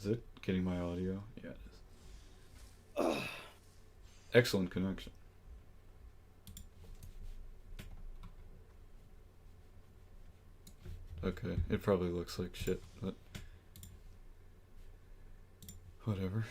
Is it getting my audio? Yeah, it is. Excellent connection. Okay, it probably looks like shit, but whatever.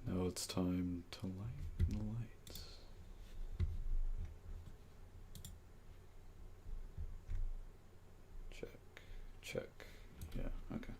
Now it's time to light the lights. Check, check. Yeah, okay.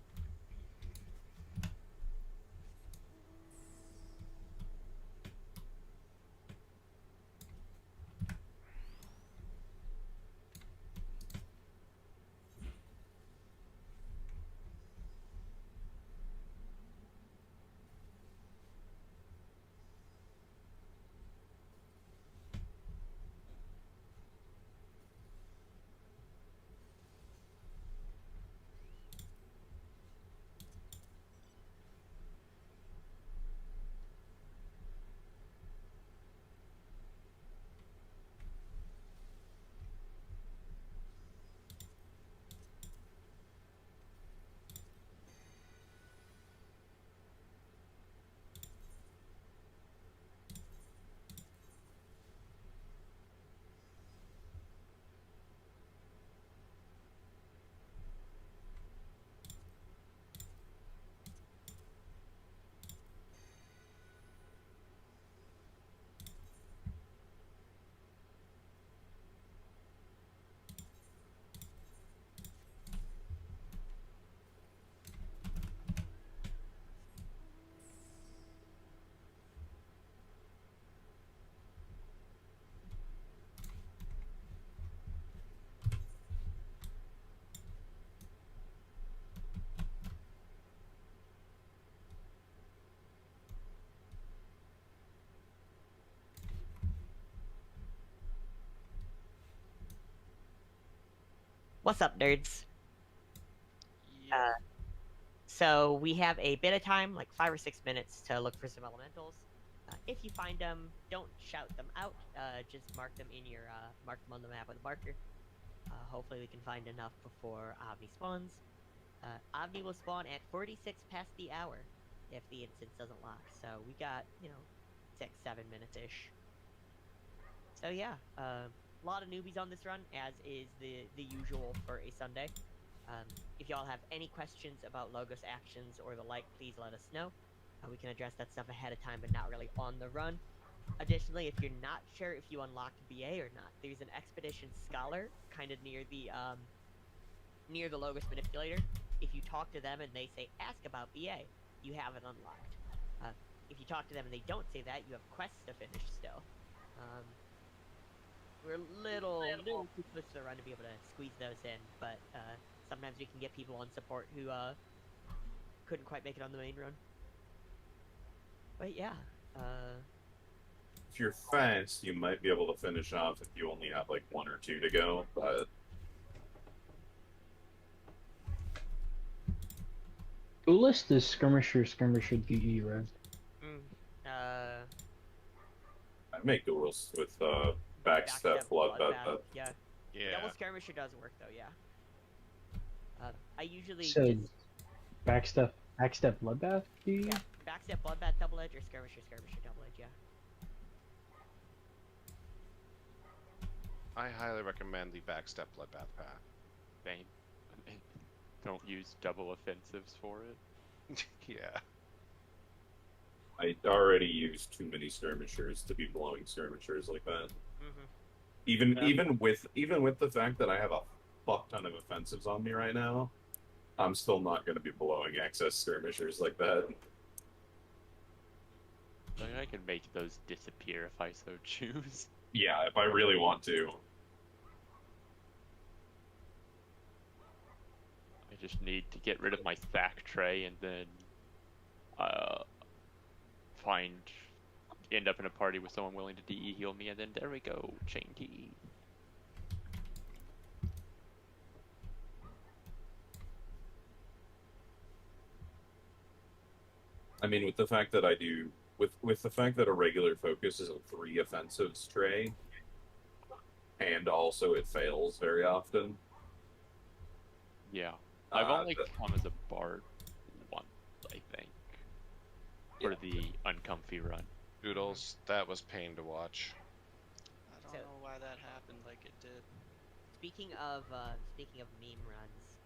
What's up, nerds? Yeah. So we have a bit of time, like 5 or 6 minutes, to look for some elementals. If you find them, don't shout them out. Just mark them on the map with a marker. Hopefully, we can find enough before Avni spawns. Avni will spawn at 46 past the hour if the instance doesn't lock. So we got 6, 7 minutes ish. So yeah, a lot of newbies on this run, as is the usual for a Sunday. If y'all have any questions about Logos actions or the like, please let us know. We can address that stuff ahead of time, but not really on the run. Additionally, if you're not sure if you unlocked BA or not, there's an Expedition Scholar kind of near the Logos Manipulator. If you talk to them and they say ask about BA, you have it unlocked. If you talk to them and they don't say that, you have quests to finish still. We're a little too close to the run to be able to squeeze those in, but sometimes we can get people on support who couldn't quite make it on the main run. But yeah, If you're fast, you might be able to finish off if you only have like 1 or 2 to go, but Duelist is skirmisher, DE, right? mm, I make duels with backstep, bloodbath. Yeah. Yeah. Double skirmisher does work though, yeah. I usually So, just backstep bloodbath, DE? yeah, backstep bloodbath double edge or skirmisher double edge, yeah. I highly recommend the backstep bloodbath path. Same. Don't use double offensives for it. Yeah. I already use too many skirmishers to be blowing skirmishers like that. Mm-hmm. Even with the fact that I have a fuck ton of offensives on me right now, I'm still not going to be blowing excess skirmishers like that. I mean, I can make those disappear if I so choose. Yeah, if I really want to. I just need to get rid of my sack tray and then end up in a party with someone willing to DE heal me, and then there we go, chain DE. I mean, with the fact that I do, with the fact that a regular focus is a 3 offensives tray, and also it fails very often. Yeah, I've only the- come as a bard once, I think, for the uncomfy run. Doodles, that was pain to watch. I don't know why that happened like it did. Speaking of meme runs,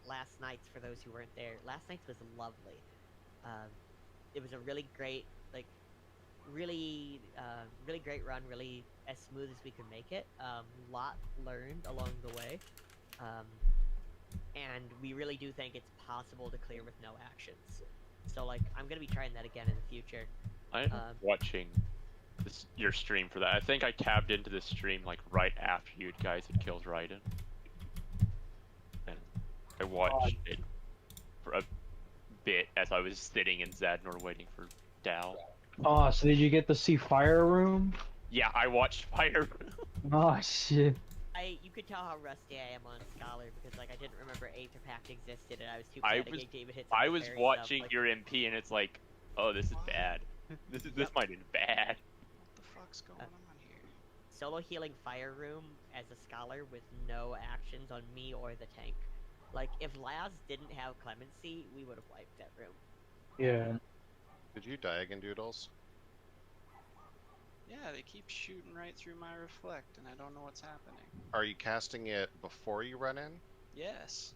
last night's, for those who weren't there, last night's was lovely. It was a really great, like, really great run, really as smooth as we could make it. Lot learned along the way, and we really do think it's possible to clear with no actions. So, like, I'm gonna be trying that again in the future. I'm watching your stream for that. I think I tabbed into this stream like right after you guys had killed Raiden, and I watched it for a bit as I was sitting in Zadnor waiting for Dal. Oh, so did you get to see Fire Room? Yeah, I watched Fire. Oh shit. You could tell how rusty I am on Scholar because, like, I didn't remember Aether Pact existed, and I was too I bad was- to get David hits. I was watching your MP, and it's like, oh, this is bad. This might be bad. What the fuck's going on here? Solo healing Fire Room as a Scholar with no actions on me or the tank. Like, if Laz didn't have Clemency, we would have wiped that room. Yeah. Did you die again, Doodles? Yeah, they keep shooting right through my reflect, and I don't know what's happening. Are you casting it before you run in? Yes.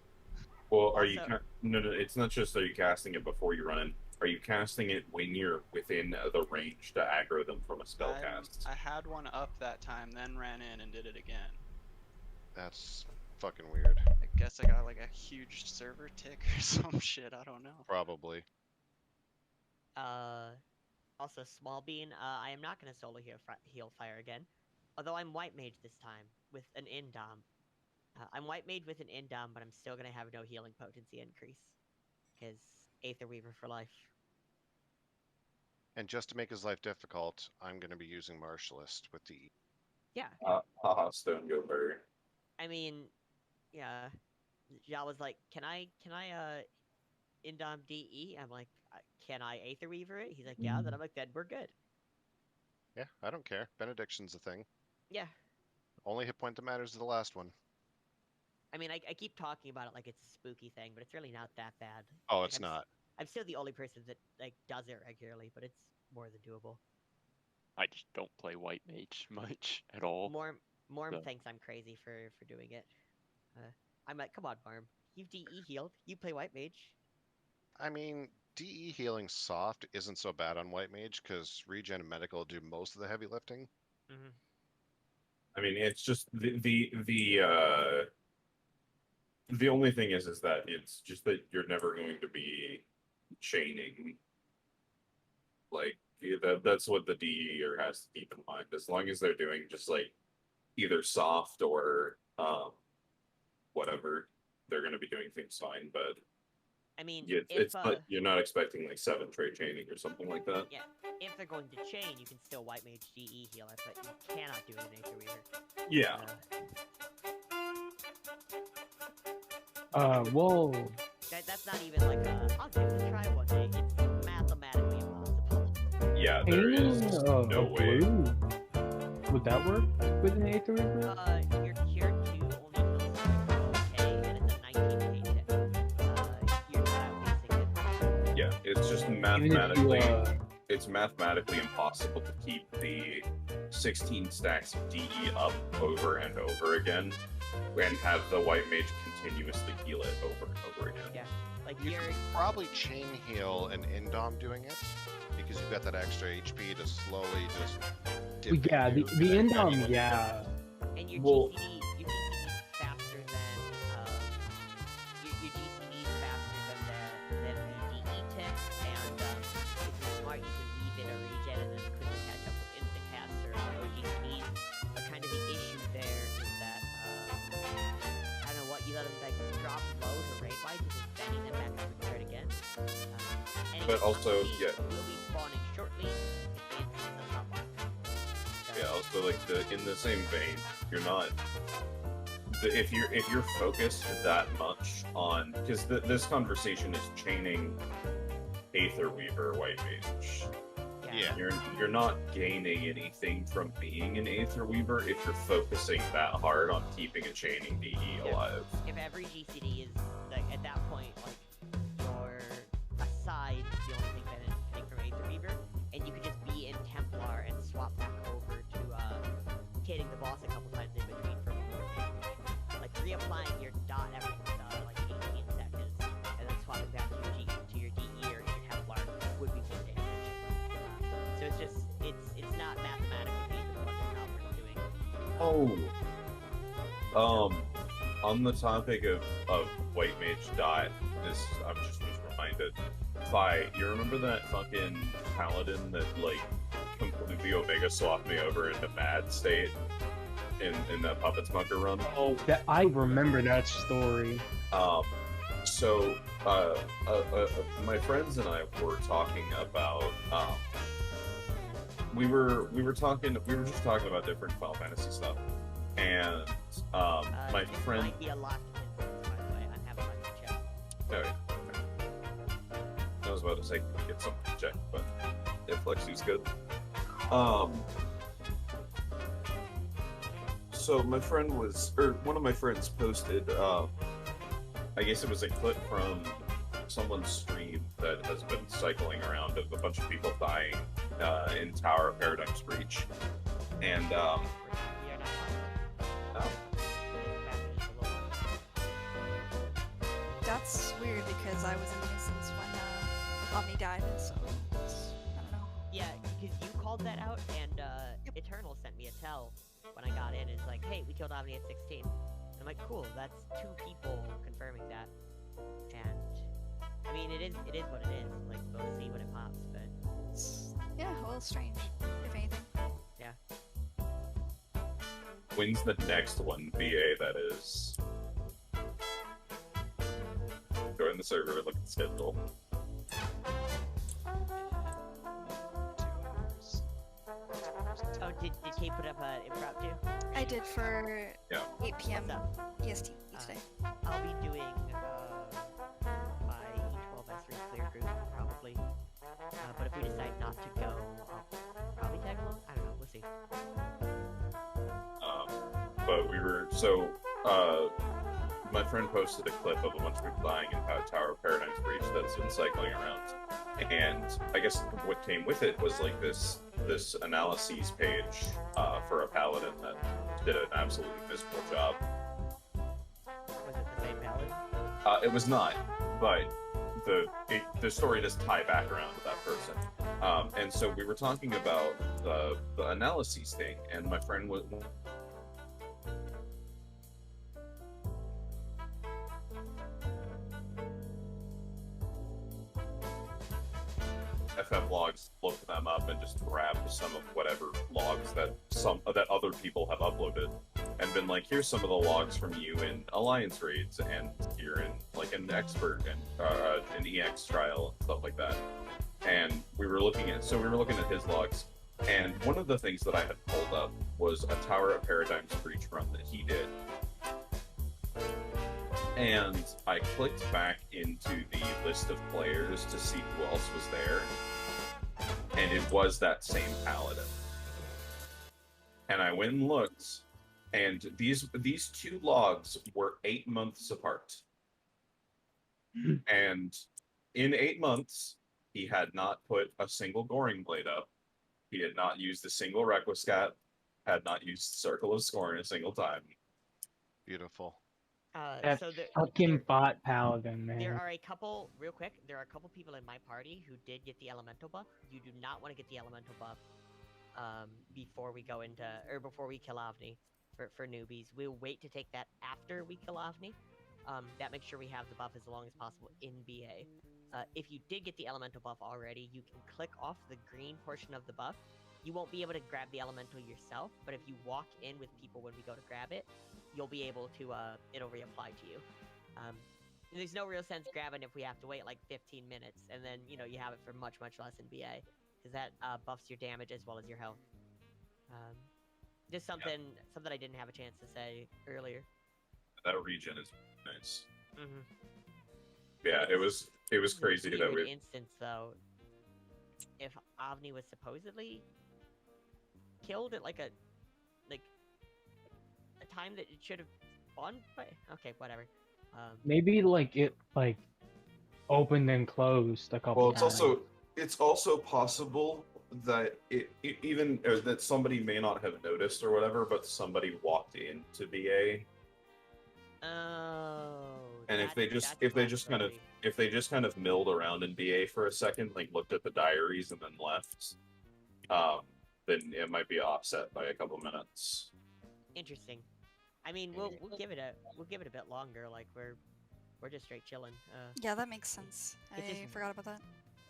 Well, are you? Also- No, it's not just are you casting it before you run in. Are you casting it when you're within the range to aggro them from a spell cast? I had one up that time, then ran in and did it again. That's fucking weird. I guess I got like a huge server tick or some shit, I don't know. Probably. Also, Small Bean, I am not going to solo heal Fire again. Although I'm White Mage this time, with an Indom. I'm White Mage with an Indom, but I'm still going to have no healing potency increase. Because Aether Weaver for life. And just to make his life difficult, I'm going to be using Martialist with the... Yeah, Haha, Stone Go Bird. I mean, yeah. Ja was like, can I Indom DE? I'm like, can I Aether Weaver it? He's like, yeah. Then I'm like, then we're good. Yeah, I don't care. Benediction's a thing. Yeah. Only hit point that matters is the last one. I mean, I keep talking about it like it's a spooky thing, but it's really not that bad. Oh, Like, it's not. I'm still the only person that, like, does it regularly, but it's more than doable. I just don't play White Mage much at all. Morm so- thinks I'm crazy for doing it. I'm like, come on, Morm. You've DE healed. You play White Mage. I mean, DE healing soft isn't so bad on White Mage, because Regen and Medical do most of the heavy lifting. Mm-hmm. I mean, it's just the only thing is that it's just that you're never going to be chaining. Like that's what the DEer has to keep in mind. As long as they're doing just like either soft or whatever, they're going to be doing things fine. But I mean, Yeah, if it's not, you're not expecting like 7 trade chaining or something like that. yeah, if they're going to chain, you can still white mage DE heal it, but you cannot do it in Aether Weaver. Yeah. Whoa. That's not even like a, I'll give it a try one day. It's mathematically impossible. Yeah, there is Painting no a way. blue. Would that work with an Aether Weaver? Your cure 2 only feels like okay, and it's a 19k tick. You're not outpacing it. Yeah, it's just Even if mathematically, you, it's mathematically impossible to keep the 16 stacks of DE up over and over again, and have the white mage continuously heal it over and over again. Yeah. Like You you're could probably chain heal an Indom doing it, because you've got that extra HP to slowly just dip yeah, the into, and then Indom, anyone- yeah. and your Well- GCD is faster than your GCD is faster than the DE tick, and if you're smart, you can weave in a regen and then quickly catch up with instant casts or GCDs. But kind of the issue there is that I don't know what you let them like drop low to raid wide, just sending them back up to start again. But also, yeah. will be spawning shortly if they insist on top on. Yeah, also like in the same vein, you're not if you're focused that much on, because this conversation is chaining Aether Weaver White Mage. Yeah. You're not gaining anything from being an Aether Weaver if you're focusing that hard on keeping and chaining DE alive. If every GCD is like at that point, like your aside is the only thing benefiting from Aether Weaver, and you could just be in Templar and swap back over to hitting the boss a couple times in between for more damage. Like reapplying your dot every like 18 seconds, and then swapping back to your DE or your Templar would be more damage. So it's just it's not mathematically feasible what the Templar is doing. On the topic of White Mage dot, I'm just was reminded. You remember that fucking paladin that like completely Omega swapped me over into mad state in that Puppets Mucker run? Oh, that I remember that story. So my friends and I were talking about we were just talking about different Final Fantasy stuff, and my This friend. might be a locked instance, by the way. I'm having my check. Okay. I was about to say get something to check, but if Lexi's good. So my friend one of my friends posted, I guess it was a clip from someone's stream that has been cycling around of a bunch of people dying in Tower of Paradigm's Breach, and We are not locked. That's weird because I was in the instance when Omni died, so I don't know. Yeah, because you called that out, and Eternal sent me a tell when I got in. It's like, hey, we killed Omni at 16. And I'm like, cool, that's 2 people confirming that. And I mean, it is what it is. Like, we'll see when it pops, but It's, yeah, a little strange, if anything. when's the next one? VA, that is. Join the server, look at the schedule. 2 hours. oh, did Kate put up an impromptu? I did for Yeah. 8 p.m. What's up? EST today. I'll be doing my E12S3 clear group probably. But if we decide not to go, I'll probably tag along. I don't know. We'll see. But my friend posted a clip of a bunch of people dying in Tower of Paradigm's Breach that's been cycling around, and I guess what came with it was like this analyses page for a paladin that did an absolutely miserable job. Was it the same paladin? It was not, but the story does tie back around to that person. And so we were talking about the analyses thing, and my friend was. FM logs, look them up, and just grab some of whatever logs that other people have uploaded, and been like, here's some of the logs from you in Alliance raids, and here in like like an expert in an EX trial and stuff like that. And we were looking at his logs, and one of the things that I had pulled up was a Tower of Paradigms breach run that he did. And I clicked back into the list of players to see who else was there, and it was that same paladin. And I went and looked, and these two logs were 8 months apart. And in 8 months, he had not put a single Goring Blade up. He had not used a single Requiscat, had not used Circle of Scorn a single time. Beautiful. That So fucking bot paladin, man. there are a couple, real quick, there are a couple people in my party who did get the elemental buff. You do not want to get the elemental buff before we go into, or before we kill Avni for newbies. We'll wait to take that after we kill Avni. That makes sure we have the buff as long as possible in BA. If you did get the elemental buff already, you can click off the green portion of the buff. You won't be able to grab the elemental yourself, but if you walk in with people when we go to grab it, you'll be able to, it'll reapply to you. There's no real sense grabbing if we have to wait like 15 minutes, and then, you know, you have it for much, much less in BA, because that buffs your damage as well as your health. Just something I didn't have a chance to say earlier. That regen is nice. Mm-hmm. Yeah, it was crazy that weird we. instance though. If Avni was supposedly killed at like a time that it should have spawned by. Okay, whatever. Maybe like it opened and closed a couple. Well, it's times. also possible that that somebody may not have noticed or whatever, but somebody walked into BA. Oh. And if they just kind of milled around in BA for a second, like looked at the diaries and then left, then it might be offset by a couple minutes. Interesting. I mean, we'll give it a bit longer. Like we're just straight chilling. Yeah, that makes sense. I It's just- forgot about that.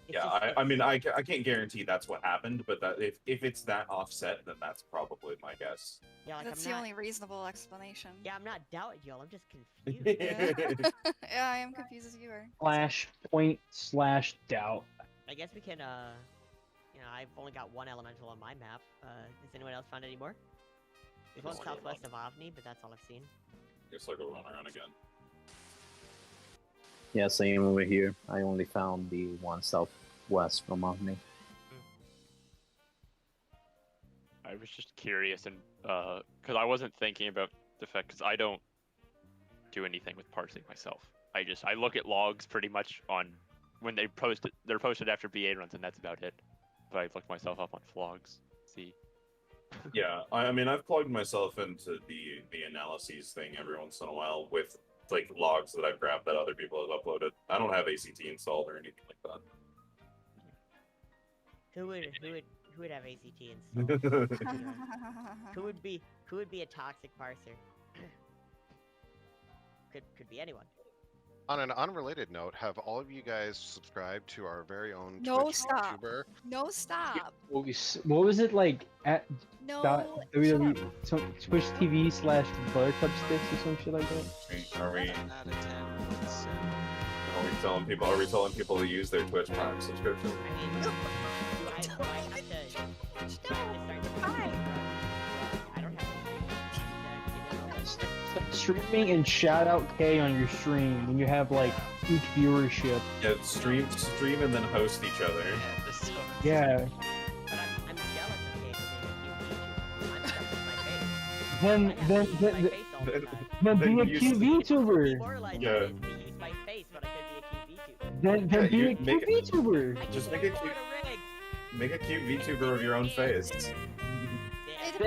It's Yeah, just- I mean, I can't guarantee that's what happened, but that if it's that offset, then that's probably my guess. yeah, like That's I'm the not, only reasonable explanation. Yeah, I'm not doubting y'all. I'm just confused. Yeah. Yeah, I am confused as you are. /point/doubt. I guess we can. You know, I've only got one elemental on my map. Has anyone else found any more? There's one Only southwest of Avni, but that's all I've seen. Guess I'll go run around again. Yeah, same over here. I only found the one southwest from Omni. I was just curious, and because I wasn't thinking about the fact, because I don't do anything with parsing myself. I look at logs pretty much on when they're posted after BA runs, and that's about it. But I've looked myself up on flogs. See. Yeah, I mean, I've plugged myself into the analyses thing every once in a while with like logs that I've grabbed that other people have uploaded. I don't have ACT installed or anything like that. Who would have ACT installed? Who would be a toxic parser? could be anyone. On an unrelated note, have all of you guys subscribed to our very own No, Twitch stop. YouTuber? No, stop. What was it like at No. WWE shut up. Twitch TV /Buttercup Sticks or some shit like that? Are we 7 out of 10. So, telling people to use their Twitch Prime subscription? I mean, do I have to start the Hi. I don't have to. Streaming and shout out K on your stream when you have like huge viewership. Yeah, stream and then host each other. yeah, this sucks. Yeah. But I'm jealous of Kate being a cute YouTuber. I'm stuck with my face. Then I have then to use then, my face all the then, time. then Then be a use- cute VTuber. Demoralizing Yeah. it is to use my face, but I could be a cute VTuber. Then Yeah, be you a cute make it- VTuber. I Just can make it afford cute. a rig. Make a cute VTuber of your own face. Yeah.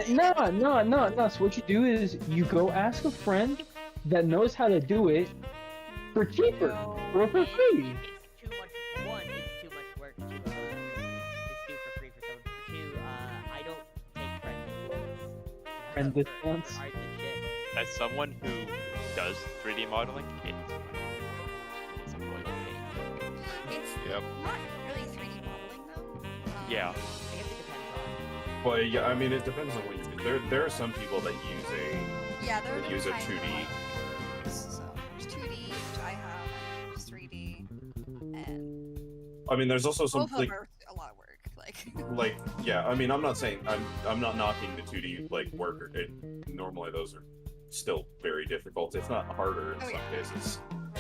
No. So what you do is you go ask a friend that knows how to do it for cheaper or for free. It's too much. One, it's too much work to just do for free for someone. For two, I don't take Friend for discounts? art and shit. As someone who does 3D modeling, it's a royal pain. It's Yep. not really 3D modeling though. Yeah. I guess it depends on. Well, yeah, I mean, it depends on what you do. There are some people that use Yeah, there are use a kinds of 2D. modeling. So there's 2D, which I have, and I mean, there's also some Both of them are a lot of work. like yeah. I mean, I'm not saying I'm not knocking the 2D like work. Normally those are still very difficult, if not harder in Oh, some yeah. cases. Well,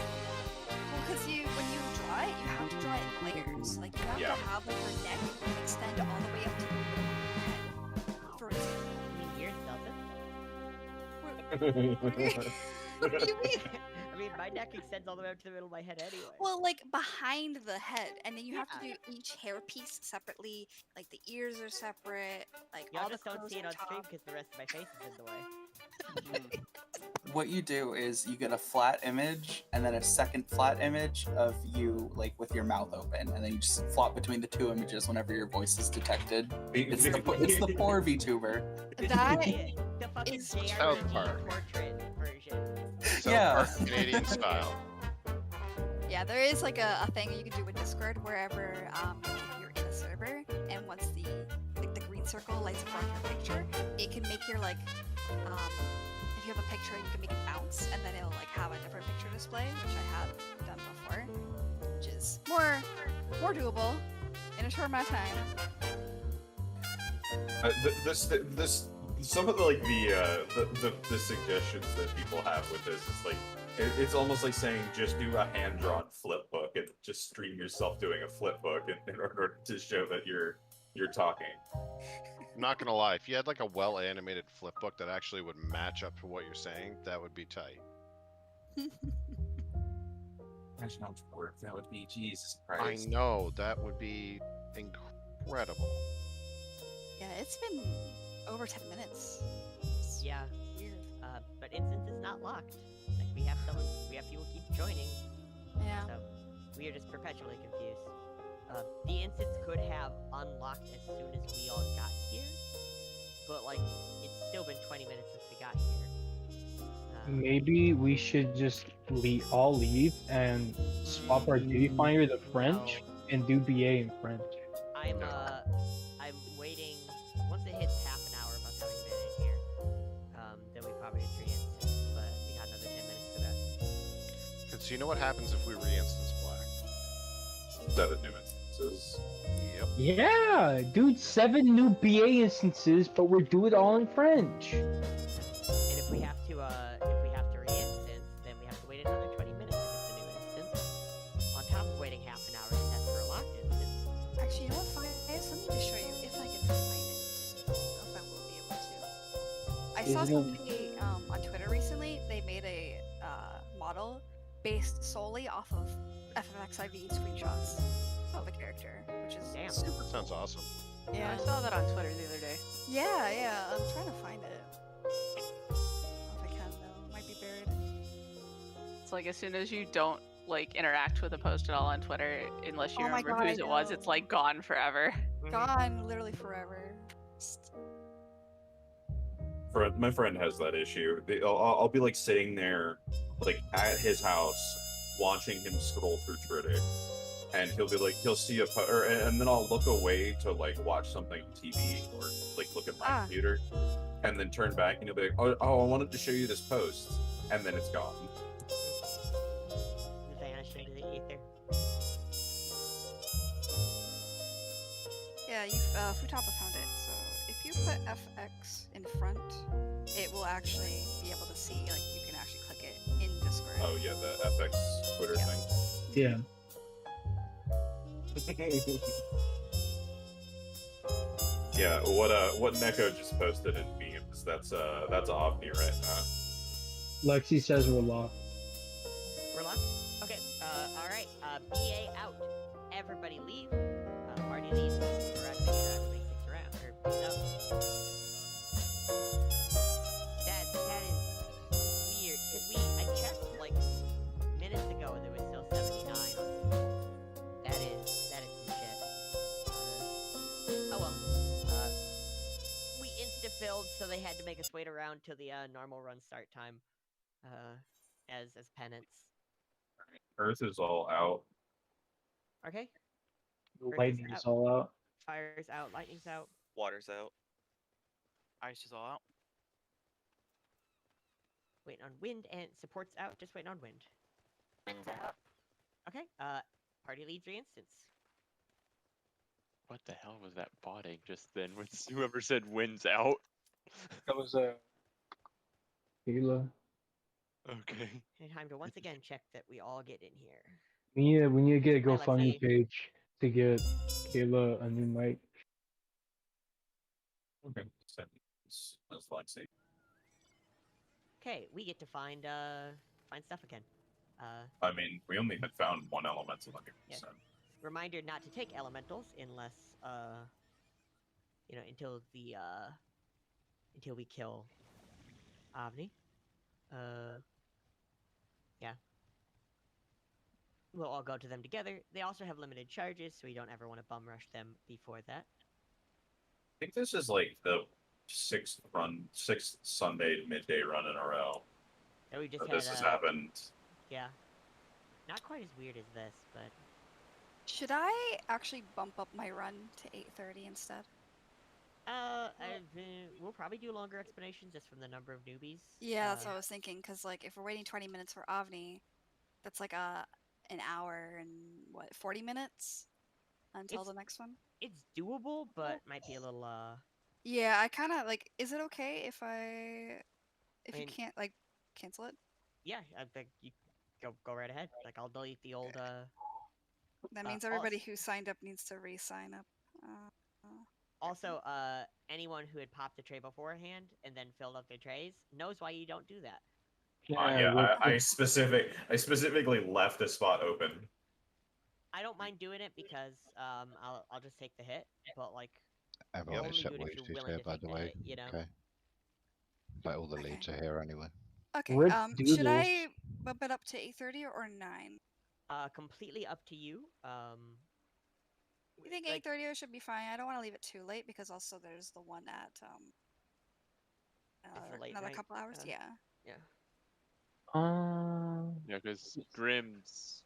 because when you draw it, you have to draw it in layers. Like you have Yeah. to have like your neck extend all the way up to the head for it to. I mean, yours doesn't. What do you mean? I mean, my neck extends all the way up to the middle of my head anyway. Well, like behind the head, and then you have to Yeah. do each hair piece separately. Like the ears are separate. Like Y'all all the just don't clothes see it on on stream top. because the rest of my face is in the way. What you do is you get a flat image and then a second flat image of you like with your mouth open, and then you just flop between the two images whenever your voice is detected. It's the poor VTuber. That The fucking is South JRPG Park. portrait version. South Yeah. Park Canadian style. Yeah, there is like a thing you can do with Discord wherever if you're in a server and once the green circle lights up on your picture, it can make your like if you have a picture you can make it bounce and then it'll like have a different picture display, which I have done before, which is more doable in a short amount of time. Some of the suggestions that people have with this is like it's almost like saying just do a hand-drawn flip book and just stream yourself doing a flip book in order to show that you're talking. I'm not gonna lie, if you had like a well-animated flip book that actually would match up to what you're saying, that would be tight. Imagine how much work that would be. Jesus I Christ. know, that would be incredible. Yeah, it's been over 10 minutes. It's Yeah. weird. But instance is not locked. Like we have people keep joining, Yeah. so we are just perpetually confused. The instance could have unlocked as soon as we all got here, but like it's still been 20 minutes since we got here. Maybe we should just all leave and swap our duty finder to French and do BA in French. I'm waiting. Once it hits half an hour of us having been in here, then we probably just re-instance. But we got another 10 minutes for that. And so you know what happens if we re-instance Black? 7 new instances. Yep. Yeah, dude, 7 new BA instances, but we're doing it all in French. And if we have to re-instance, then we have to wait another 20 minutes if it's a new instance. On top of waiting half an hour to test for a locked instance. Actually, you know what? Fine. Let me just show you if I can find it. I don't know if I will be able to. I saw Isn't it- somebody on Twitter recently. They made a model based solely off of FFXIV screenshots of a character, which is Damn. super cool. Sounds awesome. Yeah, I saw that on Twitter the other day. yeah. I'm trying to find it. I don't know if I can though. It might be buried. It's like as soon as you don't like interact with a post at all on Twitter, unless you Oh my remember God, I whose it was, know. it's like gone forever. Gone literally forever. Just- My friend has that issue. I'll be like sitting there, like at his house, watching him scroll through Twitter, and he'll see and then I'll look away to like watch something on TV or like look at my computer, and then turn back and he'll be like, oh, I wanted to show you this post, and then it's gone. Vanished into the ether. Yeah, Futaba found it. So if you put FX in front, it will actually be able to see. Like you can actually click it in Discord. Oh yeah, the FX Twitter Yeah. thing. Yeah. Yeah, what Neko just posted in memes, that's Omni right now. Lexi says we're locked. We're locked? Okay, alright. BA out. Everybody leave. Party leaves. Stick around, make sure everybody sticks around. Or, no. That is weird, because I checked, like, minutes ago and there was still 79 on That is some shit. Oh well. We insta-filled, so they had to make us wait around till the, normal run start time. As penance. Earth is all out. Okay. The Earth is lightning is out. all out. Fire's out, lightning's out. Water's out. Ice is all out. Waiting on wind and support's out, just waiting on wind. Wind's out. Okay, party leads re-instance. What the hell was that botting just then? With whoever said wins out. That was Kayla. Okay. And time to once again check that we all get in here. We need to get a Hi, GoFundMe Lexi. page to get Kayla a new mic. Okay. That's Lexi. Okay, we get to find stuff again. I mean, we only had found one elemental. Yes. Reminder not to take elementals unless until we kill Avni. Yeah. We'll all go to them together. They also have limited charges, so we don't ever want to bum rush them before that. I think this is like the sixth Sunday midday run in a row. So we just that had, this has happened. Yeah. Not quite as weird as this, but Should I actually bump up my run to 8:30 instead? we'll probably do longer explanations just from the number of newbies. Yeah, that's what I was thinking. Cause like if we're waiting 20 minutes for Avni, that's like an hour and what 40 minutes until the next one. It's doable, but might be a little Yeah, I kind of like. Is it okay if you mean- can't like cancel it? Yeah, I think you go right ahead. Like I'll delete the old That means everybody who signed up needs to re-sign up. Also, anyone who had popped a tray beforehand and then filled up their trays knows why you don't do that. I specifically left a spot open. I don't mind doing it because I'll just take the hit, but like Everyone only except do it if you're Roosties willing here, to by take the the way. hit, you know. Okay. Like all the leads are here anyway. Okay. Let's do Should this. I bump it up to 8:30 or 9? Completely up to you. You think 8:30 should be fine? I don't want to leave it too late because also there's the one at the late another night, couple hours. Yeah. Yeah. Yeah, because Grim's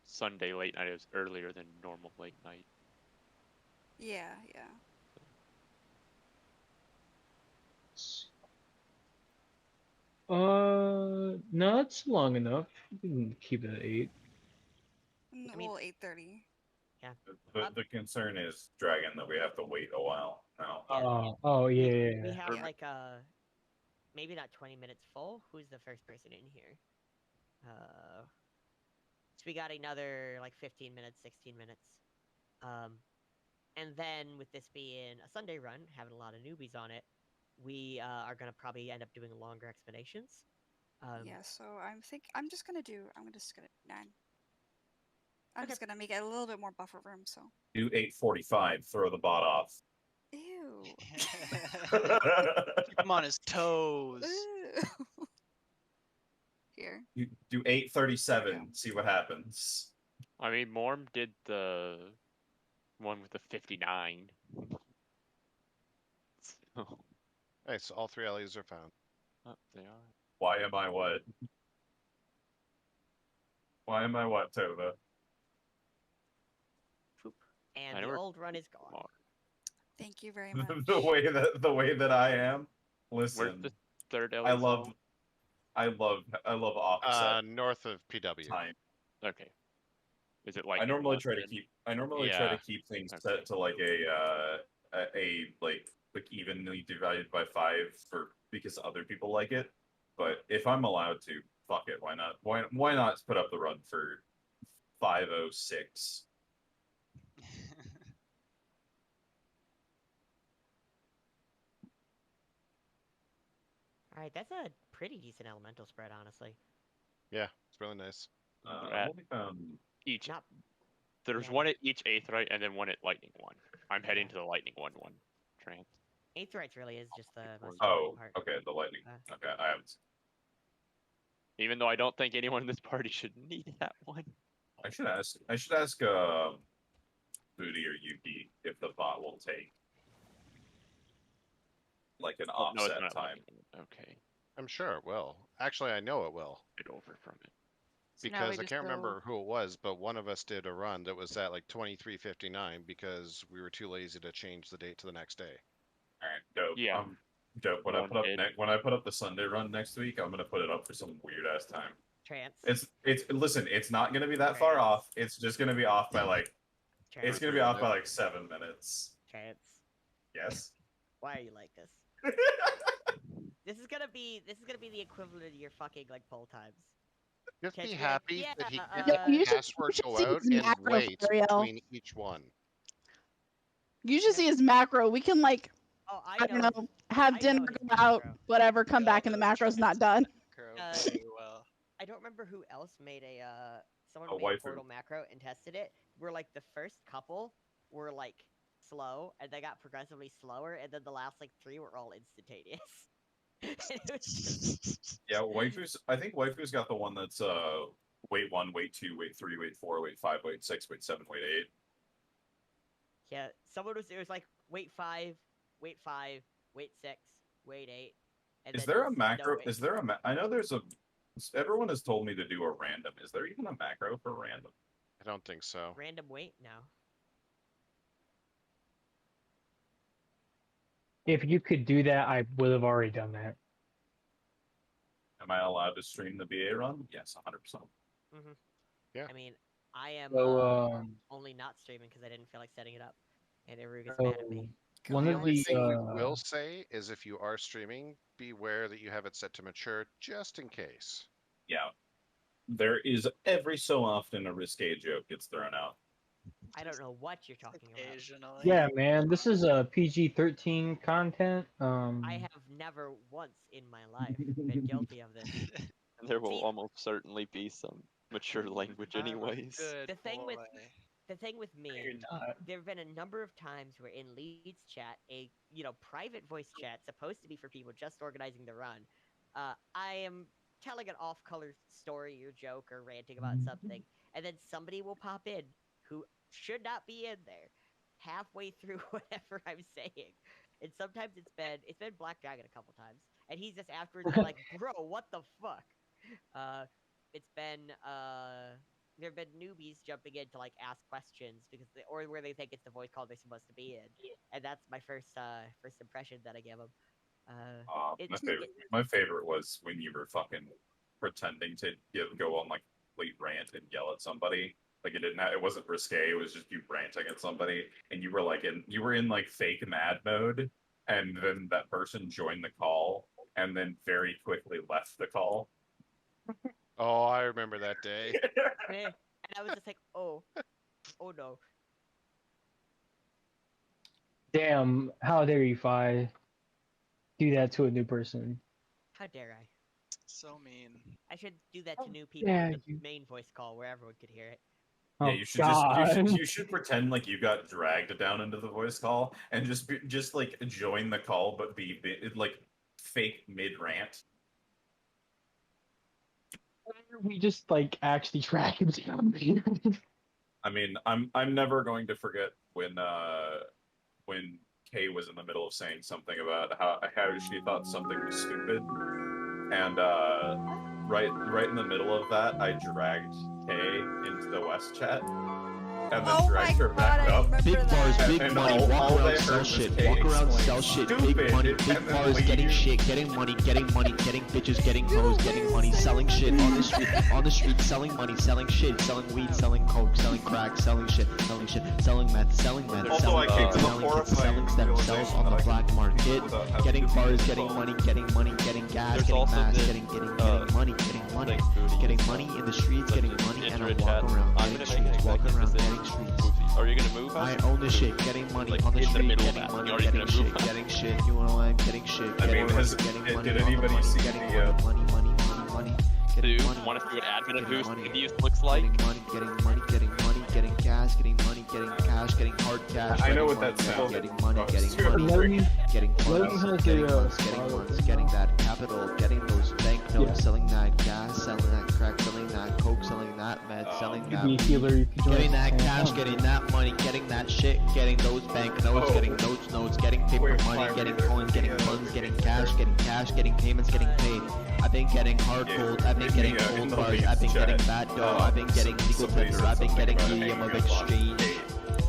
Sunday late night is earlier than normal late night. Yeah. Yeah. No, it's long enough. You can keep it at 8. I mean- Well, 8:30. Yeah. The concern is Dragon that we have to wait a while now. Oh yeah, We yeah. have like maybe not 20 minutes full. Who's the first person in here? So we got another like 15 minutes, 16 minutes. And then with this being a Sunday run, having a lot of newbies on it, we are gonna probably end up doing longer explanations. Yeah. So I'm just gonna do 9. I'm just gonna make it a little bit more buffer room. So. Do 8:45. Throw the bot off. Ew. Keep him on his toes. Ew. Here. You do 8:37. See what happens. I mean, Morm did the one with the 59. So, Hey, so all 3 LEs are found. oh, they are. Why am I what? Why am I what, Tova? And I the never- old run is gone. Thank you very much. the way that I am. Where's Listen, the third I love offset North of PW. time. Okay. Is it like I normally one try to then? keep. I normally try to keep things Okay. set to like a like evenly divided by 5 because other people like it. But if I'm allowed to, fuck it. Why not? Why not put up the run for 5:06? All right, that's a pretty decent elemental spread, honestly. Yeah, it's really nice. I've only found Each. Not There's yeah. one at each Aetheryte and then one at Lightning 1. I'm heading to the Lightning 1 trance. Aetherytes really is just the most Oh, important part. okay, the lightning. Okay, I haven't. Even though I don't think anyone in this party should need that one. I should ask. Booty or Yuki if the bot will take like an Oh, no, it's offset not time. Okay. I'm sure it will. Actually, I know it will. Get over from it. So now we Because I just can't go- remember who it was, but one of us did a run that was at like 23:59 because we were too lazy to change the date to the next day. All right, dope. Yeah. Dope. When No I one put up did. when I put up the Sunday run next week, I'm gonna put it up for some weird ass time. Trance. It's listen. It's not gonna be that far Trance. off. It's just gonna be off by like It's gonna be off by like 7 minutes. Chance. Yes. Why are you like this? This is gonna be the equivalent of your fucking like poll times. Just Can't be you be like, happy yeah, that he Yeah, you did should- password you should go see out his and macro wait for real. between each one. You should see his macro. We can like, Oh, I don't know, have I dinner, know his go out, macro. whatever, come back, and the macro's not done. Very well. I don't remember who else made someone A made a waifu. portal macro and tested it. Where like the first couple were like slow, and they got progressively slower, and then the last like 3 were all instantaneous. And it was just... Yeah, waifus. I think waifu's got the one that's wait 1, wait 2, wait 3, wait 4, wait 5, wait 6, wait 7, wait 8. Yeah, it was like wait 5, wait 5, wait 6, wait 8. And Is then there a just macro? no wait. Is there a? I know there's a. Everyone has told me to do a random. Is there even a macro for random? I don't think so. Random wait? No. If you could do that, I would have already done that. Am I allowed to stream the BA run? Yes, 100%. Mm-hmm. Yeah. I mean, I am So, only not streaming because I didn't feel like setting it up, and Eru gets so mad at me. one The of only the thing we will say is if you are streaming, beware that you have it set to mature just in case. Yeah. There is every so often a risque joke gets thrown out. I don't know what you're talking about. Occasionally. yeah, man, this is a PG-13 content. I have never once in my life been guilty of this. There will See- almost certainly be some mature language, anyways. Good The thing with- boy. The thing with me, there have been a number of times where in Leeds chat, a private voice chat supposed to be for people just organizing the run, I am telling an off-color story or joke or ranting about something, and then somebody will pop in who should not be in there halfway through whatever I'm saying. And sometimes it's been Black Dragon a couple times, and he's just afterwards been like, "Bro, what the fuck?" It's been there have been newbies jumping in to like ask questions or where they think it's the voice call they're supposed to be in, and that's my first impression that I give them. My favorite was when you were fucking pretending to go on like complete rant and yell at somebody. Like it wasn't risque. It was just you ranting at somebody, and you were in like fake mad mode, and then that person joined the call, and then very quickly left the call. Oh, I remember that day. And I was just like, oh no. Damn, how dare you, Fi, do that to a new person? How dare I? So mean. I should do that to new people dare in the you. main voice call where everyone could hear it. Oh, Yeah, you should God. you should pretend like you got dragged down into the voice call and just like join the call, but be like fake mid rant. We just like actually track him down. I mean, I'm never going to forget when Kay was in the middle of saying something about how she thought something was stupid, and right in the middle of that, I dragged Kay into the West chat, and then dragged her back up. Big bars, big And money, all walk they around, sell heard shit, was Kay walk around, explain sell shit, big stupid, money, big and then bars, getting leave. shit, getting money, getting bitches, getting hoes, getting money, selling shit on the street, selling money, selling shit, selling weed, selling coke, selling crack, selling shit, selling meth, Also, selling I came to the selling horrifying themselves realization on that the I can black do market, without having getting to bars, use getting phone. money, getting gas, There's getting also mass, been, getting money, thanks, Booty, getting money in the streets, getting money, and I intro walk chat. around, I'm getting gonna make an streets, walk executive around, decision. getting streets. Are you gonna move us? I own the shit, getting money Like, on the in the street, middle of getting that, money, you already getting gonna move shit, us? getting shit. You know what I'm getting shit. I Getting mean, money, getting did money, on the anybody money, see getting the money, Do getting you money, want to do an admin getting boost money, reviews looks like? getting money, getting gas, getting money, getting cash, getting hard cash. I know getting what that money, sounds getting like. money, Oh, getting super money, Logan, getting Logan funds, has getting a, ones, getting ones, getting that capital, getting those banknotes, Yeah. selling that gas, selling that crack, selling that coke, selling that meth, selling you that can be a healer, you can join getting that us. cash, getting that money, getting that shit, getting those banknotes, Oh. getting notes, getting paper Wait, money, fire getting reader. coins, getting Yeah, funds, okay. getting cash, getting payments, getting paid. I've been getting hard Yeah, cold, I've been in getting the, in cold the bars, Leeds I've been chat, getting bad dough, I've been getting legal somebody tender, said I've been something getting about medium hanging of up on exchange. Kate.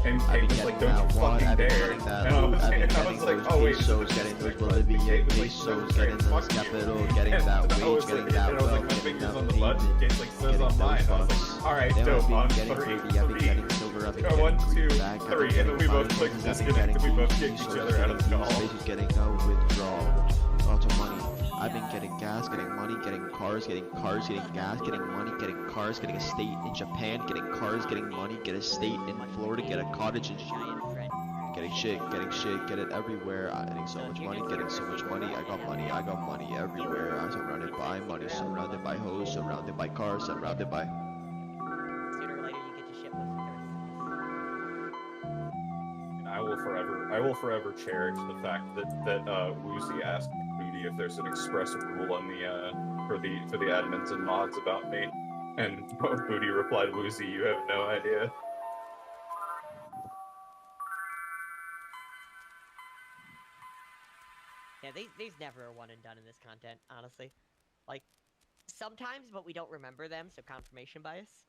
And I've Kate been was getting like, don't that you water, fucking I've been dare. getting that And I loot, was I've been like, getting those oh wait, pesos, getting those Bolivian pesos, getting those capital, getting that wage, getting that and I was like, wealth, my getting fingers that on the button. payment, Kate's like, says getting on those mine. I was bucks. like, all right, Then I've dope, been on getting 3, greedy, I've been 3. getting silver, I've I've been Go getting 1, 2, greed back. I've been 3, and getting then we both fire click buttons, I've been disconnect, and we both getting kicked each resources, other out of the getting call. spaces, getting no withdrawal. Lots of money. I've been getting gas, getting money, getting cars, getting gas, getting money, getting cars, getting a estate in Japan, getting cars, getting money, get a estate in Florida, get a cottage in getting shit, get it everywhere. I'm getting so much money, getting so much money. I got money everywhere. I'm surrounded by money, surrounded by hoes, surrounded by cars, surrounded by. Sooner or later, you get to ship most of the rest of us. And I will forever cherish the fact that Woozy asked Booty if there's an express rule on the for the admins and mods about me, and Booty replied, "Woozy, you have no idea." Yeah, there's never a one and done in this content, honestly. Like, sometimes, but we don't remember them, so confirmation bias.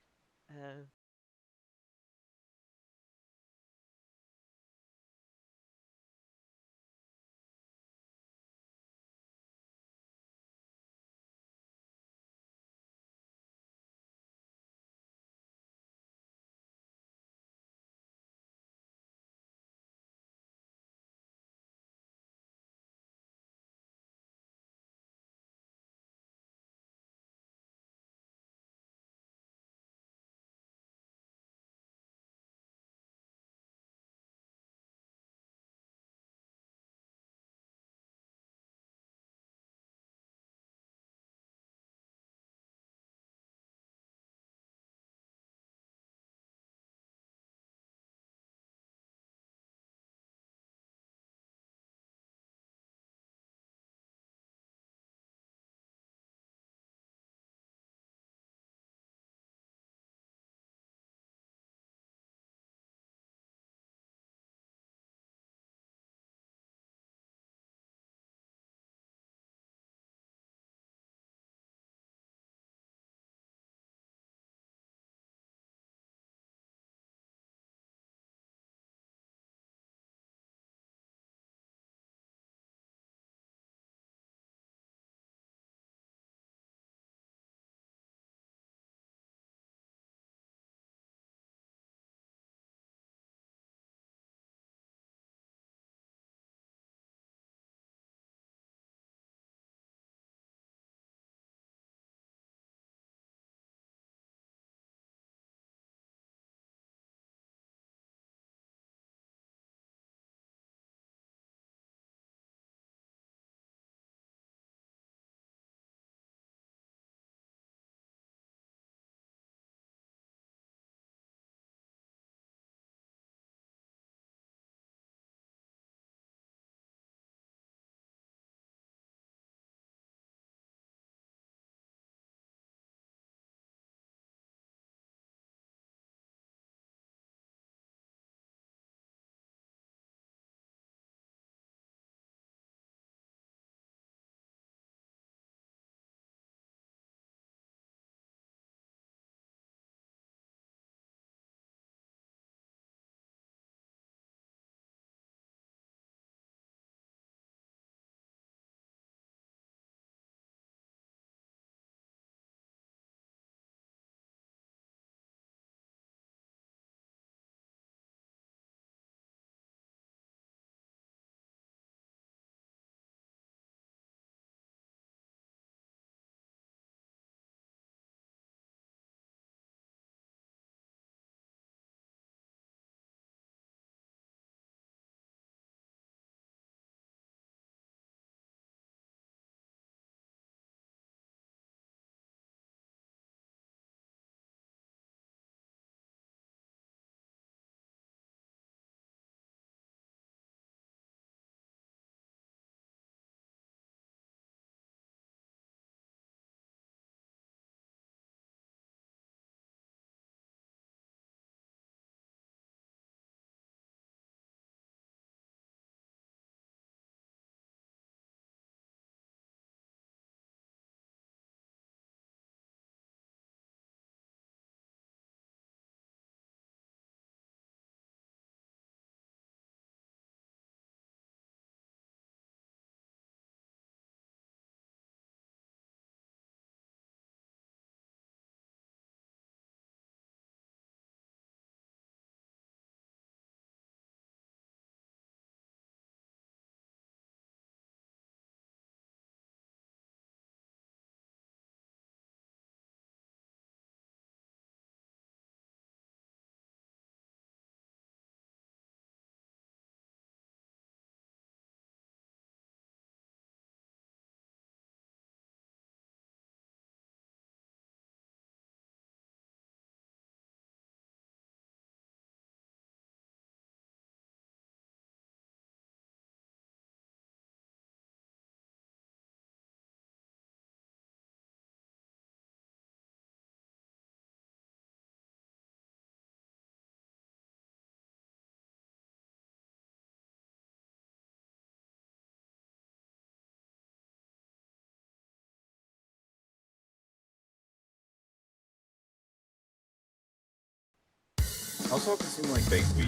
Also, it seem like baked wheat.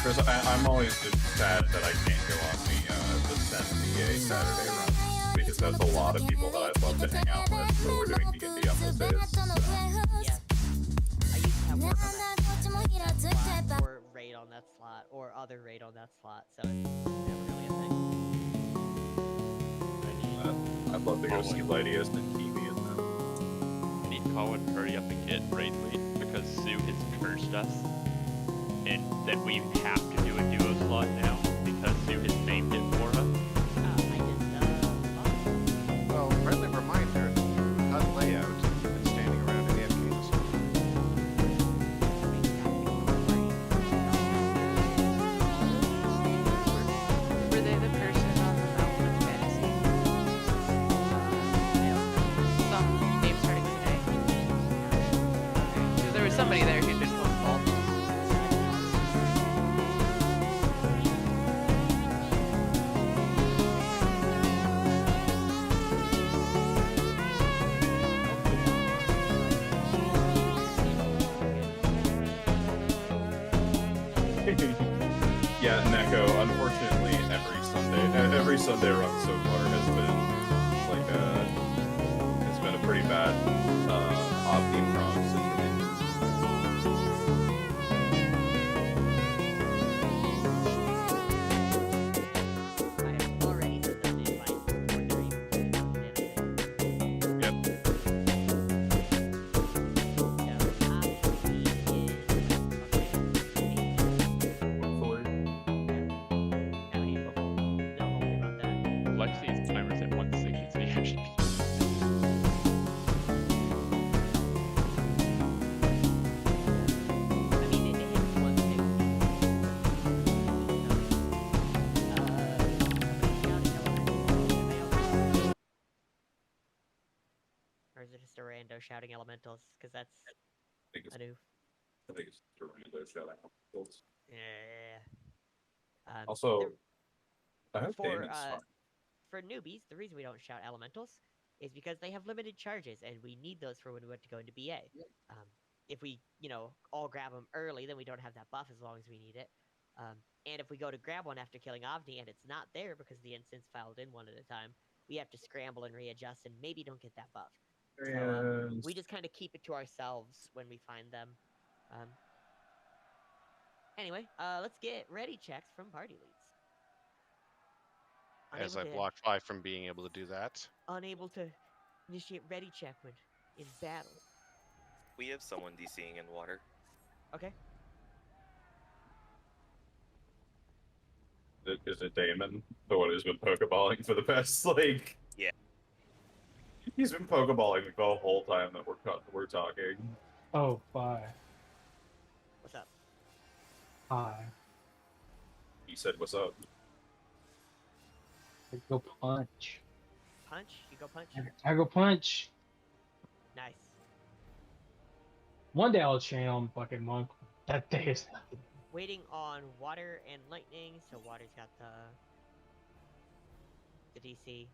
Chris, I'm always just sad that I can't go on the STEM Saturday run, because that's a lot of people that I'd love to hang out with, but we're doing D&D on those days. Yeah. I used to have work on that slot, or raid on that slot, or other raid on that slot, so it's never really a thing. I'd love to go see Lydius and Kiwi and them. I need Colin to hurry up and get raid lead because Sue has cursed us. And that we have to do a duo slot now because Sue has named it for us. Well, friendly reminder, HUD layout, you've been standing around AFK this Were they the person on the mountain of fantasy? Some name starting with an A. Okay, because there was somebody there who'd been postponed. Yeah, Neko, unfortunately, every Sunday run so far has been a pretty bad Omni Prom situation. Lexi's timer's at 160, so you should be. Or is it just a rando shouting elementals? Because that's a new. I think it's a random shout out. Yeah. Also, I hope Damon's fine. For newbies, the reason we don't shout elementals is because they have limited charges, and we need those for when we want to go into BA. If we, all grab them early, then we don't have that buff as long as we need it. And if we go to grab one after killing Avni and it's not there because the instance filed in one at a time, we have to scramble and readjust and maybe don't get that buff. So we just kind of keep it to ourselves when we find them. Anyway, let's get ready checks from party leads. As I blocked 5 from being able to do that. Unable to initiate ready check when in battle. We have someone DCing in water. Okay. Is it Damon? The one who's been Pokeballing for the past, Yeah. He's been Pokeballing the whole time that we're talking. Oh, bye. What's up? Hi. He said, "What's up?" I go punch. Punch? You go punch? I go punch. Nice. One day I'll chain on fucking monk. That day is Waiting on water and lightning, so water's got the DC.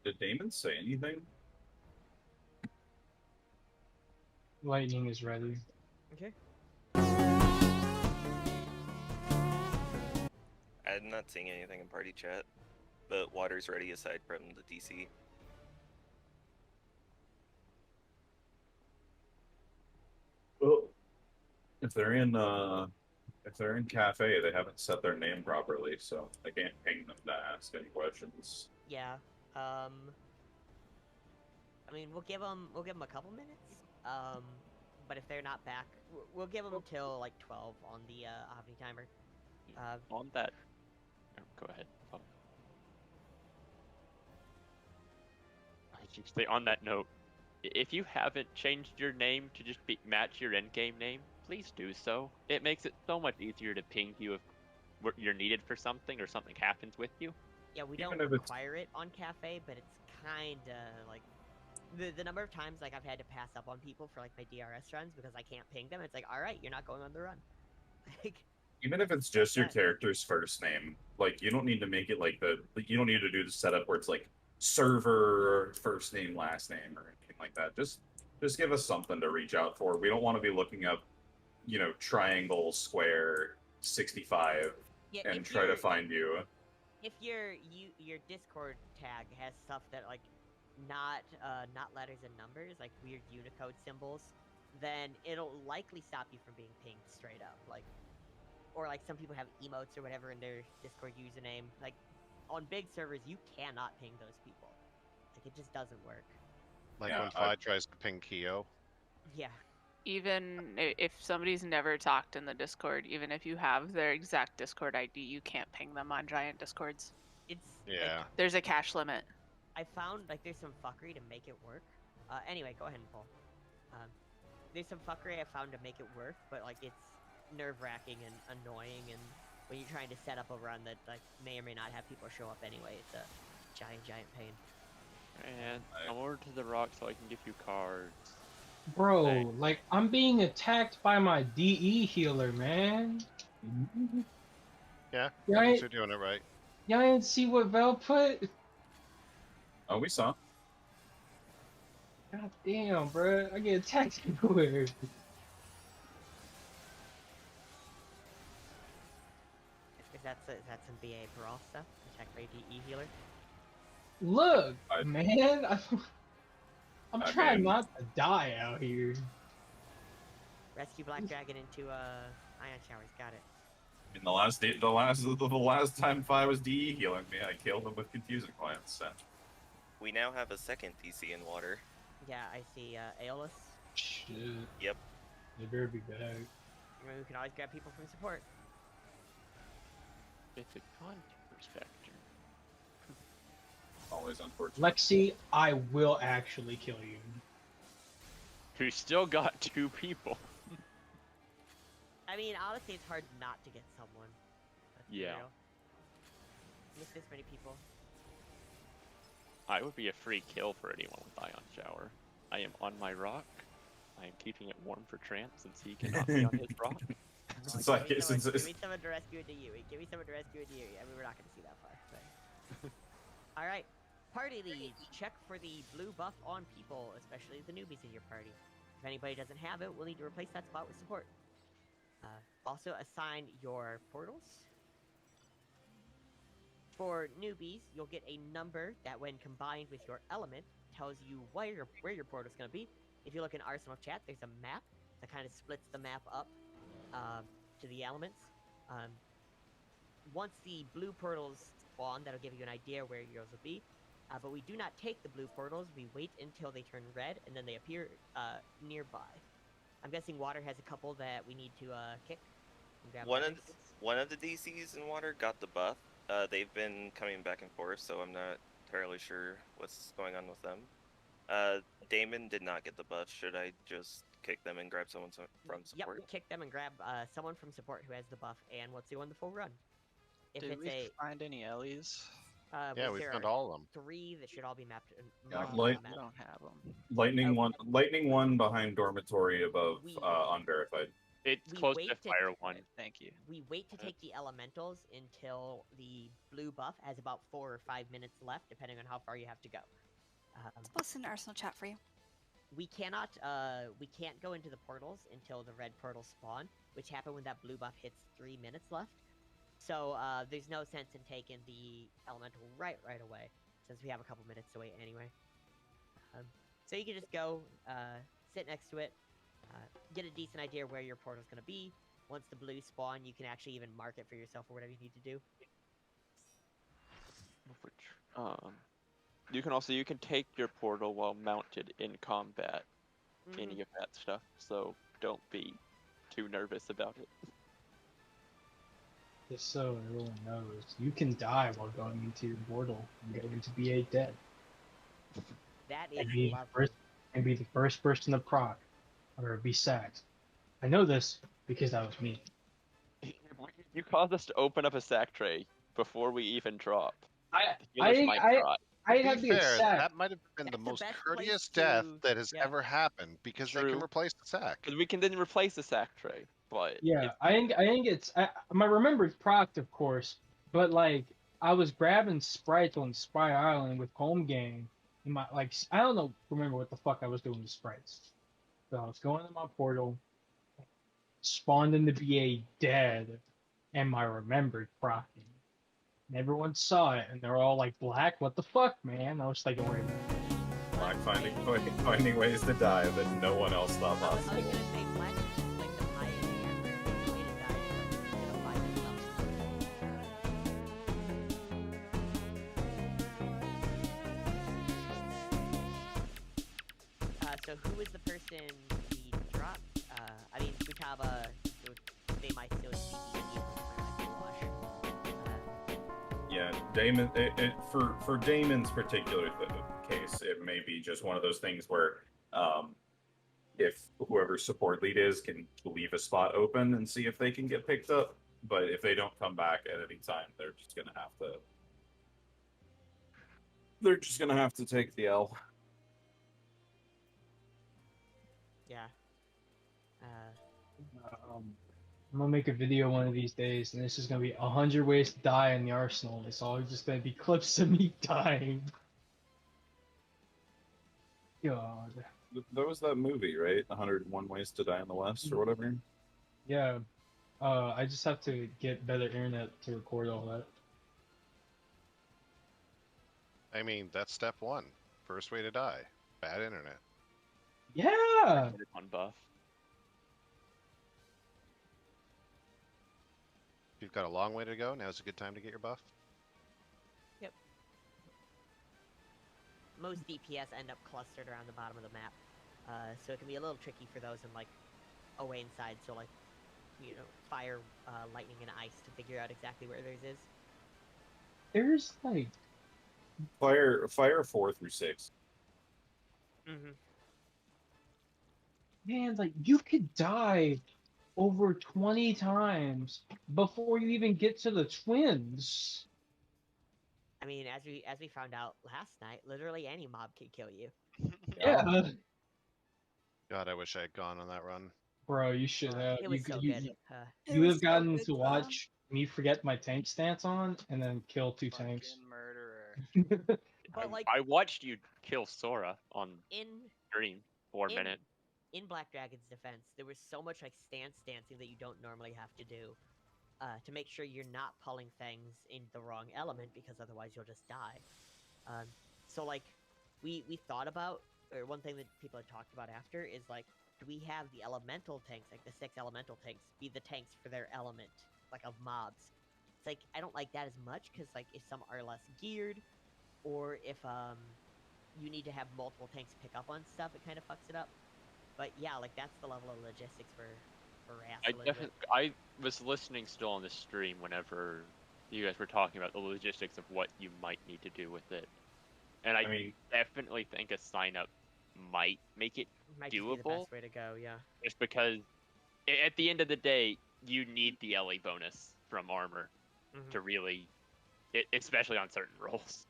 Did Damon say anything? lightning is ready. Okay. I'm not seeing anything in party chat, but water's ready aside from the DC. Well, if they're in cafe, they haven't set their name properly, so I can't ping them to ask any questions. Yeah. I mean, we'll give them a couple minutes. But if they're not back, we'll give them till like 12 on the Avni timer. On that. Oh, go ahead. Oh. I should say on that note, if you haven't changed your name to just match your endgame name, please do so. It makes it so much easier to ping you if you're needed for something or something happens with you. Yeah, we don't require it on cafe, but it's kinda like the number of times like I've had to pass up on people for like my DRS runs because I can't ping them. It's like, all right, you're not going on the run. Like, Even if it's just your character's first name, like you don't need to make it like you don't need to do the setup where it's like server first name last name or anything like that. Just give us something to reach out for. We don't want to be looking up, triangle, square, 65, Yeah, and if try to you're- find you. If your Discord tag has stuff that like not letters and numbers, like weird Unicode symbols, then it'll likely stop you from being pinged straight up. Or like some people have emotes or whatever in their Discord username. Like on big servers, you cannot ping those people. Like it just doesn't work. Like when Fi tries to ping Keo. Yeah. Even if somebody's never talked in the Discord, even if you have their exact Discord ID, you can't ping them on giant Discords. Yeah. There's a cache limit. I found like there's some fuckery to make it work. Anyway, go ahead and pull. There's some fuckery I found to make it work, but like it's nerve-wracking and annoying, and when you're trying to set up a run that like may or may not have people show up anyway, it's a giant pain. And I'm over to the rock so I can give you cards. Bro, like I'm being attacked by my DE healer, man. Yeah, Right? you're doing it right. Y'all didn't see what Vel put? Oh, we saw. God damn, bro. I get attacked everywhere. Is that some BA brawl stuff? Attack by DE healer? Look, man. I'm Okay. trying not to die out here. Rescue Black Dragon into ion showers. Got it. In the last time Fi was DE healing me, I killed him with confusing glance. So. We now have a second DC in water. Yeah, I see Aeolus. Shit. Yep. They better be back. I mean, we can always grab people from support. It's a contours factor. Always unfortunate. Lexi, I will actually kill you. Who still got 2 people. I mean, honestly, it's hard not to get someone. That's Yeah. real. Miss this many people. I would be a free kill for anyone with Ion Shower. I am on my rock. I am keeping it warm for Tramp since he cannot be on his rock. Give me someone to rescue into you. Give me someone to rescue into you. I mean, we're not going to see that far. But... Alright. Party lead. Check for the blue buff on people, especially the newbies in your party. If anybody doesn't have it, we'll need to replace that spot with support. Also, assign your portals. For newbies, you'll get a number that, when combined with your element, tells you where your portal's going to be. If you look in Arsenal chat, there's a map that kind of splits the map up to the elements. Once the blue portals spawn, that'll give you an idea where yours will be. But we do not take the blue portals. We wait until they turn red, and then they appear nearby. I'm guessing water has a couple that we need to kick. One of the DCs in water got the buff. They've been coming back and forth, so I'm not entirely sure what's going on with them. Damon did not get the buff. Should I just kick them and grab someone from support? Yep, kick them and grab someone from support who has the buff, and let's do on the full run. If Did it's we find any Ellies? Yeah, we there found are all of them. 3 that should all be mapped. Yeah, marked I on the map. don't have them. Lightning one behind dormitory above unverified. It's We close wait to to- Fire 1. Thank you. We wait to take the elementals until the blue buff has about 4 or 5 minutes left, depending on how far you have to go. Listen to Arsenal chat for you. We can't go into the portals until the red portals spawn, which happen when that blue buff hits 3 minutes left. So there's no sense in taking the elemental right away, since we have a couple minutes to wait anyway. So you can just go, sit next to it, get a decent idea where your portal's gonna be. Once the blue spawn, you can actually even mark it for yourself or whatever you need to do. You can take your portal while mounted in combat. Any of that stuff, so don't be too nervous about it. Just so everyone knows, you can die while going into your portal and going to BA dead. That is And be, lovely. and be the first person to proc, or be sacked. I know this because that was me. You caused us to open up a sack tray before we even drop. I To had be to get fair, sacked. that might have been the That's the most best courteous place death to- that has yeah. ever happened because they can True. replace the sack. Because we can then replace the sack tray. but Yeah, I didn't get my remembered product, of course, but like I was grabbing sprites on Spy Island with home game. And my like I don't know remember what the fuck I was doing with sprites. So I was going to my portal, spawned in the BA dead, and my remembered proccing. And everyone saw it, and they're all like, "Black, what the fuck, man?" I was like, "Don't worry about it." Like finding ways to die that no one else thought I was possible. gonna say Black is just like the pioneer. The way to die is like you're gonna find yourself. So who was the person we dropped? I mean, Futaba, they might still be Yeah, Damon. For Damon's particular case, it may be just one of those things where, if whoever support lead is can leave a spot open and see if they can get picked up, but if they don't come back at any time, they're just gonna have to. They're just gonna have to take the L. Yeah. I'm gonna make a video one of these days, and this is gonna be 100 ways to die in the Arsenal. It's all just gonna be clips of me dying. God. There was that movie, right? 101 Ways to Die in the West, or whatever. Yeah. I just have to get better internet to record all that. I mean, that's step one. First way to die. Bad internet. Yeah. On buff. If you've got a long way to go, now's a good time to get your buff. Yep. Most DPS end up clustered around the bottom of the map, so it can be a little tricky for those in like away inside. So like, you know, fire, lightning, and ice to figure out exactly where theirs is. There's like Fire 4 through 6. man, like you could die over 20 times before you even get to the twins. I mean, as we found out last night, literally any mob can kill you. Yeah. God, I wish I had gone on that run. Bro, you should have. It was so good. You have gotten to watch me forget my tank stance on and then kill 2 tanks. Murderer. I watched you kill Sora on In stream for a in- minute. In Black Dragon's defense, there was so much like stance dancing that you don't normally have to do, to make sure you're not pulling things in the wrong element, because otherwise you'll just die. So like, we thought about, or one thing that people had talked about after is like, do we have the elemental tanks, like the 6 elemental tanks, be the tanks for their element, like of mobs? It's like, I don't like that as much, because like, if some are less geared, or if you need to have multiple tanks pick up on stuff, it kind of fucks it up. But yeah, like that's the level of logistics for wrestling. I was listening still on the stream whenever you guys were talking about the logistics of what you might need to do with it, and I mean, definitely think a sign up might make it Might doable. just be the best way to go, yeah. Just because at the end of the day, you need the LE bonus from armor to really, especially on certain roles.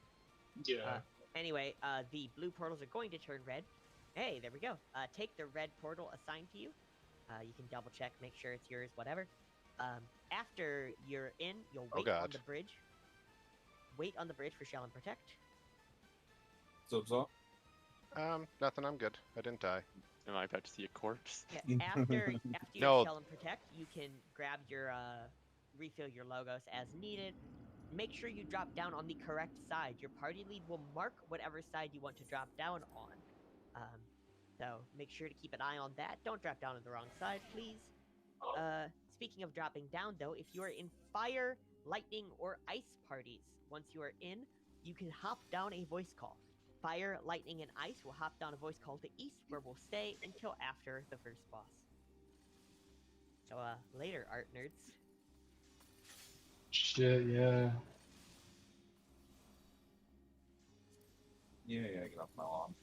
Yeah. Anyway, the blue portals are going to turn red. Hey, there we go. Take the red portal assigned to you. You can double check, make sure it's yours, whatever. After you're in, you'll wait on the bridge. Wait on the bridge for Shell and Protect. So? Nothing. I'm good. I didn't die. Am I about to see a corpse? Yeah, after you Shell and Protect, you can grab your refill your logos as needed. Make sure you drop down on the correct side. Your party lead will mark whatever side you want to drop down on. So make sure to keep an eye on that. Don't drop down on the wrong side, please. Speaking of dropping down, though, if you are in fire, lightning, or ice parties, once you are in, you can hop down a voice call. Fire, lightning, and ice will hop down a voice call to east, where we'll stay until after the first boss. So, later, art nerds. Shit, yeah. Yeah, get off my lawn.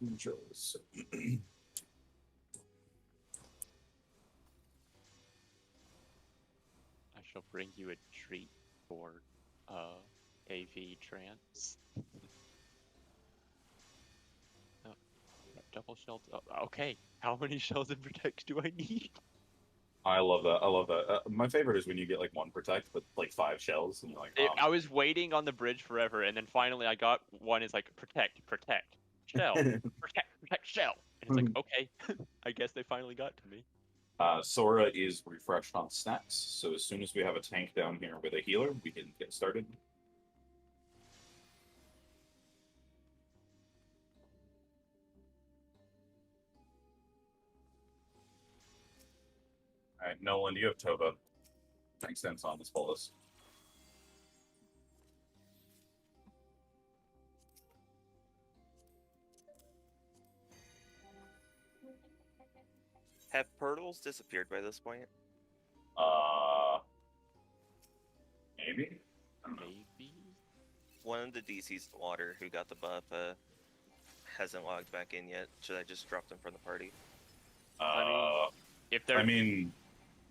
Angels. I shall bring you a treat for AV trance. Oh, double shells. Oh, okay, how many shells in protect do I need? I love that. I love that. My favorite is when you get like one protect, but like 5 shells, and you're like, I was waiting on the bridge forever, and then finally I got one. Is like protect, shell, protect, shell, and it's like okay, I guess they finally got to me. Sora is refreshed on snacks, so as soon as we have a tank down here with a healer, we can get started. Alright, Nolan, you have Toba. Tank stance on this bolus. Have portals disappeared by this point? Maybe? Maybe? One of the DCs in water who got the buff hasn't logged back in yet. Should I just drop them from the party? I mean, if they're, I mean,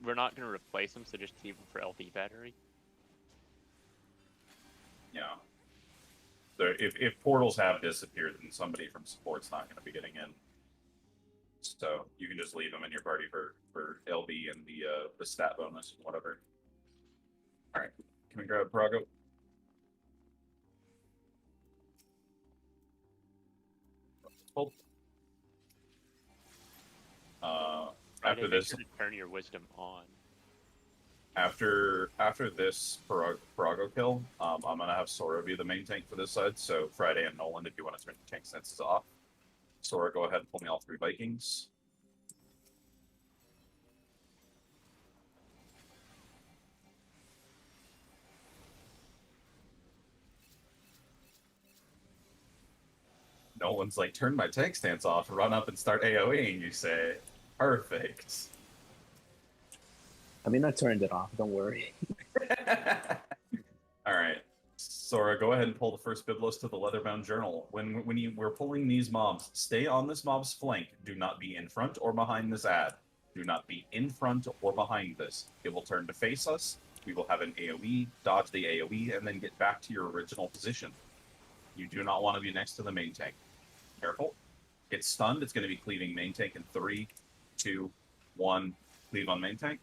we're not gonna replace them, so just keep them for LD battery. yeah. If portals have disappeared, then somebody from support's not going to be getting in. So you can just leave them in your party for LB and the stat bonus and whatever. All right, can we grab Prago? Hold. After this, turn your wisdom on. after this Prago kill, I'm gonna have Sora be the main tank for this side. So Friday and Nolan, if you want to turn your tank senses off, Sora, go ahead and pull me all 3 Vikings. Nolan's like, turn my tank stance off, run up and start AoEing, you say. Perfect. I mean, I turned it off, don't worry. Alright. Sora, go ahead and pull the first Biblos to the Leatherbound Journal. When we're pulling these mobs, stay on this mob's flank. Do not be in front or behind this ad. Do not be in front or behind this. It will turn to face us. We will have an AoE, dodge the AoE, and then get back to your original position. You do not want to be next to the main tank. Careful. Get stunned. It's going to be cleaving main tank in 3, 2, 1. Cleave on main tank.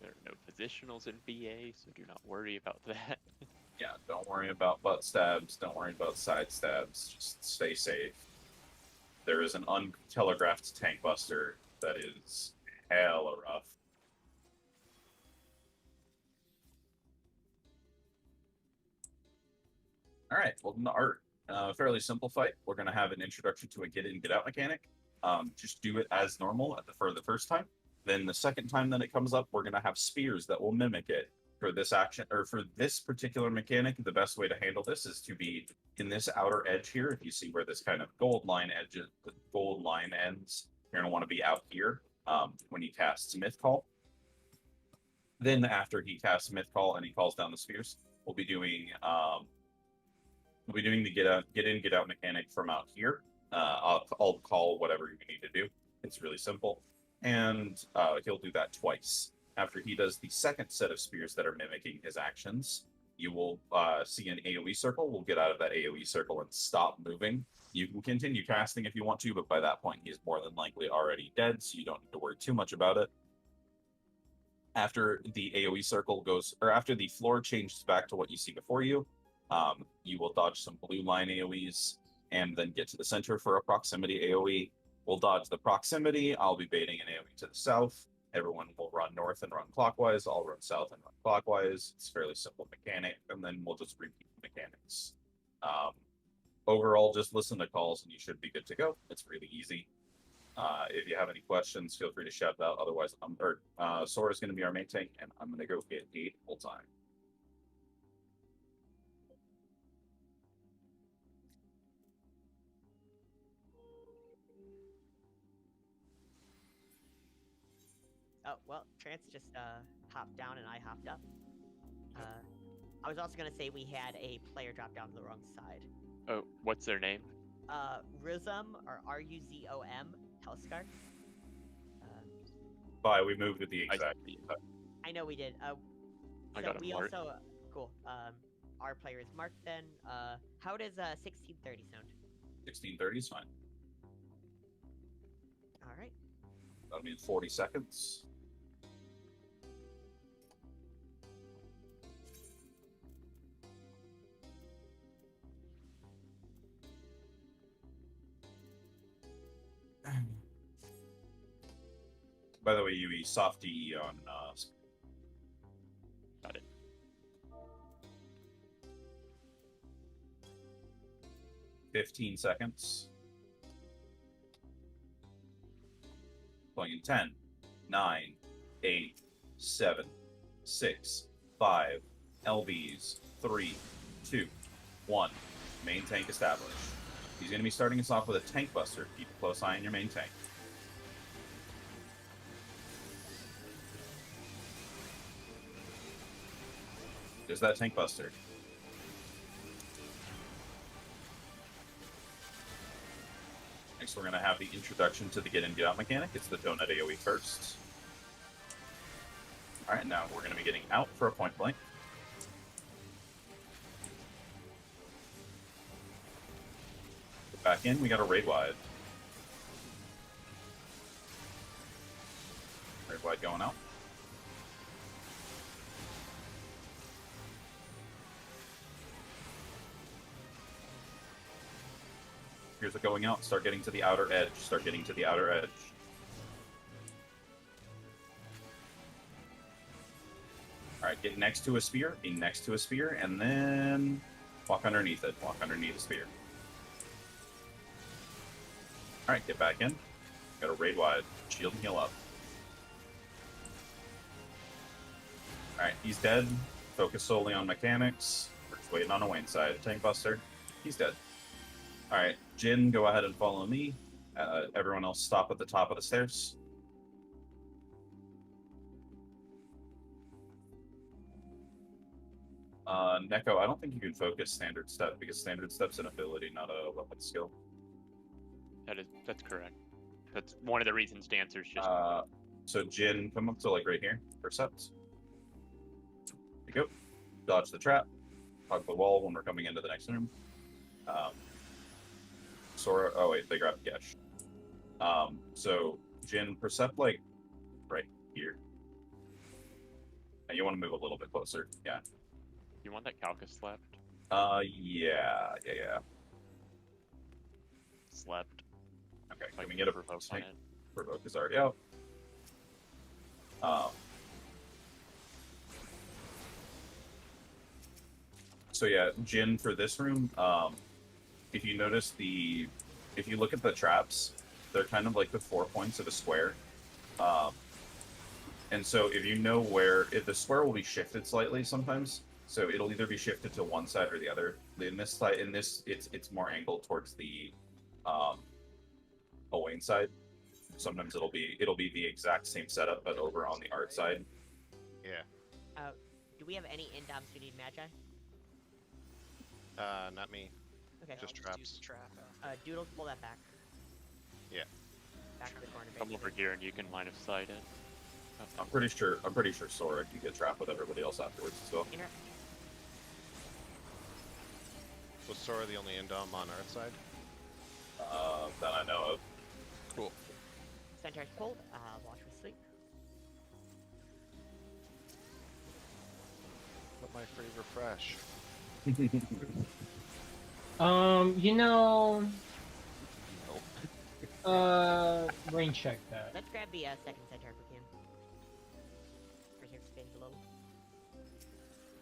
There are no positionals in VA, so do not worry about that. Yeah, don't worry about butt stabs. Don't worry about side stabs. Just stay safe. There is an untelegraphed tank buster that is hella rough. All right, well, art. Fairly simple fight. We're going to have an introduction to a get in, get out mechanic. Just do it as normal for the first time. Then the second time that it comes up, we're going to have spears that will mimic it. For this action, or for this particular mechanic, the best way to handle this is to be in this outer edge here. If you see where this kind of gold line ends, you're going to want to be out here when he casts Myth Call. Then after he casts Myth Call and he calls down the spears, we'll be doing the get in, get out mechanic from out here. I'll call whatever you need to do. It's really simple. And he'll do that twice. After he does the second set of spears that are mimicking his actions, you will see an AoE circle. We'll get out of that AoE circle and stop moving. You can continue casting if you want to, but by that point, he's more than likely already dead, so you don't need to worry too much about it. After the AoE circle goes, or after the floor changes back to what you see before you, you will dodge some blue line AoEs and then get to the center for a proximity AoE. We'll dodge the proximity. I'll be baiting an AoE to the south. Everyone will run north and run clockwise. I'll run south and run clockwise. It's a fairly simple mechanic, and then we'll just repeat the mechanics. Overall, just listen to calls and you should be good to go. It's really easy. If you have any questions, feel free to shout it out. Otherwise, Sora's going to be our main tank, and I'm going to go get 8 full time. Oh, well, Trance just hopped down and I hopped up. I was also gonna say we had a player drop down to the wrong side. Oh, what's their name? Ruzom, or Ruzom, Hellscar. Bye. We moved with the exact. I know we did. I So got a we mark. also cool. Our player is marked then. How does 1630 sound? 1630 is fine. All right. That'll be in 40 seconds. By the way, UE soft DE on Got it. $15 seconds. Playing in 10, 9, 8, 7, 6, 5, LBs, 3, 2, 1. Main tank established. He's going to be starting us off with a tank buster. Keep a close eye on your main tank. There's that tank buster. Next, we're going to have the introduction to the get in, get out mechanic. It's the donut AoE first. Alright, now we're going to be getting out for a point blank. Back in, we got a raid wide. Raid wide going out. Here's it going out. Start getting to the outer edge. Start getting to the outer edge. Alright, get next to a spear. Be next to a spear, and then walk underneath it. Walk underneath a spear. Alright, get back in. Got a raid wide. Shield and heal up. Alright, he's dead. Focus solely on mechanics. We're just waiting on a Wayne side. Tank buster. He's dead. Alright, Jin, go ahead and follow me. Everyone else stop at the top of the stairs. Neko, I don't think you can focus standard step because standard step's an ability, not a weapon skill. That's correct. That's one of the reasons dancers just. So Jin, come up to like right here. Percept. There you go. Dodge the trap. Hug the wall when we're coming into the next room. Sora. Oh wait, they grabbed Gesh. So Jin, percept like right here. Now you want to move a little bit closer. Yeah. You want that Calcus slept? Yeah. Slept. Okay, can we get a provoke on it? Provoke is already out. So yeah, Jin for this room. If you notice if you look at the traps, they're kind of like the 4 points of a square. And so if you know if the square will be shifted slightly sometimes, so it'll either be shifted to one side or the other. In this side, it's more angled towards the Owain side. Sometimes it'll be the exact same setup, but over on the art side. Yeah. Do we have any indoms who need magi? Not me. Okay. Just traps. Doodles, pull that back. Yeah. Back to the corner. Come over here and you can line of sight it. I'm pretty sure Sora can get trapped with everybody else afterwards as well. Was Sora the only indom on our side? That I know of. Cool. Centaur's pulled. Watch for sleep. Let my free refresh. Rain check that. Let's grab the second centaur if we can. Preserve spins a little.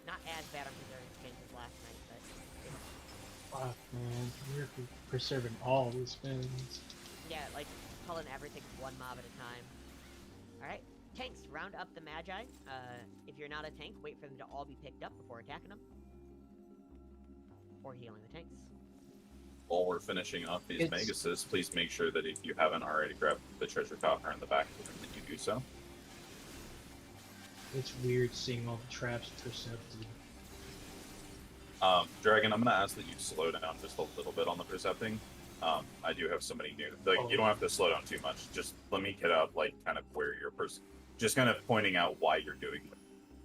Not as bad on preserving spins as last night, but Fuck, man. We're preserving all these spins. yeah, like pulling everything one mob at a time. Alright, tanks, round up the magi. If you're not a tank, wait for them to all be picked up before attacking them. Or healing the tanks. While we're finishing off these Megasis, please make sure that if you haven't already grabbed the treasure coffer in the back of the room, that you do so. It's weird seeing all the traps percepted. Dragon, I'm gonna ask that you slow down just a little bit on the percepting. I do have so many new. Like, you don't have to slow down too much. Just let me get out, like, kind of where you're just kind of pointing out why you're doing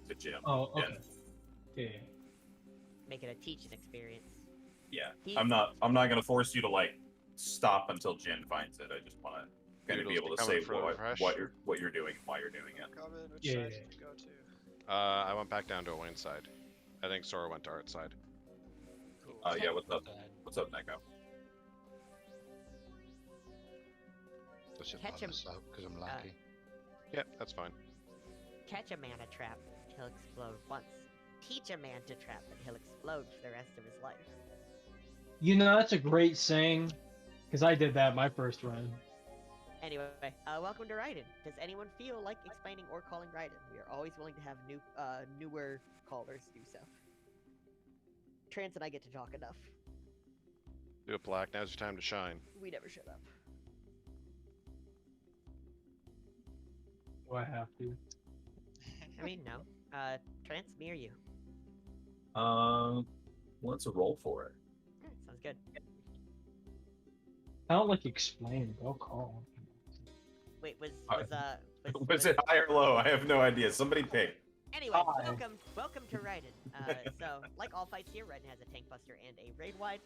the gym. Oh, okay. And, Yeah. Make it a teaching experience. yeah, He- I'm not gonna force you to like stop until Jin finds it. I just want to kind of be able to say what you're doing and why you're doing it. Coven, which Yeah. side did you go to? I went back down to Wayne's side. I think Sora went to Art's side. Cool. Yeah, what's up? What's up, Neko? Push it by Catch him. myself because I'm lucky. Yep, that's fine. Catch a man a trap, he'll explode once. Teach a man to trap, and he'll explode for the rest of his life. You know, that's a great saying, because I did that my first run. Anyway, welcome to Raiden. Does anyone feel like explaining or calling Raiden? We are always willing to have newer callers do so. Trance and I get to talk enough. Do it, Black. Now's your time to shine. We never shut up. Do I have to? I mean, no. Trance, me or you? Let's roll for it. Sounds good. I don't like explain. Go call. Wait, Was it high or low? I have no idea. Somebody pick. Anyway, Hi. welcome to Raiden. So, like all fights here, Raiden has a tank buster and a raid wide.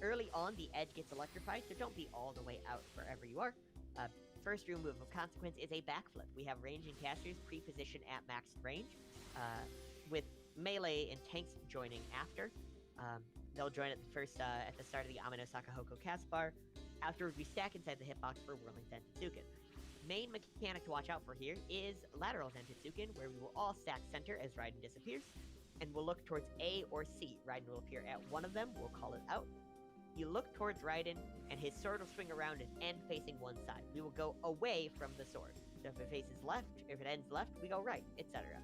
Early on, the edge gets electrified, so don't be all the way out wherever you are. First real move of consequence is a backflip. We have ranging casters pre-position at max range, with melee and tanks joining after. They'll join at the start of the Amino Sakahoko cast bar. Afterward, we stack inside the hitbox for whirling Zentitsuken. Main mechanic to watch out for here is lateral Zentitsuken, where we will all stack center as Raiden disappears, and we'll look towards A or C. Raiden will appear at one of them, we'll call it out. You look towards Raiden, and his sword will swing around and end facing one side. We will go away from the sword. So if it faces left, if it ends left, we go right, etc.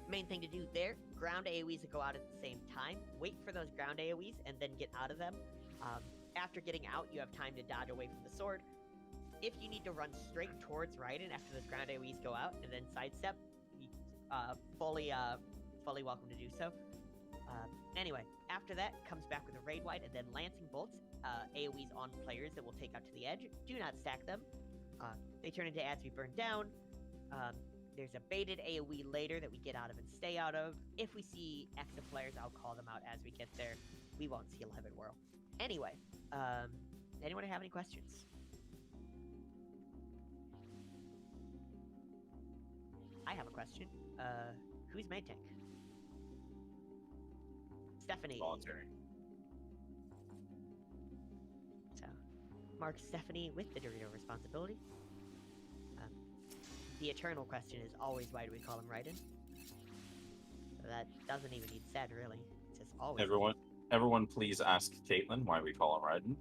Main thing to do there, ground AoEs that go out at the same time. Wait for those ground AoEs and then get out of them. After getting out, you have time to dodge away from the sword. If you need to run straight towards Raiden after those ground AoEs go out and then sidestep, fully welcome to do so. Anyway, after that, comes back with a raid wide and then lancing bolts, AoEs on players that will take out to the edge. Do not stack them. They turn into as we burn down. There's a baited AoE later that we get out of and stay out of. If we see extra players, I'll call them out as we get there. We won't see 11 Whirl. Anyway, anyone have any questions? I have a question. Who's main tank? Stephanie. Voluntary. So, mark Stephanie with the Dorito responsibility. The eternal question is always, why do we call him Raiden? So that doesn't even need said, really. It's just always. Everyone, please ask Caitlin why we call him Raiden.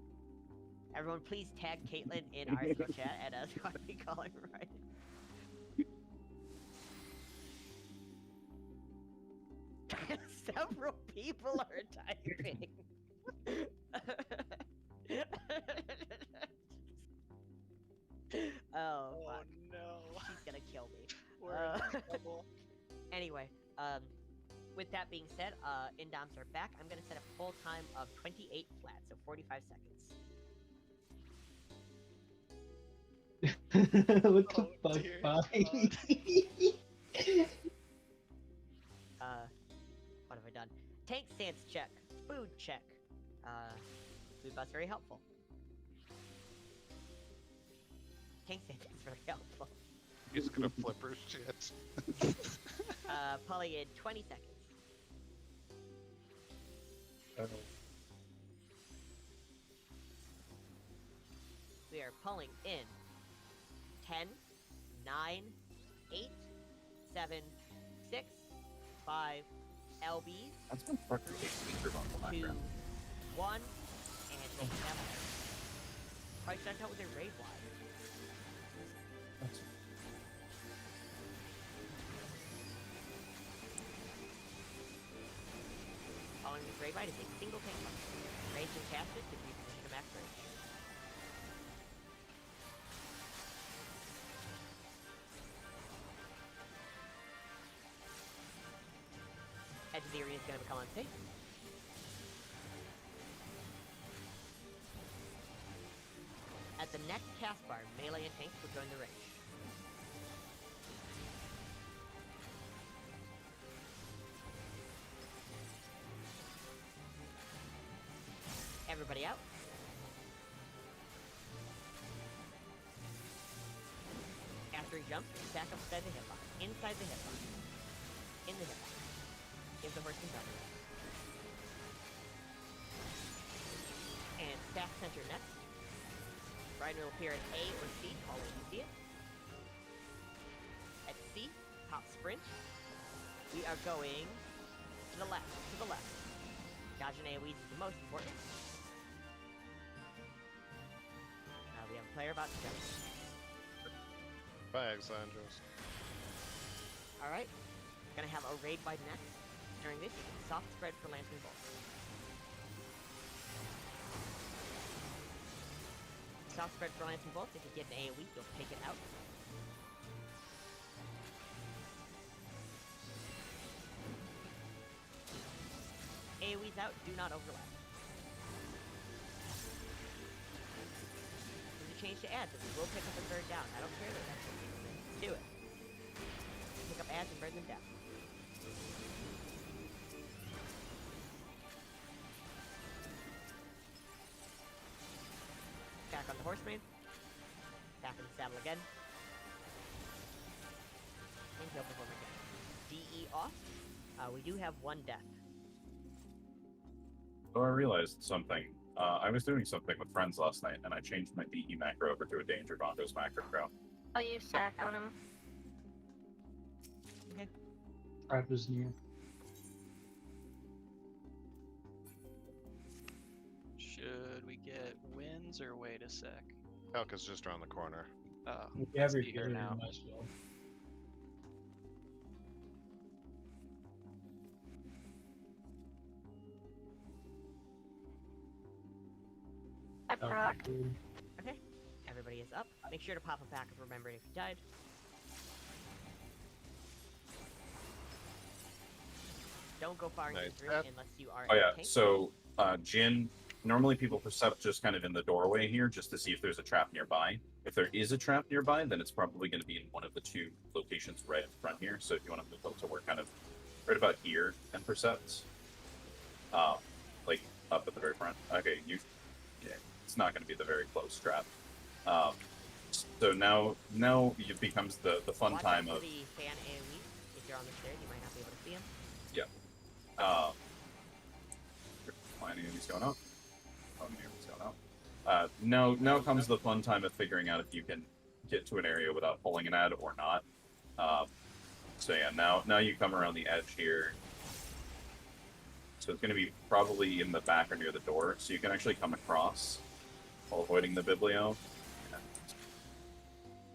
Everyone, please tag Caitlin in our Discord chat and ask why we call him Raiden. Several people are typing. Oh fuck. No. She's gonna kill me. We're in trouble. Anyway, with that being said, Indoms are back. I'm gonna set a full time of 28 flat, so 45 seconds. What the fuck, dear Bobby? What have I done? Tank stance check. Food check. Food bus very helpful. Tank stance is very helpful. He's gonna flip her shit. Pulling in 20 seconds. We are pulling in 10, 9, 8, 7, 6, 5, LBs. That's been fucking featured on the 2, background. 1, and take them. Price sent out with a raid wide. Following this raid wide is a single tank box. Range and cast it to reposition to max range. Edge of the arena is going to become unsafe. At the next taskbar, melee and tanks will join the range. Everybody out. After he jumps, back up inside the hitbox. Inside the hitbox. In the hitbox. Give the horse some cover. And staff center next. Ryan will appear at A or C, always you see it. At C, top sprint. We are going to the left, Dodge and AoEs is the most important. We have a player about to jump. Bye, Alexandros. Alright. Gonna have a raid by next. During this, soft spread for Lantern Bolt. Soft spread for Lantern Bolt. If you get an AoE, you'll take it out. AoE's out, do not overlap. There's a change to ads, but we will pick up and burn down. I don't care that that's do it. Pick up ads and burn them down. Back on the horseman. Back in the saddle again. And heal perform again. DE off. We do have one death. So I realized something. I was doing something with friends last night, and I changed my DE macro over to a Danger Broncos macro. Oh, you sack on him. Okay. Trap is near. Should we get wins or wait a sec? Calca's just around the corner. Oh, If you have your see her gear, now. you might as well. I proc. Okay. Everybody is up. Make sure to pop a back of remembering if you died. Don't go far into Nice. the room unless you are Oh in yeah, a tank. so Jin, normally people percept just kind of in the doorway here just to see if there's a trap nearby. If there is a trap nearby, then it's probably going to be in one of the two locations right in front here. So if you want to move up to where kind of right about here and percept, like up at the very front. Okay, it's not going to be the very close trap. So now it becomes the fun Watch time out of for the fan AoE. If you're on the stairs, you might not be able to see him. Finding he's going up. Oh, he's going up. Now comes the fun time of figuring out if you can get to an area without pulling an ad or not. So yeah, now you come around the edge here. So it's going to be probably in the back or near the door, so you can actually come across while avoiding the Biblio. And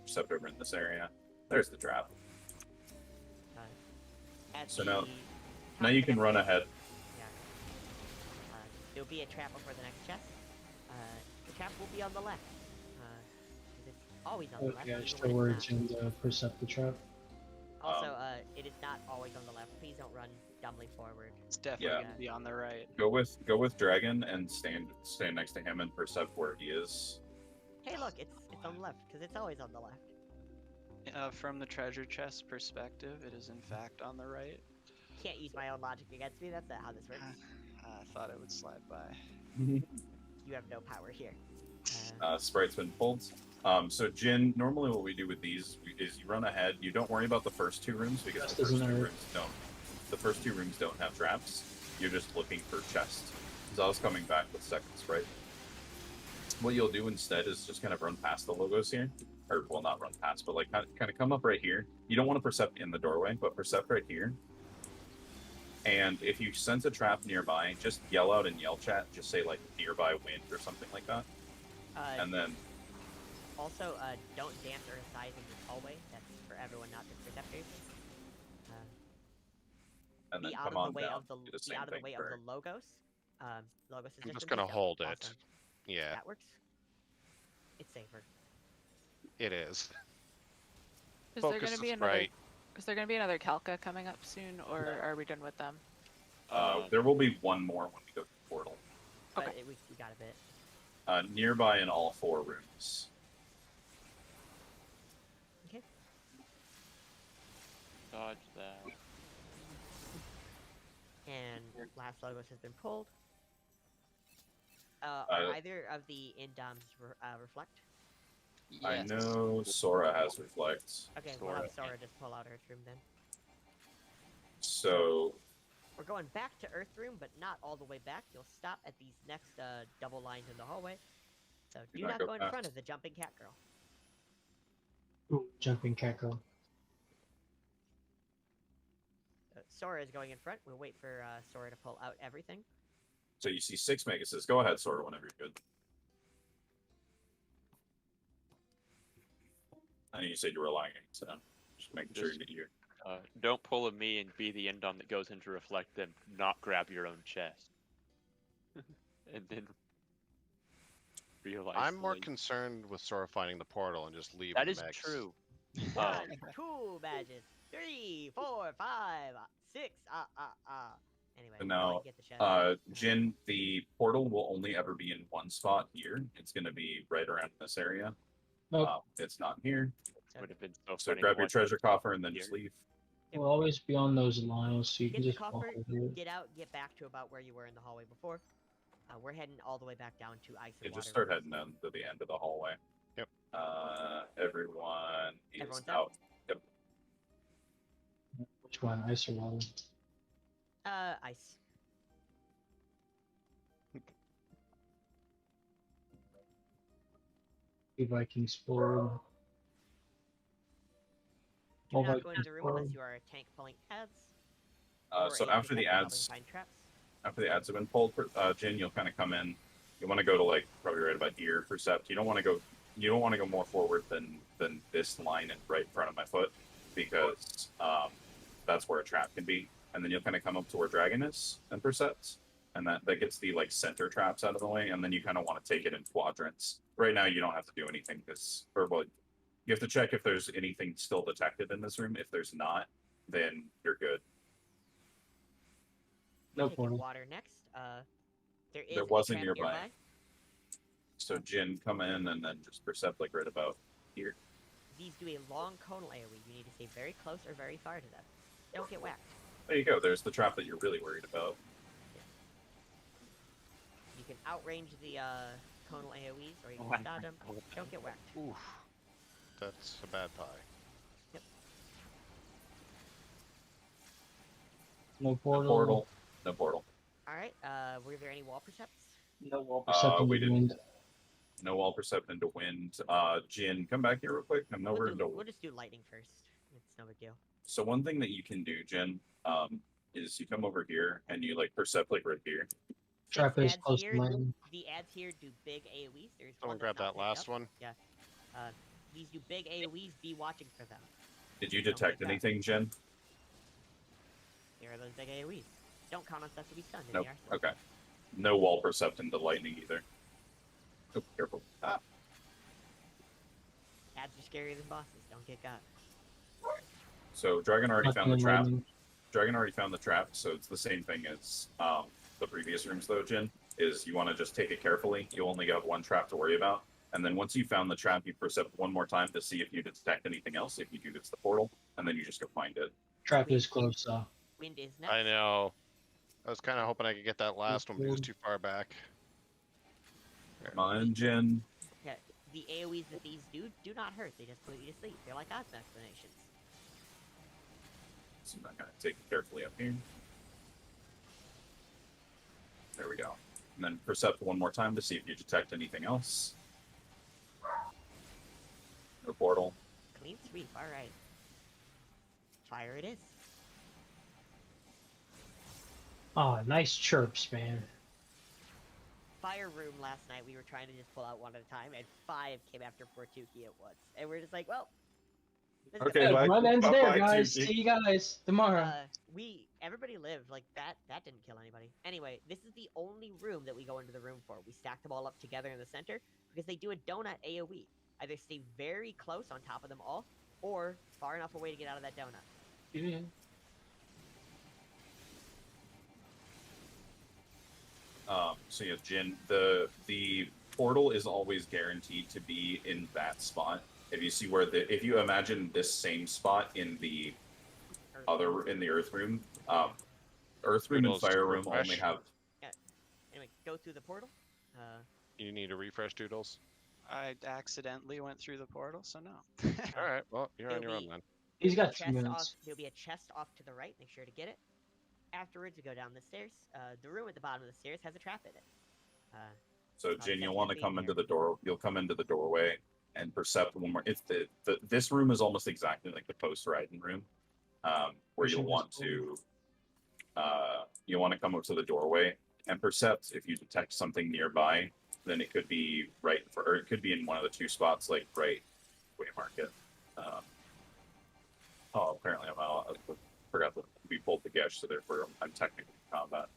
except over in this area. There's the trap. So now you can run ahead. Yeah. There'll be a trap before the next chest. The trap will be on the left. 'Cause it's always on the left. Okay, I even still when word it's not. and percept the trap. Also, it is not always on the left. Please don't run dumbly forward. It's definitely Yeah. gonna be on the right. Go with Dragon and stand next to him and percept where he is. Hey, look, it's on the left because it's always on the left. From the treasure chest perspective, it is in fact on the right. Can't use my own logic against me. That's not how this works. I thought it would slide by. You have no power here. Sprite's been pulled. So Jin, normally what we do with these is you run ahead. You don't worry about the first two rooms because Chest the first isn't two hurt. rooms don't. The first two rooms don't have traps. You're just looking for chests. So I was coming back with second Sprite. What you'll do instead is just kind of run past the logos here, or well, not run past, but like kind of come up right here. You don't want to percept in the doorway, but percept right here. And if you sense a trap nearby, just yell out in yell chat. Just say like nearby wind or something like that. And then Also, don't dance or size in this hallway. That's for everyone, not just perceptors. and then Be out come of on the way down. of the Do the be same out of the thing way for- of the logos. Logos I'm just assistance gonna is hold it. awesome. Yeah, That works. It's safer. it is. Is there Focus gonna be is another? right. Is there gonna be another Kalka coming up soon, or No. are we done with them? There will be one more when we go to the portal. But we got a bit. Nearby in all 4 rooms. Okay. Dodge that. And last logos has been pulled. Are either of the indoms reflect? I know Sora has reflect. Okay, we'll have Sora just pull out Earth Room then. So We're going back to Earth Room, but not all the way back. You'll stop at these next double lines in the hallway. So do not go in front of the jumping cat girl. Ooh, jumping cat girl. Sora is going in front. We'll wait for Sora to pull out everything. So you see 6 Megasis. Go ahead, Sora, whenever you're good. I know you said you were relying on it, so just making sure you hear. Don't pull a me and be the indom that goes into reflect, then not grab your own chest. And then realize. I'm more concerned with Sora finding the portal and just leaving. That is Megs. true. 1, 2 badges. 3, 4, 5, 6. Anyway, But go ahead now, and get the chest. Jin, the portal will only ever be in one spot here. It's going to be right around this area. Nope. It's not here. Would have been so So funny grab to your watch treasure it coffer and then just leave. We'll always be on those lines, so you Get can the just walk coffer, over it. get out, get back to about where you were in the hallway before. We're heading all the way back down to ice and You water. just start heading down to the end of the hallway. Yep. Everyone is Everyone's out. out? Yep. Which one? Ice or water? Ice. The Vikings forward. Do All not go into Vikings the room forward. unless you are a tank pulling ads. So or a after the detective helping ads, find traps. after the ads have been pulled, Jin, you'll kind of come in. You want to go to like probably right about here for Sept. You don't want to go. You don't want to go more forward than this line and right in front of my foot, because that's where a trap can be. And then you'll kind of come up to where Dragon is and Percept, and that gets the like center traps out of the way. And then you kind of want to take it in quadrants. Right now, you don't have to do anything. You have to check if there's anything still detected in this room. If there's not, then you're good. No Taking portal. water next. There is There a wasn't trap nearby. So Jin, come in and then just Percept like right about here. These do a long conal AoE. You need to stay very close or very far to them. Don't get whacked. There you go. There's the trap that you're really worried about. You can outrange the conal AoEs, or you can dodge them. Don't get whacked. Oof. That's a bad pie. Yep. No portal. No portal. No portal. All right. Were there any wall percepts? No wall perception. We in the didn't. wind. No wall percept into wind. Jin, come back here real quick. I'm over into. We'll just do lightning first. It's no big deal. So one thing that you can do, Jin, is you come over here and you like percept like right here. Trap is Ads close here, to mine. the ads here do big AoEs. There's Someone one grab that's not that last picked up. one. Yeah. These do big AoEs. Be watching for them. Did you detect anything, Jin? There are those big AoEs. Don't count on stuff to be stunned. Nope. They are stunned. Okay. No wall percept into lightning either. Oh, careful. Ads are scarier than bosses. Don't get got. So Dragon already Nothing found the in trap. lightning. Dragon already found the trap, so it's the same thing as the previous rooms, though, Jin, is you want to just take it carefully. You only have one trap to worry about. And then once you found the trap, you percept one more time to see if you detect anything else. If you do, it's the portal, and then you just go find it. Trap is close, though. Wind is next. I know. I was kind of hoping I could get that last one, but it was too far back. Come on, Jin. Yeah, the AoEs that these do not hurt. They just put you to sleep. They're like Osmo explanations. So I'm going to take it carefully up here. There we go. And then percept one more time to see if you detect anything else. No portal. Clean sweep. All right. Fire it is. Oh, nice chirps, man. Fire room last night. We were trying to just pull out one at a time, and 5 came after Fortuki at once, and we're just like, well. this is Okay, it. bye. Run ends there, Bye-bye, guys. Tuki. See you guys tomorrow. Everybody lived. Like, that didn't kill anybody. Anyway, this is the only room that we go into the room for. We stack them all up together in the center, because they do a donut AoE. Either stay very close on top of them all, or far enough away to get out of that donut. Yeah. So yeah, Jin, the portal is always guaranteed to be in that spot. If you see where if you imagine this same spot in the Earth room, Earth room and Doodles, Fire room only refresh. have. Yeah. Anyway, go through the portal. You need a refresh, Doodles. I accidentally went through the portal, so no. All right, well, you're on There'll your own be- then. He's there'll be got a 2 chest minutes. There'll be a chest off to the right. Make sure to get it. Afterwards, we go down the stairs. The room at the bottom of the stairs has a trap in it. So not Jin, you'll essential want to being come there. into the door. You'll come into the doorway and percept one more. It's this room is almost exactly like the post riding room, where you'll want to come up to the doorway and percept if you detect something nearby. Then it could be or it could be in one of the 2 spots, like right way market. Apparently I forgot that we pulled the Gesh, so therefore I'm technically in combat.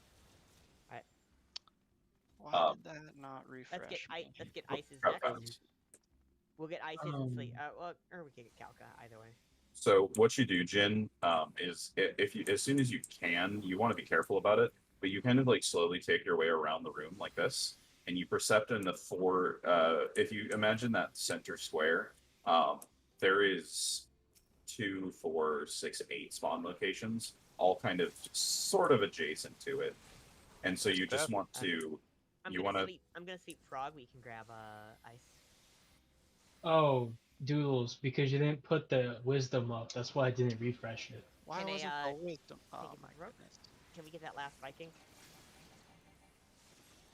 Why did that not refresh? Let's get Ices crap next. happens. We'll get Ices and Sleep. Or we can get Calca, either way. So what you do, Jin, is if you, as soon as you can, you want to be careful about it, but you kind of like slowly take your way around the room like this, and you percept in the 4. If you imagine that center square, there is 2, 4, 6, 8 spawn locations, all kind of sort of adjacent to it, and so you just want to. I'm gonna sleep Frog. We can grab Ice. Oh, Doodles, because you didn't put the wisdom up. That's why I didn't refresh it. Why Can wasn't I, the wisdom? Oh take it my rope? goodness. Can we get that last Viking?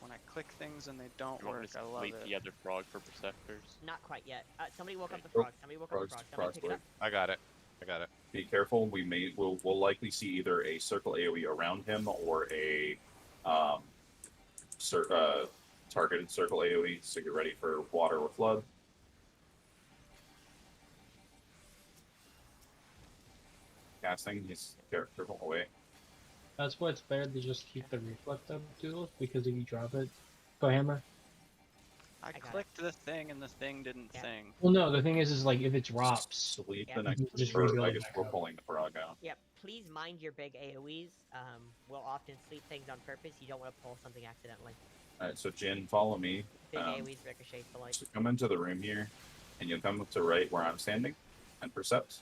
When I click things and they don't You want me work, to I love sleep it. the other frog for perceptors? Not quite yet. Somebody woke up the Oh, frog. Somebody woke up the frog. Somebody pick it up. I got it. I got it. Be careful. We'll likely see either a circle AoE around him or a targeted circle AoE. So get ready for water or flood. Casting. He's careful away. That's why it's better to just keep the reflect up, Doodles, because if you drop it, go hammer. I clicked the thing and the thing didn't thing. Well, no, the thing is like if it drops, Sleep Yeah, the next. just Or rebuild I it guess back we're up. pulling the frog out. Yep. Please mind your big AoEs. We'll often sleep things on purpose. You don't want to pull something accidentally. All right. So Jin, follow me. Big AoEs ricochet for light. So come into the room here, and you'll come up to right where I'm standing, and percept.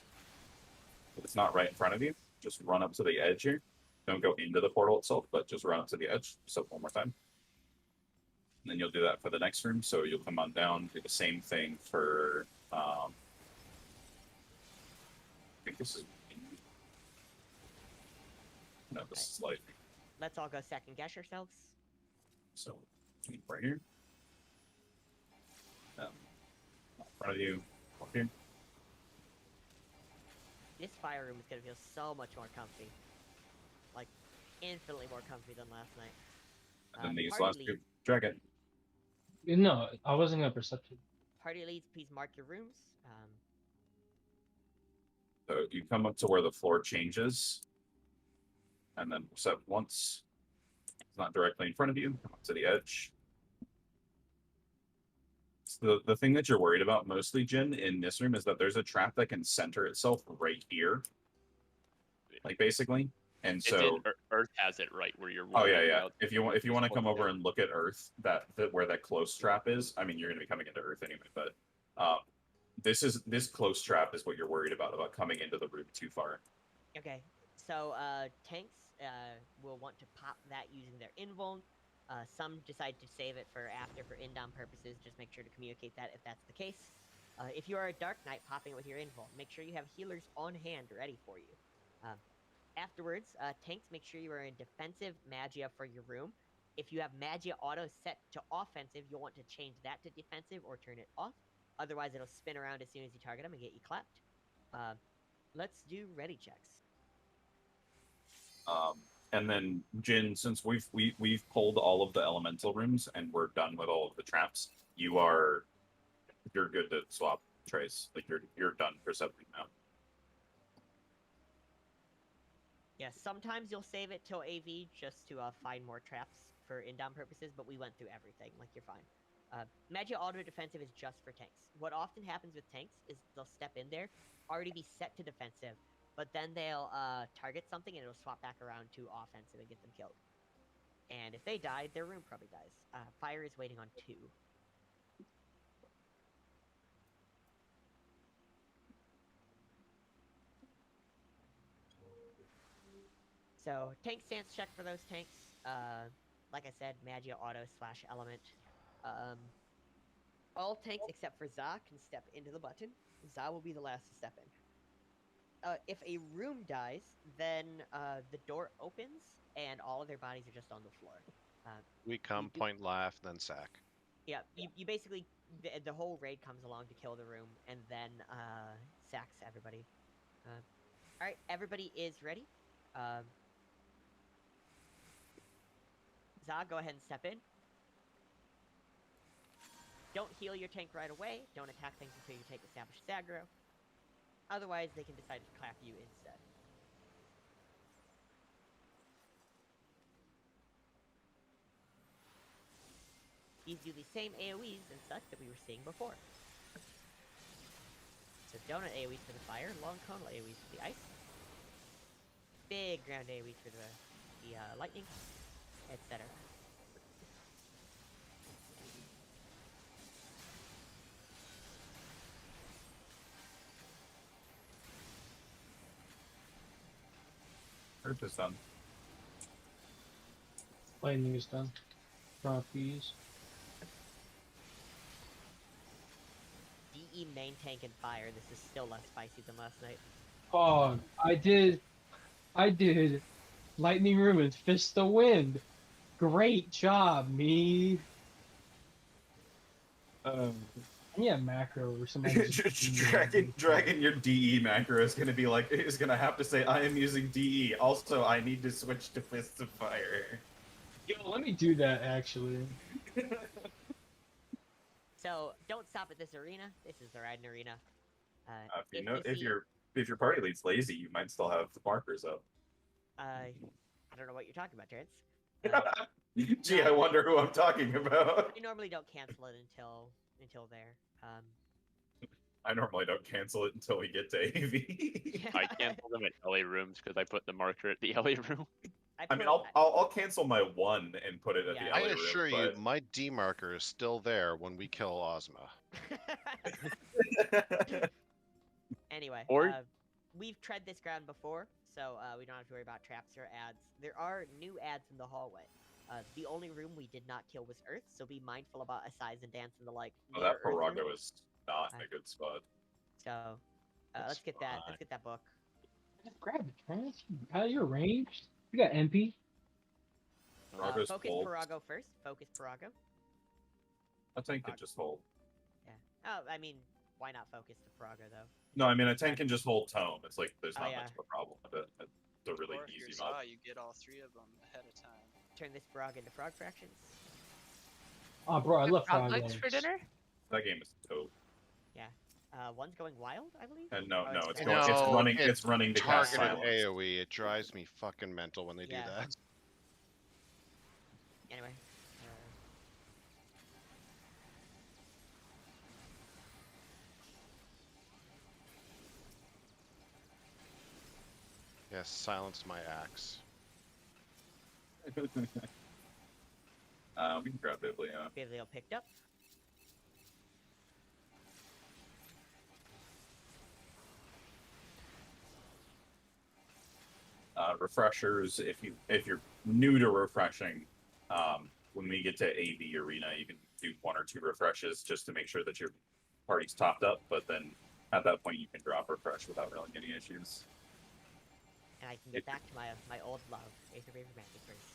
If it's not right in front of you, just run up to the edge here. Don't go into the portal itself, but just run up to the edge. So one more time. And then you'll do that for the next room. So you'll come on down, do the same thing for. I think this is. No, this is like. Let's all go second guess ourselves. So right here. In front of you, up here. This fire room is gonna feel so much more comfy. Like, infinitely more comfy than last night. And then these party last leads. 2, dragon. No, I wasn't gonna perception. Party leads, please mark your rooms. So you come up to where the floor changes, and then percept once. It's not directly in front of you. Come up to the edge. So the thing that you're worried about mostly, Jin, in this room is that there's a trap that can center itself right here. Like basically. And so Earth has it right where you're. Oh yeah, worried yeah. about If you want to what's come over there. and look at Earth, that where that close trap is. I mean, you're going to be coming into Earth anyway, but this close trap is what you're worried about coming into the room too far. Okay, so tanks will want to pop that using their invuln. Some decide to save it for after for in-down purposes. Just make sure to communicate that if that's the case. If you are a Dark Knight popping it with your invuln, make sure you have healers on hand ready for you. Afterwards, tanks, make sure you are in defensive magia for your room. If you have magia auto set to offensive, you'll want to change that to defensive or turn it off. Otherwise, it'll spin around as soon as you target them and get you clapped. Let's do ready checks. And then Jin, since we've pulled all of the elemental rooms and we're done with all of the traps, you're good to swap trays. Like you're done percepting now. Yeah, sometimes you'll save it till AV just to find more traps for in-down purposes, but we went through everything, like you're fine. Magia auto defensive is just for tanks. What often happens with tanks is they'll step in there, already be set to defensive, but then they'll target something and it'll swap back around to offensive and get them killed. And if they die, their room probably dies. Fire is waiting on 2. So, tank stance check for those tanks. Like I said, Magia Auto / Element. All tanks except for Za can step into the button. Za will be the last to step in. If a room dies, then the door opens and all of their bodies are just on the floor. We come, point, laugh, then sack. Yeah, you basically the whole raid comes along to kill the room and then sacks everybody. All right, everybody is ready. Za, go ahead and step in. Don't heal your tank right away. Don't attack things until your tank establishes aggro. Otherwise, they can decide to clap you instead. These do the same AoEs and such that we were seeing before. So donut AoEs for the fire, long conal AoEs for the ice, big ground AoEs for the lightning, etc. Earth is done. Lightning is done. Trophies. DE main tank and fire. This is still less spicy than last night. Oh, I did Lightning Room and Fist of Wind. Great job, me. Yeah, macro or somebody. Dragging your DE macro is gonna have to say I am using DE. Also, I need to switch to Fists of Fire. Yo, let me do that actually. So don't stop at this arena. This is the Raiden arena. If your party lead's lazy, you might still have the markers up. I don't know what you're talking about, Terrence. Gee, I wonder who I'm talking about. I normally don't cancel it until there. I normally don't cancel it until we get to AV. I cancel them at LA rooms because I put the marker at the LA room. I mean, I'll cancel my 1 and put it at the I LA room. assure you, my D marker is still there when we kill Ozma. Anyway, we've tread this ground before, so we don't have to worry about traps or ads. There are new ads in the hallway. The only room we did not kill was Earth, so be mindful about Asai's and Dance and the like. Oh, that Parago is not in a good spot. So, let's get that. Let's get that book. Grab it, Trans. How you're ranged? You got MP. Focus Parago first. Focus Parago. A tank can just hold. Yeah. Oh, I mean, why not focus the Parago though? No, I mean a tank can just hold tome. It's like there's not yeah. much of a problem with it. It's a really Or if easy you're mod. Saw, you get all 3 of them ahead of time. Turn this frog into frog fractions. Oh, bro, I love Frog frog legs for dinner? That game is dope. Yeah. One's going wild, I believe. And no, it's No, running. It's running to cast targeted silence. AoE. It drives me fucking mental when they do that. Anyway. Yes, silence my axe. We can grab Biblio. Biblio picked up. Refreshers. If you're new to refreshing, when we get to AV arena, you can do 1 or 2 refreshes just to make sure that your party's topped up. But then at that point, you can drop refresh without really any issues. And I can get back to my old love, Aether Raver Magic Burst.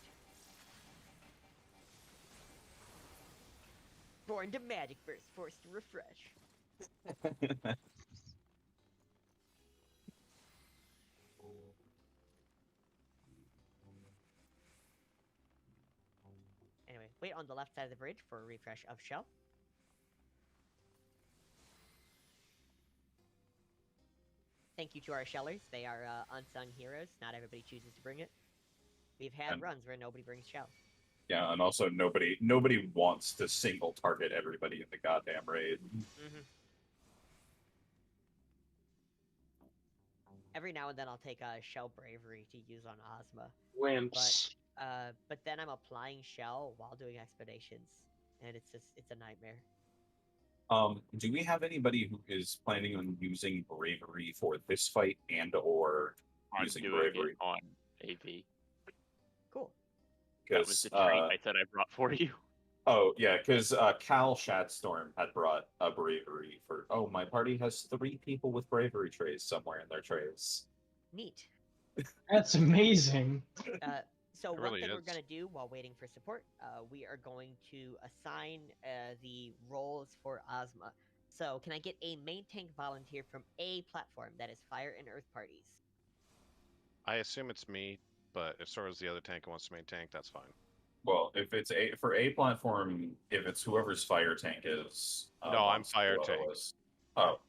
Born to Magic Burst, forced to refresh. Anyway, wait on the left side of the bridge for a refresh of Shell. Thank you to our Shellers. They are unsung heroes. Not everybody chooses to bring it. We've had runs where nobody brings Shell. Yeah, and also nobody wants to single target everybody in the goddamn raid. Every now and then I'll take Shell Bravery to use on Ozma. Wimps. But then I'm applying shell while doing expeditions, and it's a nightmare. Do we have anybody who is planning on using bravery for this fight and or I'm using doing bravery? it on AV. Cool. That was the trait I said I brought for you. Oh yeah, because Cal Shatstorm had brought a bravery for. Oh, my party has 3 people with bravery trays somewhere in their trays. Neat. That's amazing. So It one really thing we're is. gonna do while waiting for support, we are going to assign the roles for Ozma. So can I get a main tank volunteer from a platform that is fire and earth parties? I assume it's me, but if Sora's the other tank and wants to main tank, that's fine. Well, if it's for a platform, if it's whoever's fire tank is. No, I'm wants to fire do tank. otherwise. Oh,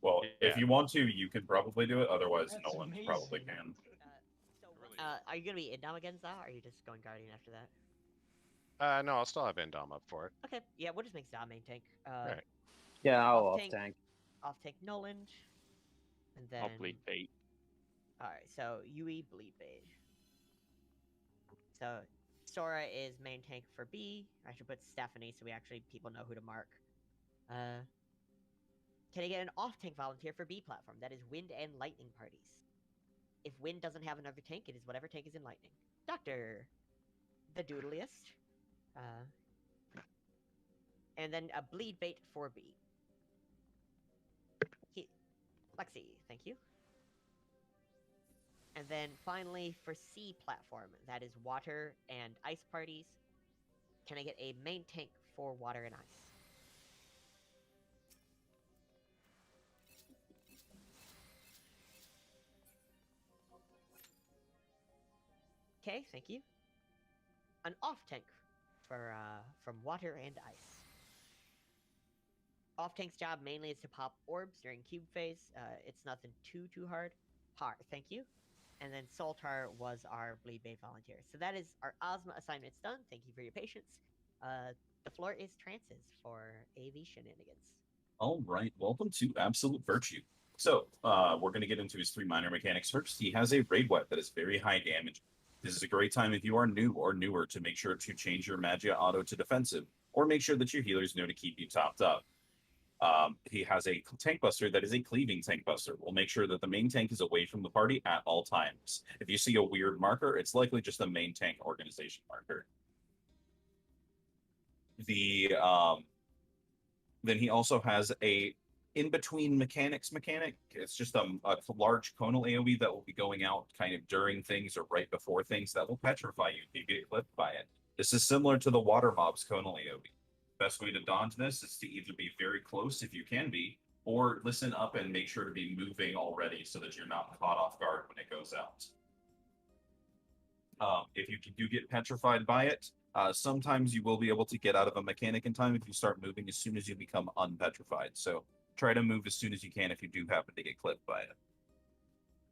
well, if Yeah. you want to, you can probably do it. Otherwise, That's Nolan amazing. probably can. Are you gonna be Indom again, Za? Or are you just going Guardian after that? No, I'll still have Indom up for it. Okay, yeah, we'll just make Za main tank. Right. Yeah, I'll off tank. Off tank Noland, and then I'll bleed bait. All right, so UE bleed bait. So Sora is main tank for B. I should put Stephanie so people know who to mark. Can I get an off tank volunteer for B platform? That is wind and lightning parties. If wind doesn't have another tank, it is whatever tank is in lightning. Doctor, the doodliest. And then a bleed bait for B. Lexi, thank you. And then finally for C platform, that is water and ice parties. Can I get a main tank for water and ice? Okay, thank you. An off tank for from water and ice. Off tank's job mainly is to pop orbs during cube phase. It's nothing too hard. Thank you. And then Soltar was our bleed bay volunteer. So that is our Ozma assignments done. Thank you for your patience. The floor is Trance's for AV shenanigans. All right, welcome to Absolute Virtue. So, we're going to get into his 3 minor mechanics first. He has a Raid Web that is very high damage. This is a great time if you are new or newer to make sure to change your Magia auto to defensive, or make sure that your healers know to keep you topped up. He has a tank buster that is a cleaving tank buster. We'll make sure that the main tank is away from the party at all times. If you see a weird marker, it's likely just a main tank organization marker. Then he also has a in-between mechanics mechanic. It's just a large conal AoE that will be going out kind of during things or right before things that will petrify you if you get clipped by it. This is similar to the water mob's conal AoE. Best way to dodge this is to either be very close if you can be, or listen up and make sure to be moving already so that you're not caught off guard when it goes out. If you do get petrified by it, sometimes you will be able to get out of a mechanic in time if you start moving as soon as you become unpetrified. So try to move as soon as you can if you do happen to get clipped by it.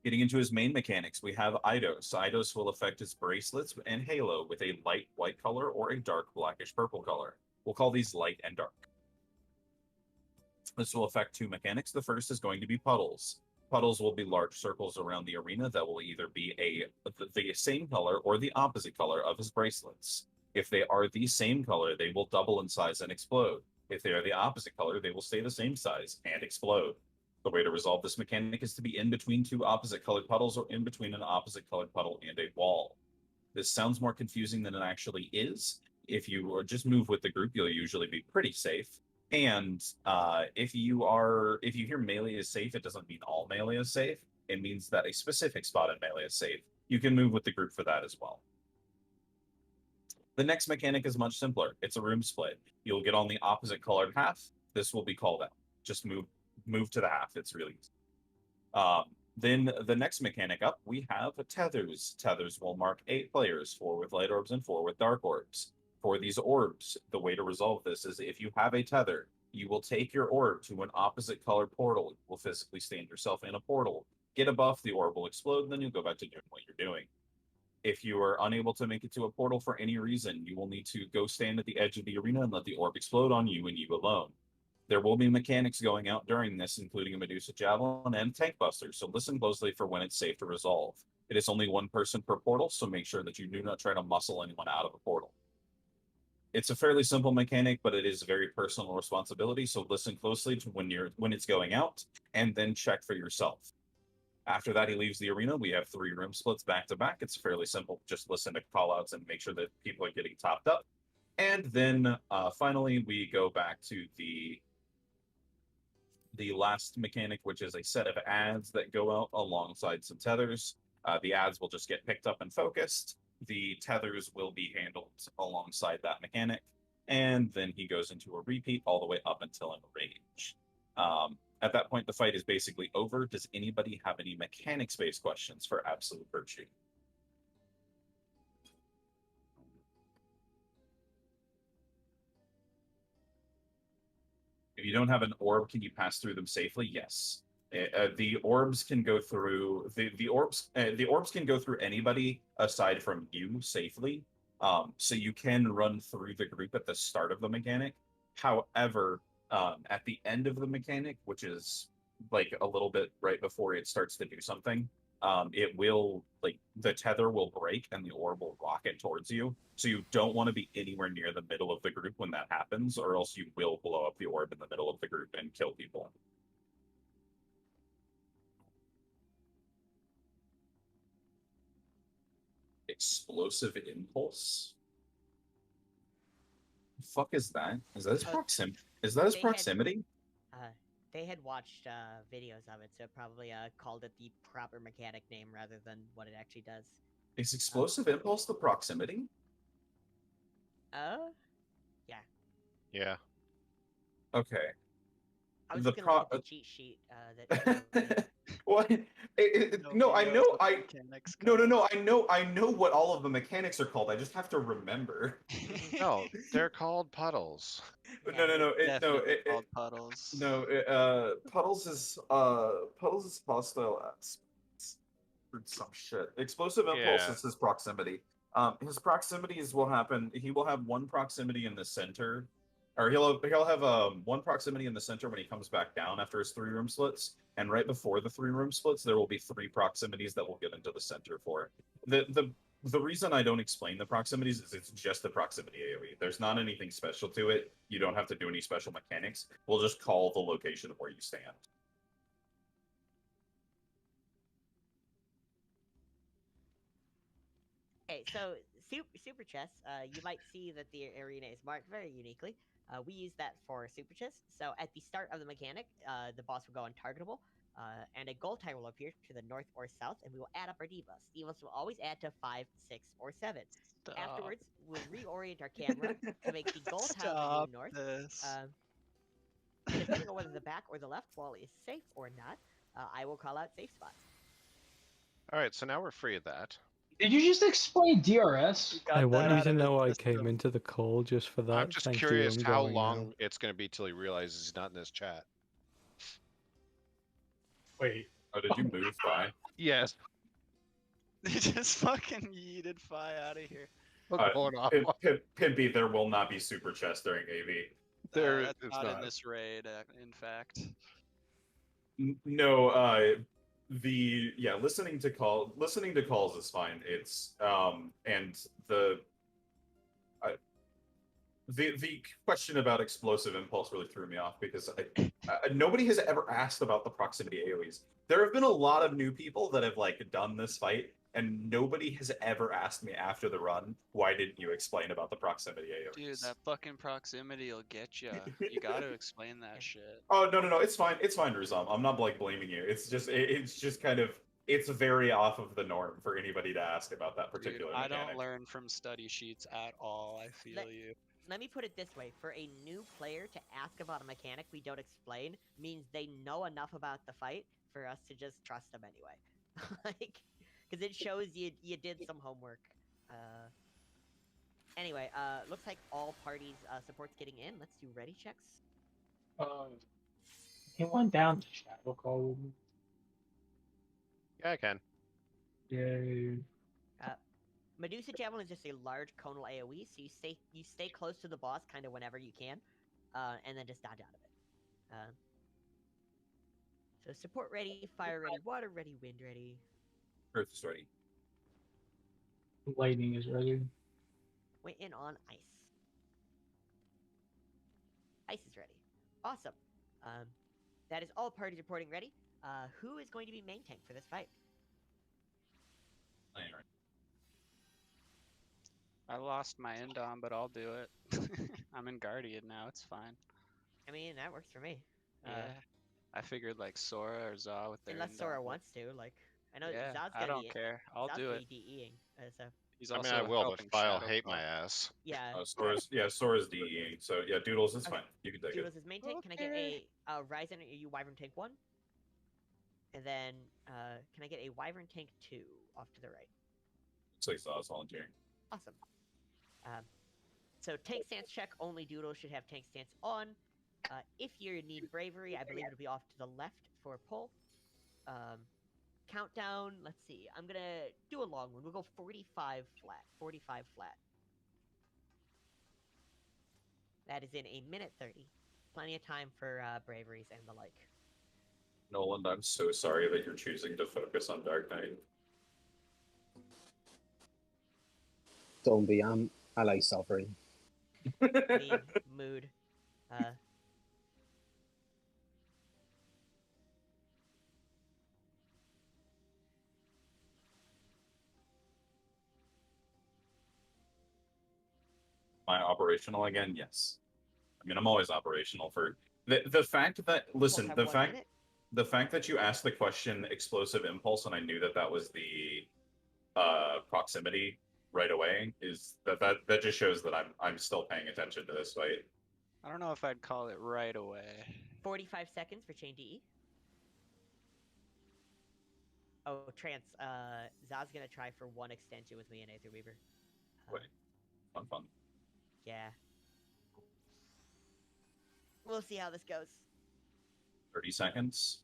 Getting into his main mechanics, we have Eidos. Eidos will affect his bracelets and halo with a light white color or a dark blackish purple color. We'll call these light and dark. This will affect 2 mechanics. The first is going to be puddles. Puddles will be large circles around the arena that will either be the same color or the opposite color of his bracelets. If they are the same color, they will double in size and explode. If they are the opposite color, they will stay the same size and explode. The way to resolve this mechanic is to be in between 2 opposite colored puddles or in between an opposite colored puddle and a wall. This sounds more confusing than it actually is. If you just move with the group, you'll usually be pretty safe. And if you hear melee is safe, it doesn't mean all melee is safe. It means that a specific spot in melee is safe. You can move with the group for that as well. The next mechanic is much simpler. It's a room split. You'll get on the opposite colored half. This will be called out. Just move to the half. It's really easy. Then the next mechanic up, we have Tethers. Tethers will mark 8 players, 4 with light orbs and 4 with dark orbs. For these orbs, the way to resolve this is if you have a tether, you will take your orb to an opposite colored portal. You will physically stand yourself in a portal. Get a buff, the orb will explode, and then you'll go back to doing what you're doing. If you are unable to make it to a portal for any reason, you will need to go stand at the edge of the arena and let the orb explode on you and you alone. There will be mechanics going out during this, including a Medusa Javelin and Tank Buster, so listen closely for when it's safe to resolve. It is only one person per portal, so make sure that you do not try to muscle anyone out of a portal. It's a fairly simple mechanic, but it is a very personal responsibility, so listen closely to when it's going out, and then check for yourself. After that, he leaves the arena. We have 3 room splits back to back. It's fairly simple. Just listen to callouts and make sure that people are getting topped up. And then finally, we go back to the last mechanic, which is a set of ads that go out alongside some tethers. The ads will just get picked up and focused. The tethers will be handled alongside that mechanic. And then he goes into a repeat all the way up until enrage. At that point, the fight is basically over. Does anybody have any mechanics-based questions for Absolute Virtue? If you don't have an orb, can you pass through them safely? Yes. The orbs can go through the orbs can go through anybody aside from you safely. So you can run through the group at the start of the mechanic. However, at the end of the mechanic, which is like a little bit right before it starts to do something, it will, like, the tether will break and the orb will rocket towards you. So you don't want to be anywhere near the middle of the group when that happens, or else you will blow up the orb in the middle of the group and kill people. Explosive impulse? The fuck is that? Is that his proximity? Is that his proximity? They had watched videos of it, so probably called it the proper mechanic name rather than what it actually does. Is explosive impulse the proximity? Yeah. Yeah. Okay. I was just gonna look at the cheat sheet that. What? No, I know. I know what all of the mechanics are called. I just have to remember. No, they're called puddles. No. Called puddles. No, puddles is hostile or some shit. Explosive impulse is his proximity. His proximities will happen. He will have one proximity in the center, or he'll have one proximity in the center when he comes back down after his 3 room splits, and right before the 3 room splits, there will be 3 proximities that will get into the center for it. The reason I don't explain the proximities is it's just the proximity AoE. There's not anything special to it. You don't have to do any special mechanics. We'll just call the location of where you stand. Okay, so super chess. You might see that the arena is marked very uniquely. We use that for super chess. So at the start of the mechanic, the boss will go untargetable, and a gold tile will appear to the north or south, and we will add up our debuffs. Debuffs will always add to 5, 6, or 7. Stop. Afterwards, we'll reorient our camera to make the gold tile move north. And depending on whether the back or the left wall is safe or not, I will call out safe spots. All right, so now we're free of that. Did you just explain DRS? I want you to know I came into the call just for that. I'm just Thank curious you. I'm how going long now. it's going to be till he realizes he's not in this chat. Wait. Oh, did you move Fi? Yes. They just fucking yeeted Fi out of here. What's going on? Pimpy, there will not be super chest during AV. That's not in this raid, in fact. No, listening to calls is fine. It's and the question about explosive impulse really threw me off because nobody has ever asked about the proximity AoEs. There have been a lot of new people that have done this fight, and nobody has ever asked me after the run, why didn't you explain about the proximity AoEs? Dude, that fucking proximity will get you. You gotta explain that shit. Oh no, it's fine, Ruzam. I'm not blaming you. It's just kind of, it's very off of the norm for anybody to ask about that particular Dude, I mechanic. don't learn from study sheets at all. I feel you. Let me put it this way: for a new player to ask about a mechanic we don't explain means they know enough about the fight for us to just trust them anyway. Because it shows you did some homework. Anyway, looks like all parties support's getting in. Let's do ready checks. He went down to Shadow Code. Yeah, I can. Yay. Medusa Javelin is just a large conal AoE, so you stay close to the boss kind of whenever you can, and then just dodge out of it. So support ready, fire ready, water ready, wind ready. Earth is ready. Lightning is ready. Waiting on ice. Ice is ready. Awesome. That is all parties reporting ready. Who is going to be main tank for this fight? I lost my Indom, but I'll do it. I'm in Guardian now. It's fine. I mean, that works for me. Yeah. I figured like Sora or Za with their Unless Indom. Sora but- wants to, like, I know Yeah, Zod's I gonna don't be. care. I'll Zod's do gonna it. be DEing, so. He's I mean, also I will, but helping File Shadow hate Claw. my ass. Yeah. Sora's DEing, so yeah, Doodles is Okay. fine. You can take Doodles it. is main tank. Can I get a Ryzen or you Wyvern tank 1? And then, can I get a Wyvern tank 2 off to the right? Looks like Zaw's volunteering. Awesome. So tank stance check, only Doodle should have tank stance on. If you need bravery, I believe it'll be off to the left for pull. Countdown, let's see. I'm gonna do a long one. We'll go 45 flat. 45 flat. That is in a minute 30. Plenty of time for braveries and the like. Nolan, I'm so sorry that you're choosing to focus on Dark Knight. Don't be. I like suffering. Lean, mood. Am I operational again? Yes. I mean, I'm always operational for the fact that listen, have the 1 fact minute. the fact that you asked the question explosive impulse and I knew that was the proximity right away is that just shows that I'm still paying attention to this fight. I don't know if I'd call it right away. 45 seconds for chain DE. Oh, Trance. Zod's gonna try for 1 extension with me and Aether Weaver. Wait. Fun. Yeah. We'll see how this goes. 30 seconds.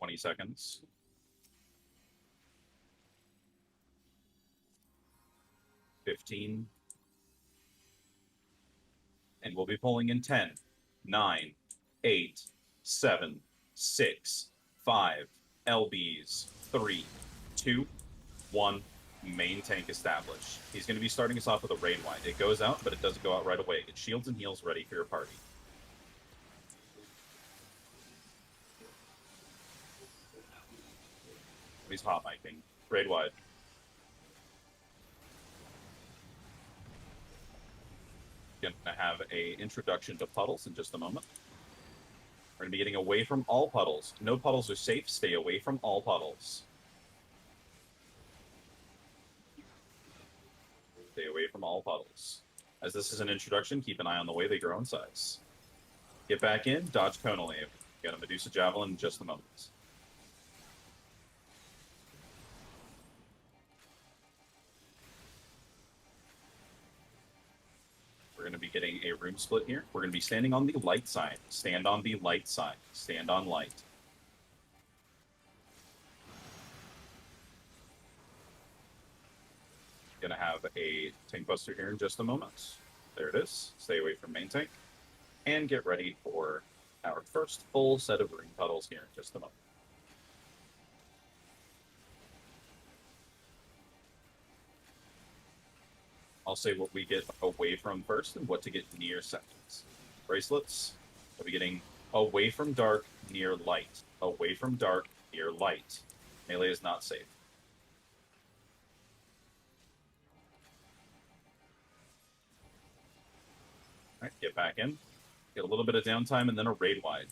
$20 seconds. 15. And we'll be pulling in 10, 9, 8, 7, 6, 5, LBs, 3, 2, 1. Main tank established. He's going to be starting us off with a raid wide. It goes out, but it doesn't go out right away. Get shields and heals ready for your party. He's hot miking. Raid wide. Going to have a introduction to puddles in just a moment. We're going to be getting away from all puddles. No puddles are safe. Stay away from all puddles. Stay away from all puddles. As this is an introduction, keep an eye on the way they grow in size. Get back in, dodge conally. Got a Medusa Javelin in just a moment. We're going to be getting a room split here. We're going to be standing on the light side. Stand on the light side. Stand on light. Gonna have a tank buster here in just a moment. There it is. Stay away from main tank. And get ready for our first full set of ring puddles here in just a moment. I'll say what we get away from first and what to get near second. Bracelets, we'll be getting away from dark, near light. Away from dark, near light. Melee is not safe. All right, get back in. Get a little bit of downtime and then a raid wide.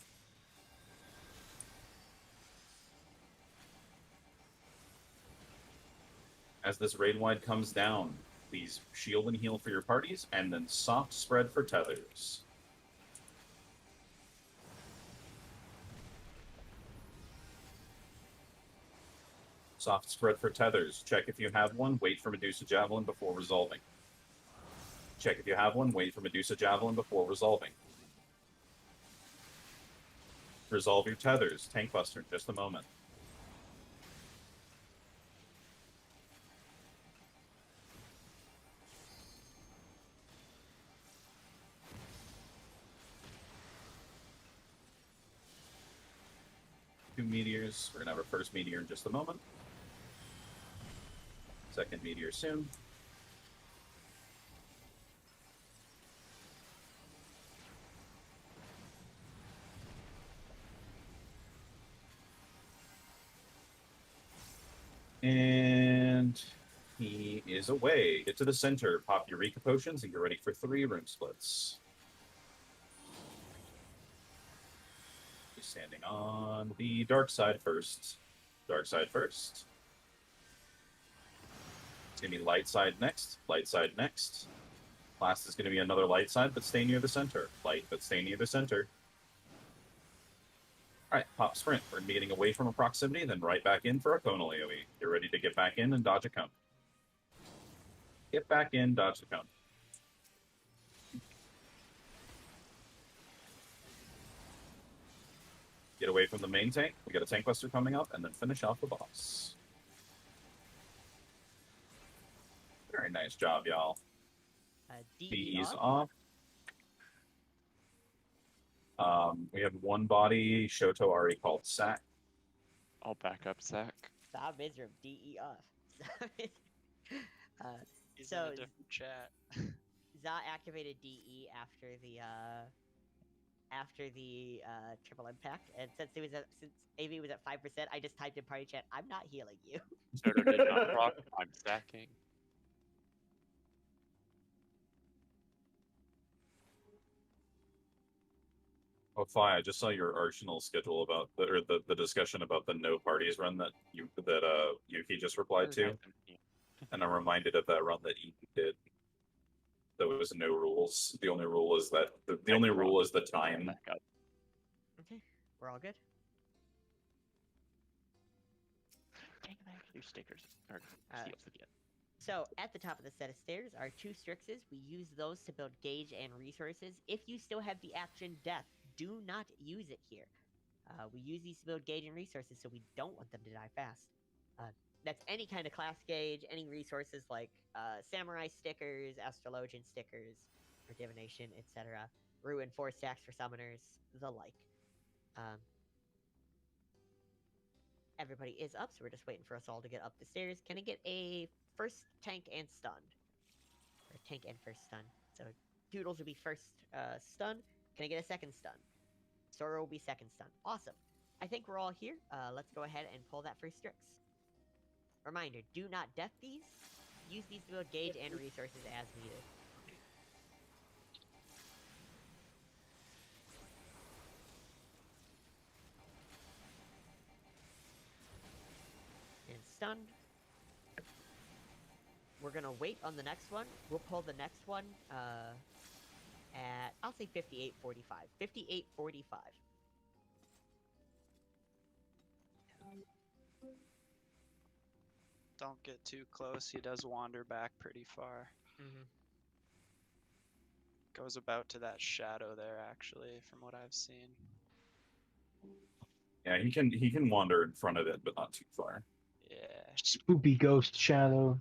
As this raid wide comes down, please shield and heal for your parties, and then soft spread for tethers. Soft spread for tethers. Check if you have one. Wait for Medusa Javelin before resolving. Check if you have one. Wait for Medusa Javelin before resolving. Resolve your tethers. Tank Buster in just a moment. 2 meteors. We're gonna have our first meteor in just a moment. Second meteor soon. And he is away. Get to the center, pop Eureka potions, and get ready for 3 room splits. He's standing on the dark side first. Dark side first. It's going to be light side next. Light side next. Last is going to be another light side, but stay near the center. Light, but stay near the center. Alright, pop sprint. We're going to be getting away from a proximity, then right back in for a conal AoE. Get ready to get back in and dodge a cone. Get back in, dodge the cone. Get away from the main tank. We got a tank buster coming up, and then finish off the boss. Very nice job, y'all. DE's off. We have one body, Shoto already called Sack. I'll back up Sack. Stop Isram, DE off. He's so in a different chat. Za activated DE after the triple impact, and since AV was at 5%, I just typed in party chat, "I'm not healing you." Soto did not proc. I'm stacking. Oh, Fi, I just saw your Arsenal schedule about the discussion about the no parties run that Yuki just replied to, and I'm reminded of that run that Eden did. There was no rules. The only rule is that the only rule is the time. Okay, we're all good. Your stickers are seals again. So at the top of the set of stairs are 2 Strixes. We use those to build gauge and resources. If you still have the action Death, do not use it here. We use these to build gauge and resources, so we don't want them to die fast. That's any kind of class gauge, any resources like samurai stickers, astrologian stickers for divination, etc. Ruin 4 stacks for summoners, the like. Everybody is up, so we're just waiting for us all to get up the stairs. Can I get a first tank and stun? Or tank and first stun. So Doodles will be first stun. Can I get a second stun? Sora will be second stun. Awesome. I think we're all here. Let's go ahead and pull that first Strix. Reminder, do not death these. Use these to build gauge and resources as needed. And stunned. We're gonna wait on the next one. We'll pull the next one at, I'll say 58:45. 58:45. Don't get too close. He does wander back pretty far. Mm-hmm. Goes about to that shadow there, actually, from what I've seen. Yeah, he can wander in front of it, but not too far. Yeah. Spoopy ghost shadow.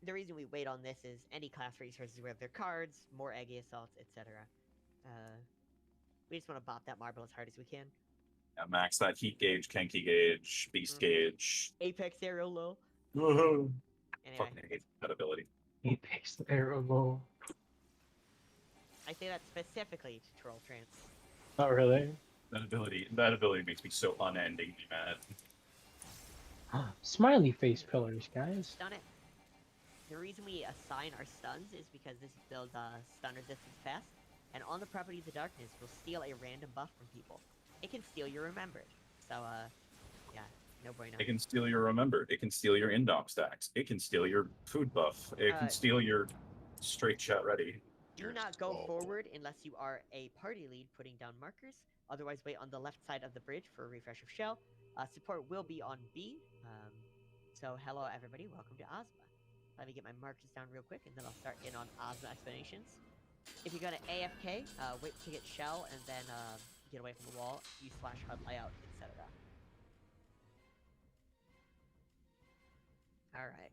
The reason we wait on this is any class resources we have their cards, more Aggie assaults, etc. We just want to bop that marble as hard as we can. Yeah, max that heat gauge, Kenki gauge, beast gauge. Apex arrow low. Woohoo! Anyway. Fucking hate that ability. Apex arrow low. I say that specifically to troll trance. Not really. That ability makes me so unendingly mad. Smiley face pillars, guys. Stun it. The reason we assign our stuns is because this builds stun resistance fast, and on the property of the darkness will steal a random buff from people. It can steal your remembered. So yeah, no bueno. It can steal your remembered. It can steal your indom stacks. It can steal your food buff. It can steal your straight shot ready. Do not go forward unless you are a party lead putting down markers. Otherwise, wait on the left side of the bridge for a refresh of shell. Support will be on B. So hello everybody, welcome to Ozma. Let me get my markers down real quick, and then I'll start in on Ozma explanations. If you're gonna AFK, wait to get shell, and then get away from the wall, use slash HUD layout, etc. Alright.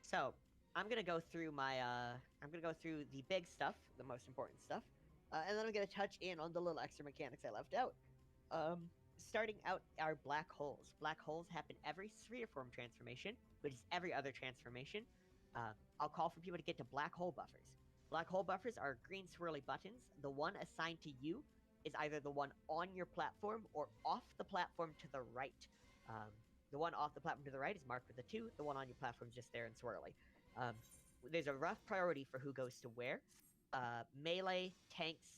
So, I'm gonna go through my, I'm gonna go through the big stuff, the most important stuff. And then I'm going to touch in on the little extra mechanics I left out. Starting out are black holes. Black holes happen every sphere form transformation, which is every other transformation. I'll call for people to get to black hole buffers. Black hole buffers are green swirly buttons. The one assigned to you is either the one on your platform or off the platform to the right. The one off the platform to the right is marked with a 2. The one on your platform is just there and swirly. There's a rough priority for who goes to where. Melee, tanks,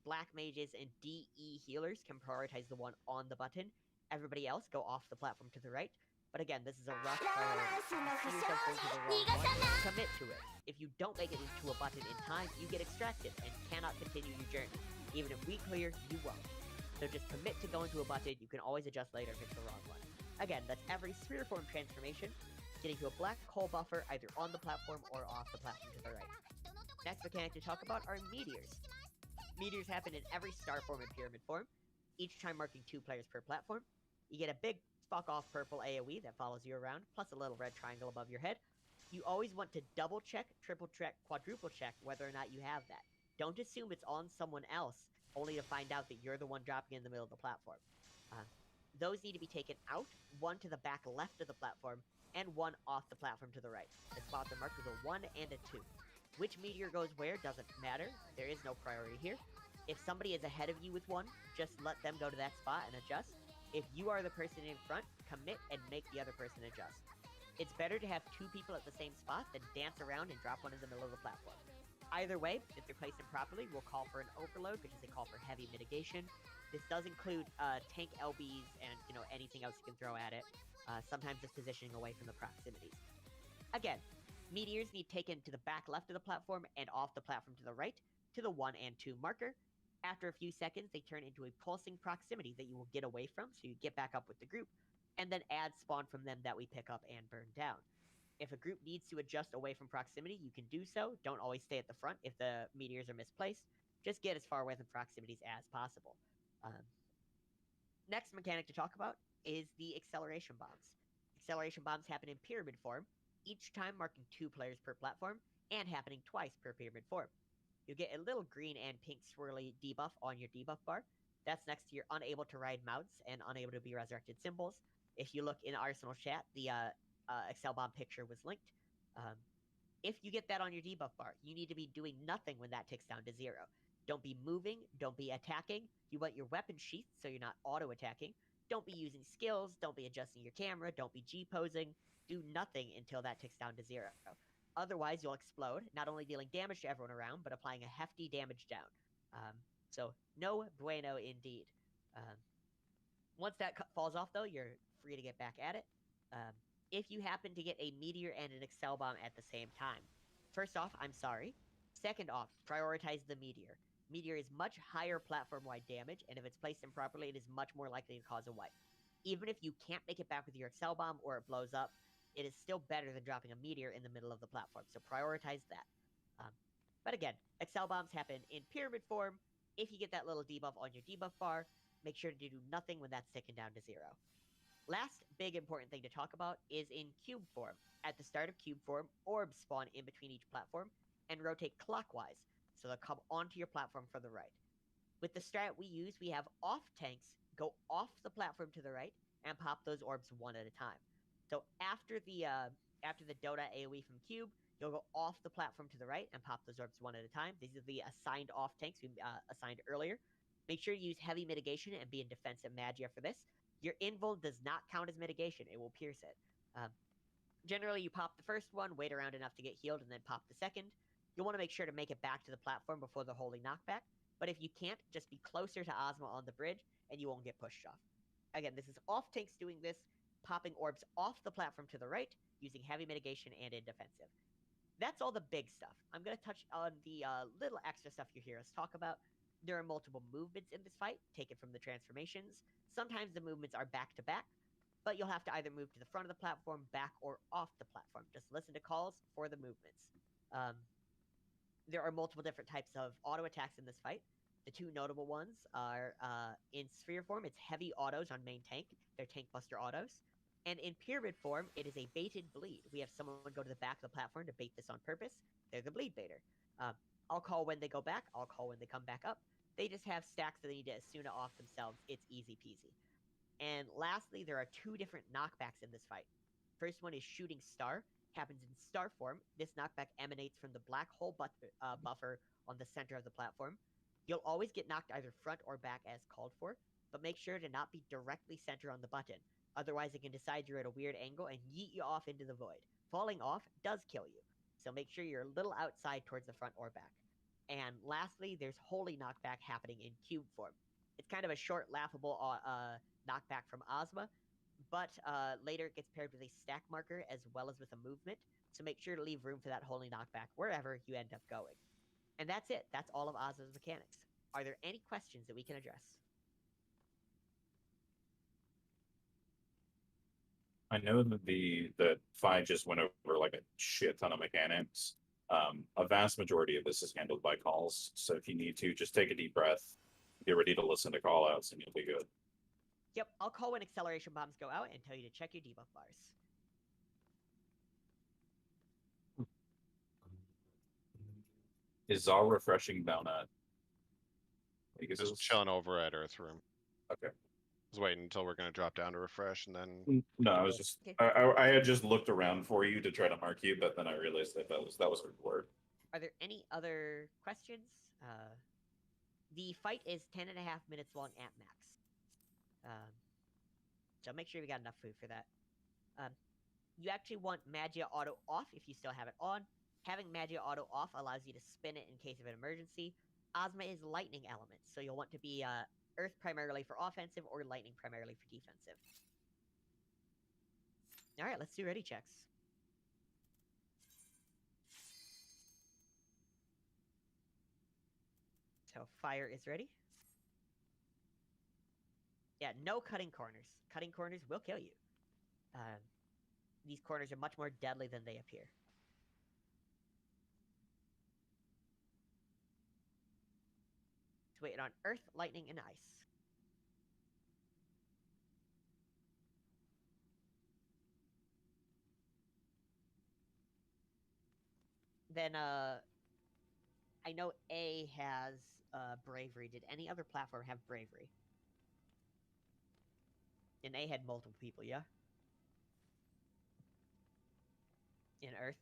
black mages, and DE healers can prioritize the one on the button. Everybody else go off the platform to the right. But again, this is a rough priority. If you see yourself going to the wrong one, commit to it. If you don't make it into a button in time, you get extracted and cannot continue your journey. Even if we clear, you won't. So just commit to going to a button. You can always adjust later if it's the wrong one. Again, that's every sphere form transformation, getting to a black hole buffer either on the platform or off the platform to the right. Next mechanic to talk about are meteors. Meteors happen in every star form and pyramid form, each time marking 2 players per platform. You get a big fuck off purple AoE that follows you around, plus a little red triangle above your head. You always want to double check, triple check, quadruple check whether or not you have that. Don't assume it's on someone else, only to find out that you're the one dropping in the middle of the platform. Those need to be taken out, one to the back left of the platform, and one off the platform to the right. The spots are marked with a 1 and a 2. Which meteor goes where doesn't matter. There is no priority here. If somebody is ahead of you with one, just let them go to that spot and adjust. If you are the person in front, commit and make the other person adjust. It's better to have 2 people at the same spot than dance around and drop one in the middle of the platform. Either way, if they're placed improperly, we'll call for an overload, which is a call for heavy mitigation. This does include tank LBs and anything else you can throw at it. Sometimes just positioning away from the proximities. Again, meteors need taken to the back left of the platform and off the platform to the right, to the 1 and 2 marker. After a few seconds, they turn into a pulsing proximity that you will get away from, so you get back up with the group, and then add spawn from them that we pick up and burn down. If a group needs to adjust away from proximity, you can do so. Don't always stay at the front if the meteors are misplaced. Just get as far away from proximities as possible. Next mechanic to talk about is the acceleration bombs. Acceleration bombs happen in pyramid form, each time marking 2 players per platform, and happening twice per pyramid form. You'll get a little green and pink swirly debuff on your debuff bar. That's next to your unable to ride mounts and unable to be resurrected symbols. If you look in Arsenal chat, the Excel bomb picture was linked. If you get that on your debuff bar, you need to be doing nothing when that ticks down to 0. Don't be moving, don't be attacking. You want your weapon sheathed so you're not auto-attacking. Don't be using skills, don't be adjusting your camera, don't be G-posing. Do nothing until that ticks down to 0. Otherwise, you'll explode, not only dealing damage to everyone around, but applying a hefty damage down. So, no bueno indeed. Once that falls off, though, you're free to get back at it. If you happen to get a meteor and an Excel bomb at the same time, first off, I'm sorry. Second off, prioritize the meteor. Meteor is much higher platform-wide damage, and if it's placed improperly, it is much more likely to cause a wipe. Even if you can't make it back with your Excel bomb or it blows up, it is still better than dropping a meteor in the middle of the platform, so prioritize that. But again, Excel bombs happen in pyramid form. If you get that little debuff on your debuff bar, make sure to do nothing when that's ticking down to 0. Last big important thing to talk about is in cube form. At the start of cube form, orbs spawn in between each platform and rotate clockwise, so they'll come onto your platform from the right. With the strat we use, we have off tanks go off the platform to the right and pop those orbs one at a time. So after the Dota AoE from cube, you'll go off the platform to the right and pop those orbs one at a time. These are the assigned off tanks we assigned earlier. Make sure you use heavy mitigation and be in defensive magia for this. Your invul does not count as mitigation. It will pierce it. Generally, you pop the first one, wait around enough to get healed, and then pop the second. You'll want to make sure to make it back to the platform before the holy knockback. But if you can't, just be closer to Ozma on the bridge, and you won't get pushed off. Again, this is off tanks doing this, popping orbs off the platform to the right, using heavy mitigation and in defensive. That's all the big stuff. I'm going to touch on the little extra stuff you hear us talk about. There are multiple movements in this fight, taken from the transformations. Sometimes the movements are back-to-back, but you'll have to either move to the front of the platform, back, or off the platform. Just listen to calls for the movements. There are multiple different types of auto attacks in this fight. The 2 notable ones are, in sphere form, it's heavy autos on main tank. They're tank buster autos. And in pyramid form, it is a baited bleed. We have someone go to the back of the platform to bait this on purpose. They're the bleed baiter. I'll call when they go back. I'll call when they come back up. They just have stacks that they need to Asuna off themselves. It's easy peasy. And lastly, there are 2 different knockbacks in this fight. First one is Shooting Star. Happens in star form. This knockback emanates from the black hole buffer on the center of the platform. You'll always get knocked either front or back as called for, but make sure to not be directly center on the button. Otherwise, it can decide you're at a weird angle and yeet you off into the void. Falling off does kill you, so make sure you're a little outside towards the front or back. And lastly, there's Holy Knockback happening in cube form. It's kind of a short, laughable knockback from Ozma, but later it gets paired with a stack marker as well as with a movement, so make sure to leave room for that Holy Knockback wherever you end up going. And that's it. That's all of Ozma's mechanics. Are there any questions that we can address? I know that Fi just went over like a shit ton of mechanics. A vast majority of this is handled by calls, so if you need to, just take a deep breath, get ready to listen to call outs, and you'll be good. Yep, I'll call when acceleration bombs go out and tell you to check your debuff bars. Is Zal refreshing down at? Just chilling over at Earth Room. Okay. I was waiting until we're gonna drop down to refresh, and then. No, I was just I had just looked around for you to try to mark you, but then I realized that that was reward. Are there any other questions? The fight is 10.5 minutes long at max. So make sure we got enough food for that. You actually want Magia Auto off if you still have it on. Having Magia Auto off allows you to spin it in case of an emergency. Ozma is lightning element, so you'll want to be Earth primarily for offensive or lightning primarily for defensive. Alright, let's do ready checks. So fire is ready. Yeah, no cutting corners. Cutting corners will kill you. These corners are much more deadly than they appear. So wait on earth, lightning, and ice. Then I know A has bravery. Did any other platform have bravery? And A had multiple people, yeah? In Earth?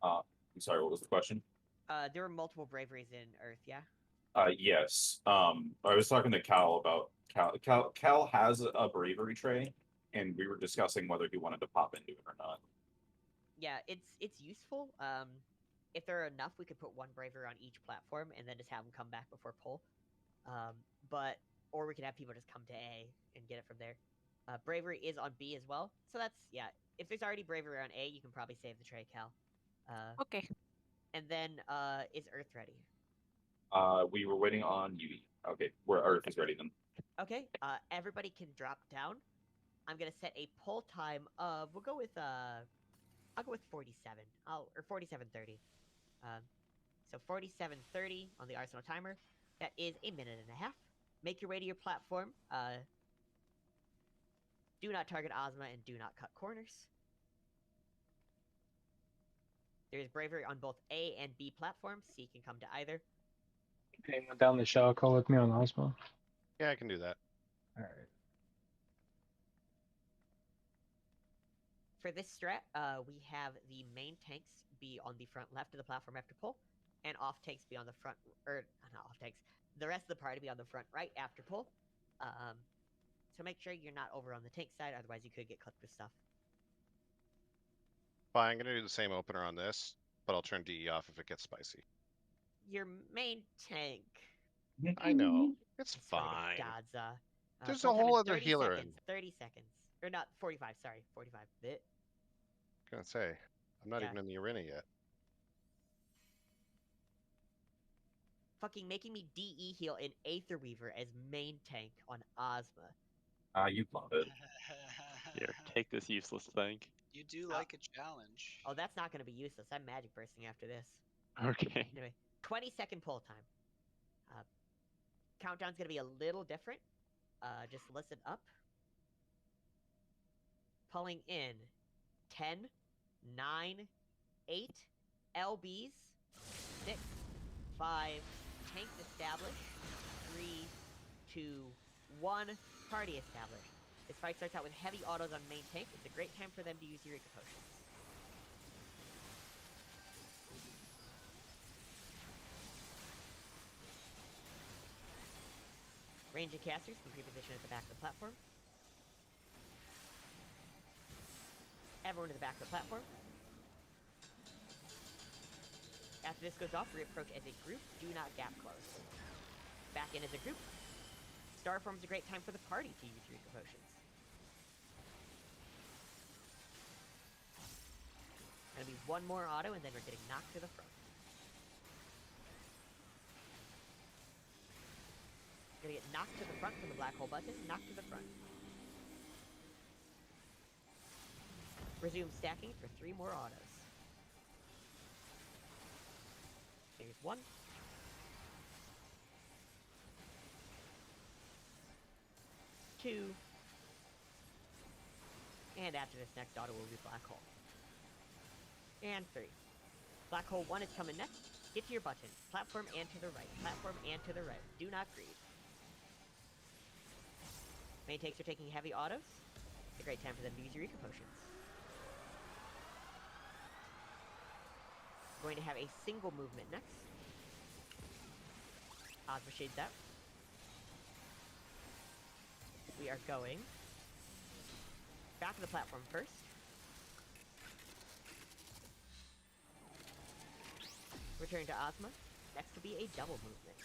I'm sorry, what was the question? There were multiple braveries in Earth, yeah? Yes. I was talking to Cal about Cal has a bravery tray, and we were discussing whether he wanted to pop into it or not. Yeah, it's useful. If there are enough, we could put 1 bravery on each platform and then just have them come back before pull. Or we could have people just come to A and get it from there. Bravery is on B as well, so that's, yeah. If there's already bravery on A, you can probably save the tray, Cal. Okay. And then, is Earth ready? We were waiting on you. Okay, where Earth is ready then. Okay, everybody can drop down. I'm gonna set a pull time of, we'll go with, I'll go with 47. Or 47:30. So 47:30 on the Arsenal timer. That is 1.5 minutes. Make your way to your platform. Do not target Ozma and do not cut corners. There's bravery on both A and B platforms. C can come to either. Anyone down the shell call with me on Ozma? Yeah, I can do that. Alright. For this strat, we have the main tanks be on the front left of the platform after pull, and off tanks be on the front, or not off tanks, the rest of the party be on the front right after pull. So make sure you're not over on the tank side, otherwise you could get clipped with stuff. Fine, I'm gonna do the same opener on this, but I'll turn DE off if it gets spicy. Your main tank. I know. It's fine. Daza. There's a sometime whole in other 30 healer in. seconds, 30 seconds. Or not, 45, sorry, 45. Blech. Gonna say, I'm not Yeah. even in the arena yet. Fucking making me DE heal in Aether Weaver as main tank on Ozma. You love it. Here, take this useless thing. You do like a challenge. Oh, that's not going to be useless. I'm magic bursting after this. Okay. Anyway, 20-second pull time. Countdown's going to be a little different. Just listen up. Pulling in 10, 9, 8, LBs, 6, 5, tanks established, 3, 2, 1, party established. This fight starts out with heavy autos on main tank. It's a great time for them to use Eureka Potions. Ranging casters can pre-position at the back of the platform. Everyone to the back of the platform. After this goes off, reapproach as a group. Do not gap close. Back in as a group. Starform's a great time for the party to use Eureka Potions. Gonna be one more auto, and then we're getting knocked to the front. Gonna get knocked to the front from the black hole button. Knocked to the front. Resume stacking for 3 more autos. There's 1. 2. And after this next auto will be black hole. And 3. Black hole 1 is coming next. Get to your button. Platform and to the right. Platform and to the right. Do not greed. Main tanks are taking heavy autos. It's a great time for them to use Eureka Potions. We're going to have a single movement next. Ozma shades out. We are going back to the platform first. Return to Ozma. Next will be a double movement.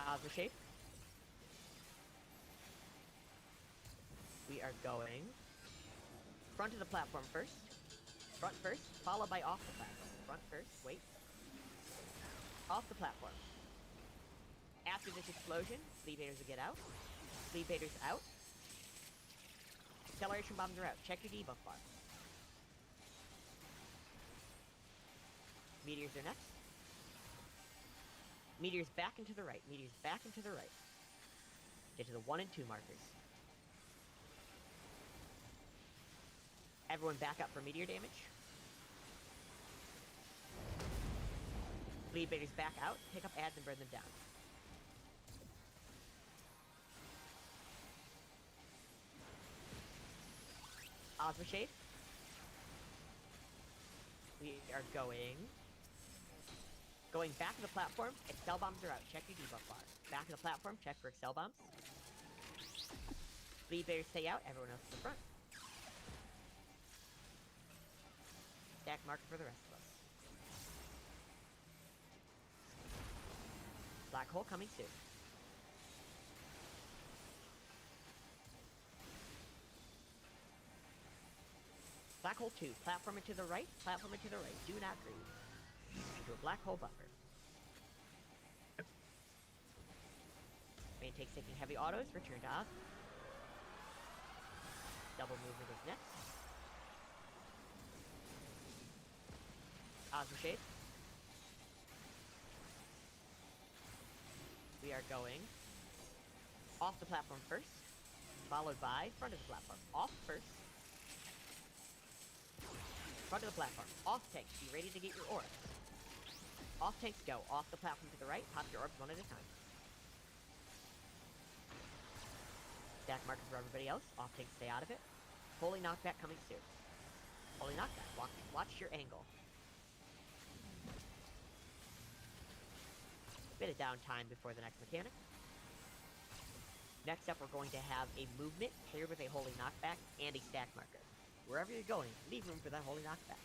Ozma shape. We are going front of the platform first. Front first, followed by off the platform. Front first, wait. Off the platform. After this explosion, Sleep Aiders will get out. Sleep Aiders out. Acceleration bombs are out. Check your debuff bar. Meteors are next. Meteors back and to the right. Meteors back and to the right. Get to the 1 and 2 markers. Everyone back up for meteor damage. Lead baiters back out, pick up ads and burn them down. Ozma Shade. We are going back to the platform. Excel bombs are out. Check your debuff bar. Back to the platform. Check for Excel bombs. Lead baiters stay out. Everyone else to the front. Stack marker for the rest of us. Black hole coming soon. Black hole 2. Platform to the right. Platform to the right. Do not greed. Into a black hole buffer. Main takes taking heavy autos. Return to Oz. Double movement is next. Ozma Shade. We are going off the platform first, followed by front of the platform. Off first. Front of the platform. Off tanks. Be ready to get your orbs. Off tanks go. Off the platform to the right. Pop your orbs one at a time. Stack marker for everybody else. Off tanks stay out of it. Holy knockback coming soon. Holy knockback. Watch your angle. Bit of downtime before the next mechanic. Next up, we're going to have a movement paired with a holy knockback and a stack marker. Wherever you're going, leave room for that holy knockback.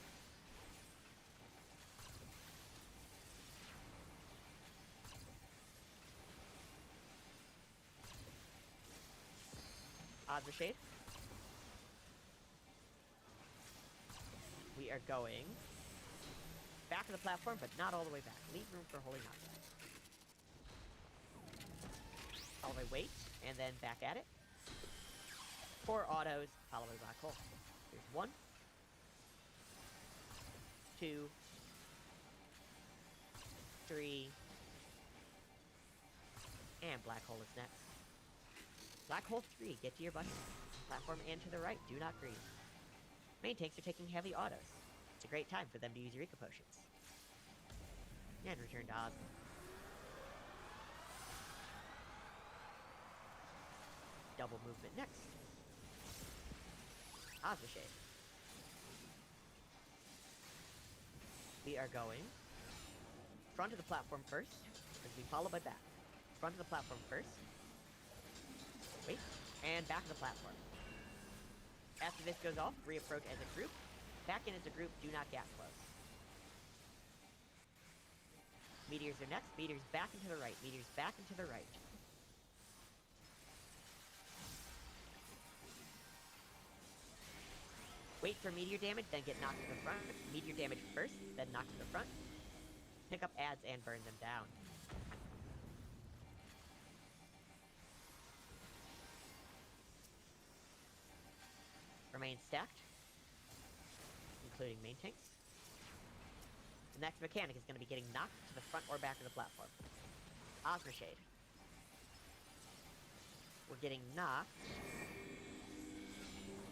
Ozma Shade. We are going back to the platform, but not all the way back. Leave room for holy knockback. All the way wait, and then back at it. 4 autos, followed by black hole. There's 1, 2, 3. And Black Hole is next. Black Hole 3, get to your button. Platform and to the right, do not greed. Main tanks are taking heavy autos. It's a great time for them to use Eureka Potions. And return to Osmo. Double movement next. Osmo Shade. We are going front of the platform first, as we follow by back. Front of the platform first. Wait, and back of the platform. After this goes off, reapproach as a group. Back in as a group, do not gap close. Meteors are next. Meteors back and to the right. Meteors back and to the right. Wait for meteor damage, then get knocked to the front. Meteor damage first, then knock to the front. Pick up adds and burn them down. Remain stacked, including main tanks. The next mechanic is going to be getting knocked to the front or back of the platform. Osmo Shade. We're getting knocked.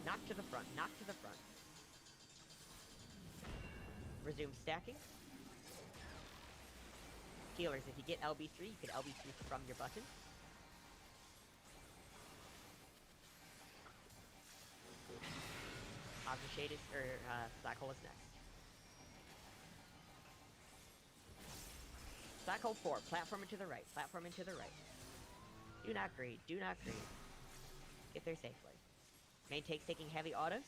Knocked to the front, knocked to the front. Resume stacking. Healers, if you get LB3, you can LB3 from your button. Osmo Shade is, Black Hole is next. Black Hole 4, platform to the right, platform to the right. Do not greed, do not greed. Get there safely. Main takes taking heavy autos.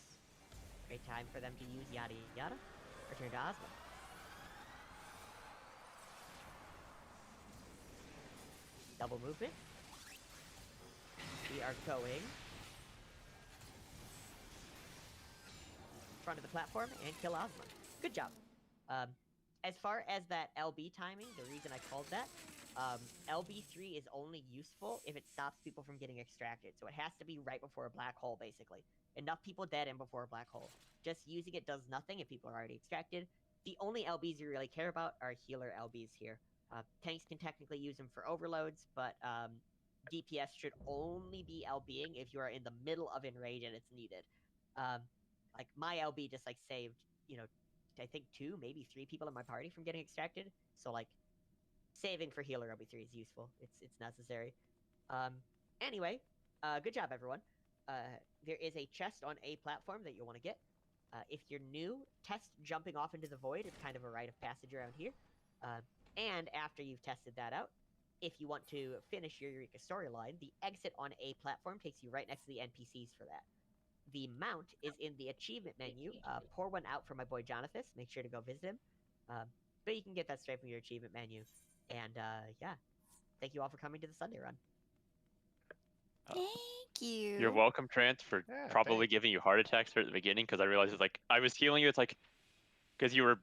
Great time for them to use yada yada. Return to Osmo. Double movement. We are going front of the platform and kill Osmo. Good job. As far as that LB timing, the reason I called that, LB3 is only useful if it stops people from getting extracted. So it has to be right before a black hole, basically. Enough people dead in before a black hole. Just using it does nothing if people are already extracted. The only LBs you really care about are healer LBs here. Tanks can technically use them for overloads, but DPS should only be LBing if you are in the middle of Enrage and it's needed. Like, my LB just, like, saved, you know, I think 2, maybe 3 people in my party from getting extracted. So, like, saving for healer LB3 is useful. It's necessary. Anyway, good job, everyone. There is a chest on a platform that you'll want to get. If you're new, test jumping off into the void. It's kind of a rite of passage around here. And after you've tested that out, if you want to finish your Eureka storyline, the exit on a platform takes you right next to the NPCs for that. The mount is in the achievement menu. Pour one out for my boy Jonathan. Make sure to go visit him. But you can get that straight from your achievement menu. And yeah, thank you all for coming to the Sunday run. Thank you. You're welcome, Trance, for Yeah, probably giving you heart attacks right at the beginning, because I realized it's like I was healing you. It's like because you were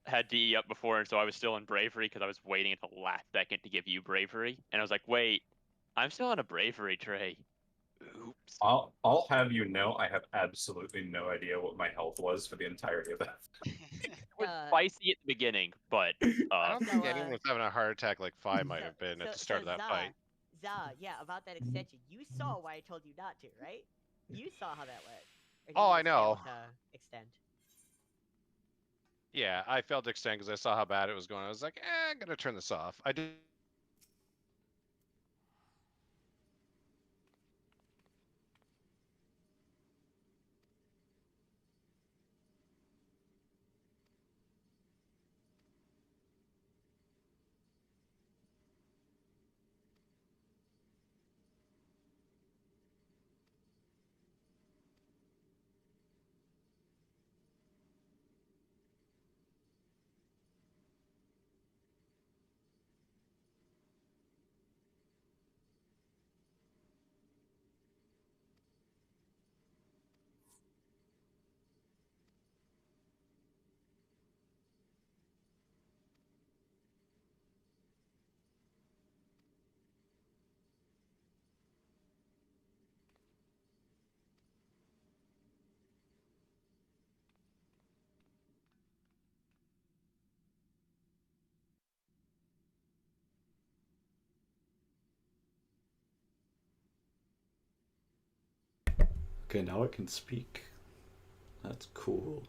had DE up before, and so I was still in bravery because I was waiting until the last second to give you bravery, and I was like, wait, I'm still on a bravery tray. Oops. I'll have you know, I have absolutely no idea what my health was for the entirety of that. It was spicy at the beginning, but I don't think anyone was having a heart attack like Fi might have been at the start of that fight. Zah, yeah, about that extension. You saw why I told you not to, right? You saw how that went. Or did Oh, you I just fail know. to extend. Yeah, I failed to extend because I saw how bad it was going. I was like, I'm gonna turn this off. I did. Okay, now I can speak. That's cool.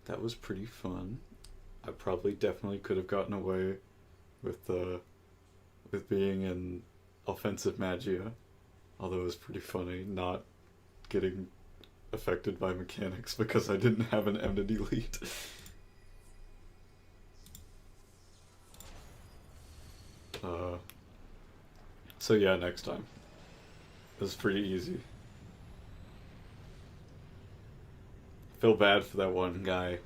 That was pretty fun. I probably definitely could have gotten away with being in offensive magia, although it was pretty funny not getting affected by mechanics because I didn't have an enmity lead. So yeah, next time. It was pretty easy. Feel bad for that one guy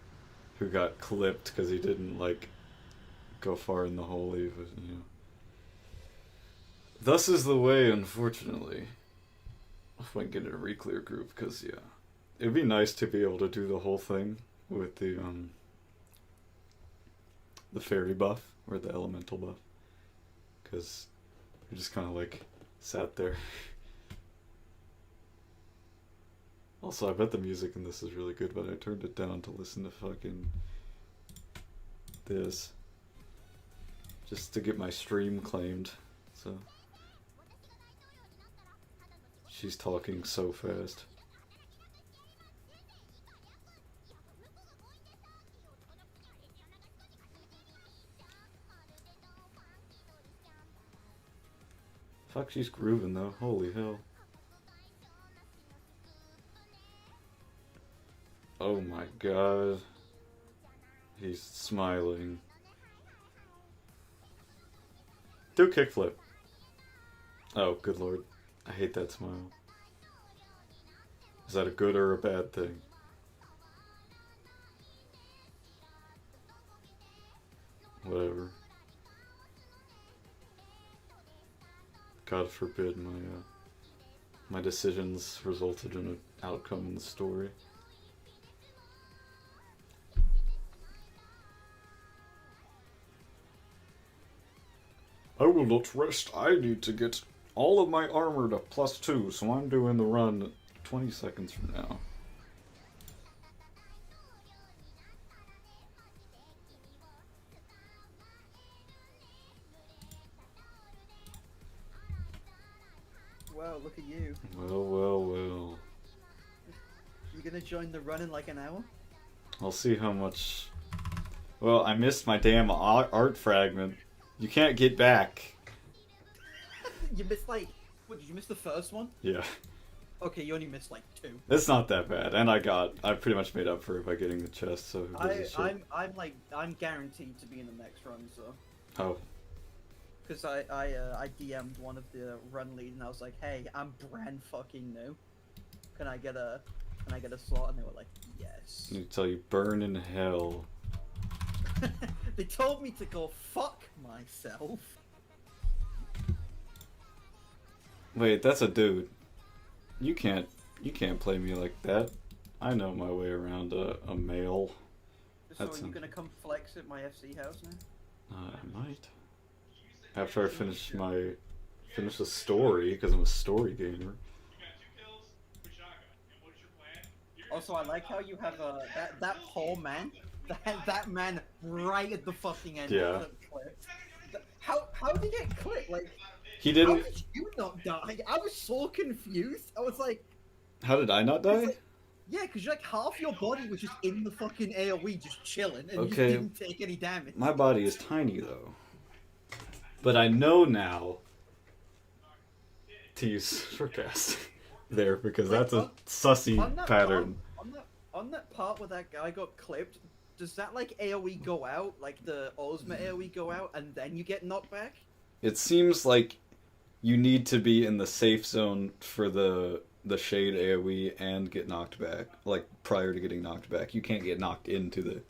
who got clipped because he didn't, like, go far in the holy, but, you know. Thus is the way, unfortunately. If I can get in a reclear group, because, yeah. It'd be nice to be able to do the whole thing with the fairy buff, or the elemental buff. Because you just kind of, like, sat there. Also, I bet the music in this is really good, but I turned it down to listen to fucking this. Just to get my stream claimed, so. She's talking so fast. Fuck, she's grooving though, holy hell. Oh my god. He's smiling. Do a kickflip. Oh, good lord. I hate that smile. Is that a good or a bad thing? Whatever. God forbid my decisions resulted in an outcome in the story. I will not rest. I need to get all of my armor to +2, so I'm doing the run 20 seconds from now. Wow, look at you. Well, well, well. You gonna join the run in like an hour? I'll see how much... Well, I missed my damn art fragment. You can't get back. You missed like... What, did you miss the first one? Yeah. Okay, you only missed like 2. It's not that bad, and I pretty much made up for it by getting the chest, so who gives a shit? I'm guaranteed to be in the next run, so... Oh. Because I DM'd one of the run leads and I was like, hey, I'm brand fucking new. Can I get a slot? And they were like, yes. I tell you, burn in hell. They told me to go fuck myself. Wait, that's a dude. You can't play me like that. I know my way around a male. So are you gonna come flex at my FC house now? I might. After I finish the story, because I'm a story gamer. Also, I like how you have that poor man, that man right at the fucking end. Yeah. Clipped. How did he get clipped? Like, He didn't. How did you not die? I was so confused. I was like, How did I not die? yeah, because like half your body was just in the fucking AOE, just chilling, and Okay. you didn't take any damage. My body is tiny though. But I know now to use Forecast there because that's a sussy on that pattern. On that part where that guy got clipped, does that like AOE go out, like the Ozma AOE go out, and then you get knocked back? It seems like you need to be in the safe zone for the shade AoE and get knocked back, like prior to getting knocked back. You can't get knocked into the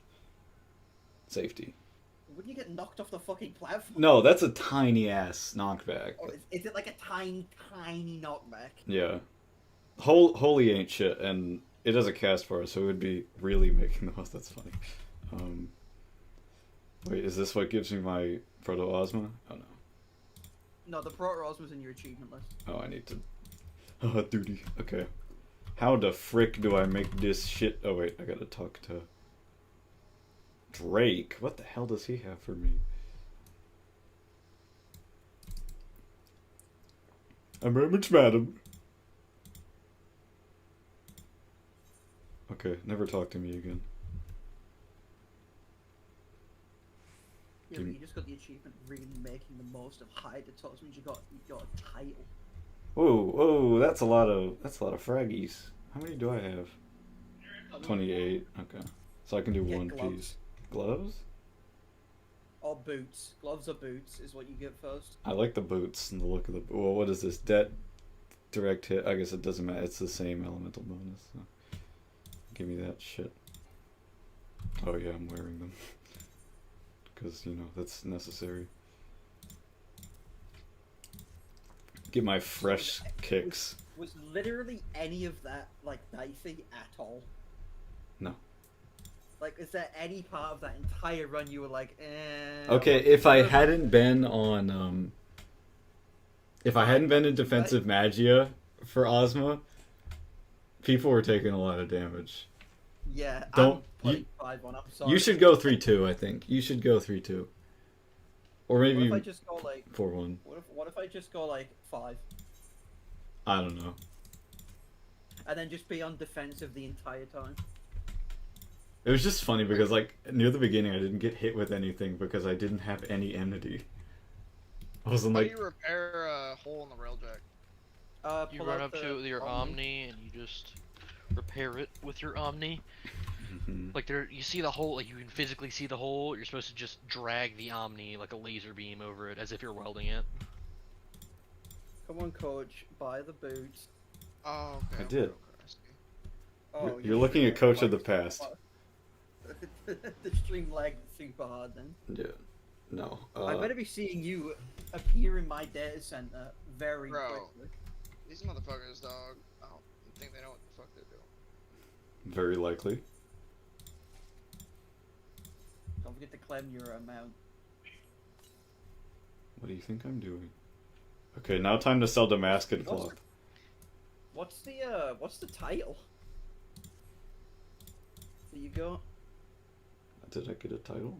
safety. Wouldn't you get knocked off the fucking platform? No, that's a tiny ass knockback. Oh, is it like a tiny knockback? Yeah. Holy ain't shit, and it does a cast for us, so it would be really making the most. That's funny. Wait, is this what gives me my Proto-Ozma? Oh no. No, the Proto-Ozma's in your achievement list. Oh, I need to... Oh, duty. Okay. How the frick do I make this shit... Oh, wait. I gotta talk to... Drake? What the hell does he have for me? A moment, madam. Okay, never talk to me again. Yeah, but you just got the achievement really making the most of high to top, which means you got a title. Whoa, that's a lot of fraggies. How many do I have? 28. Okay, so I can do Get one gloves. piece. Gloves? Or boots. Gloves or boots is what you get first. I like the boots and the look of the. Well, what is this? Direct hit. I guess it doesn't matter. It's the same elemental bonus. So. Give me that shit. Oh yeah, I'm wearing them. Because, you know, that's necessary. Get my fresh kicks. Was literally any of that, like, dicey at all? No. Like, is there any part of that entire run you were like, eh... Okay, if I hadn't been on, if I hadn't been in defensive magia for Ozma, people were taking a lot of damage. Yeah, Don't I'm putting 5 on, I'm sorry. You should go 3-2, I think. You should go 3-2. Or maybe What if I just go, like... 4-1. What if I just go, like, 5? I don't know. And then just be on defensive the entire time? It was just funny because, like, near the beginning I didn't get hit with anything because I didn't have any enmity. I wasn't How like... do you repair a hole in the railjack? You run up to your Omni and you just repair it with your Omni. Like there, you see the hole, like you can physically see the hole. You're supposed to just drag the Omni like a laser beam over it, as if you're welding it. Come on, coach, buy the boots. Oh, okay. I did. Oh, You're looking at Coach of the Past. The stream lagged super hard then. Yeah. No. I better be seeing you appear in my data center very quickly. These motherfuckers, dog. I don't think they know what the fuck they're doing. Very likely. Don't forget to claim your amount. What do you think I'm doing? Okay, now time to sell Damascus cloth. What's the title? There you go. Did I get a title?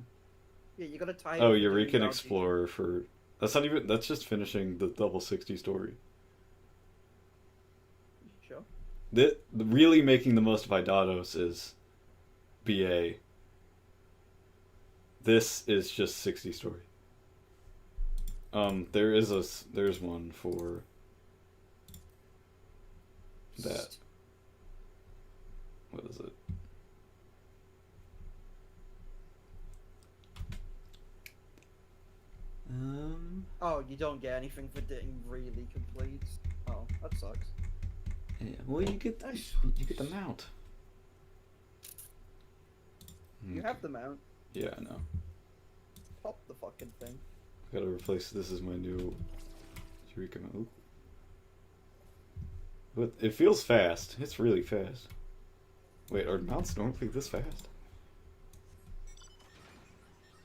Yeah, you got a title. Oh, for doing Eureka the Explorer for... That's not even... That's just finishing the double 60 story. Sure. The really making the most of Idados is BA. This is just 60 story. There's one for that. What is it? Oh, you don't get anything for getting really complete. Oh, that sucks. Yeah, well, you get the mount. You have the mount. Yeah, I know. Pop the fucking thing. I gotta replace. This is my new Eureka mount. But it feels fast. It's really fast. Wait, are mounts normally this fast?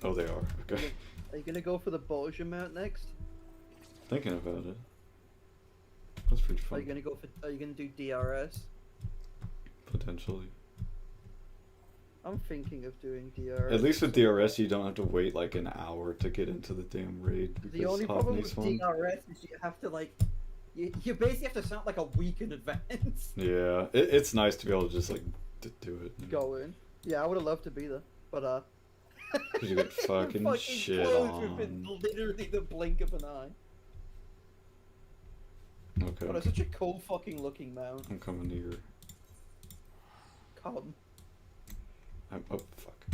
Oh, they are. Okay. Are you gonna go for the Borgia mount next? Thinking about it. That's pretty Are fun. you gonna go for? Are you gonna do DRS? Potentially. I'm thinking of doing DRS. At least with DRS, you don't have to wait like an hour to get into the damn raid. The only problem with fun. DRS is you have to like, you basically have to start like a week in advance. Yeah, it's nice to be able to just like do it. Go in. Yeah, I would have loved to be there, but Because you get fucking shit closed on. within literally the blink of an eye. Okay. Oh, it's such a cool fucking looking mount. I'm coming to your. Come. Oh fuck.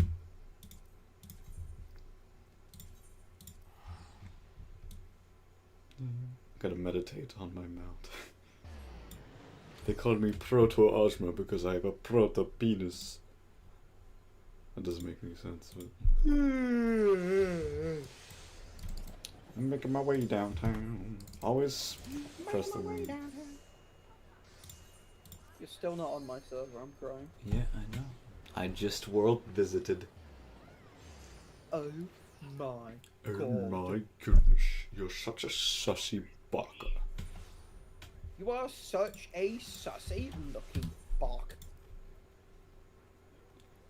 Gotta meditate on my mount. They call me Proto-Ozma because I have a proto-penis. That doesn't make any sense, but... I'm making my way downtown. Always press the ring. You're still not on my server, I'm crying. Yeah, I know. I just world visited. Oh my Oh god. my goodness, you're such a sussy baka. You are such a sussy looking bog.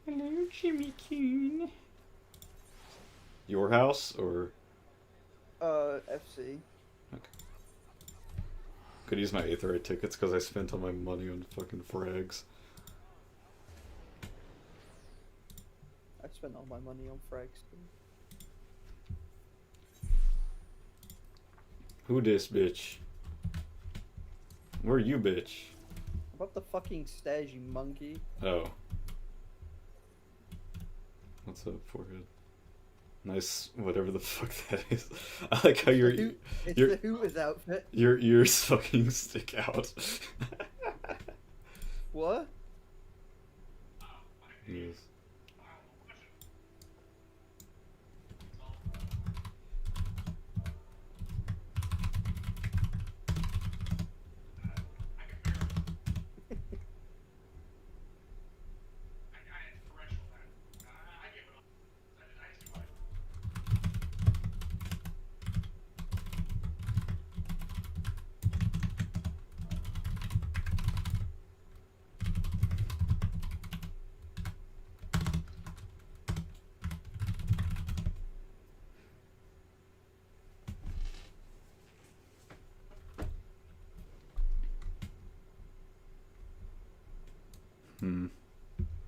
Hello, Jimmy Coon. Your house, or? FC. Could use my Aetherite tickets because I spent all my money on fucking frags. I spent all my money on frags. Who this bitch? Where you, bitch? About the fucking stairs, you monkey. Oh. What's up, forehead? Nice, whatever the fuck that is. I like how It's the Hooters outfit. your ears fucking stick out. What? Yes.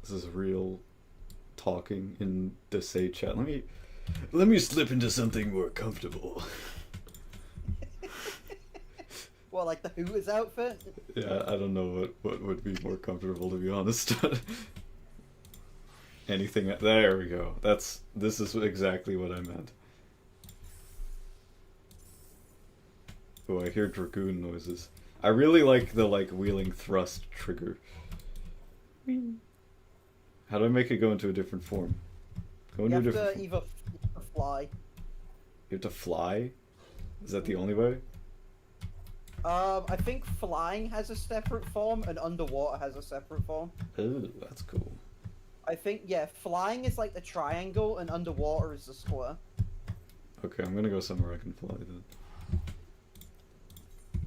This is real talking in the say chat. Let me slip into something more comfortable. What, like the Hooters outfit? Yeah, I don't know what would be more comfortable, to be honest. Anything. There we go. This is exactly what I meant. Oh, I hear dragoon noises. I really like the wheeling thrust trigger. How do I make it go into a different form? Go into You a have different to either fly. You have to fly? Is that the only way? I think flying has a separate form and underwater has a separate form. Oh, that's cool. I think, yeah, flying is like the triangle and underwater is the square. Okay, I'm gonna go somewhere I can fly then.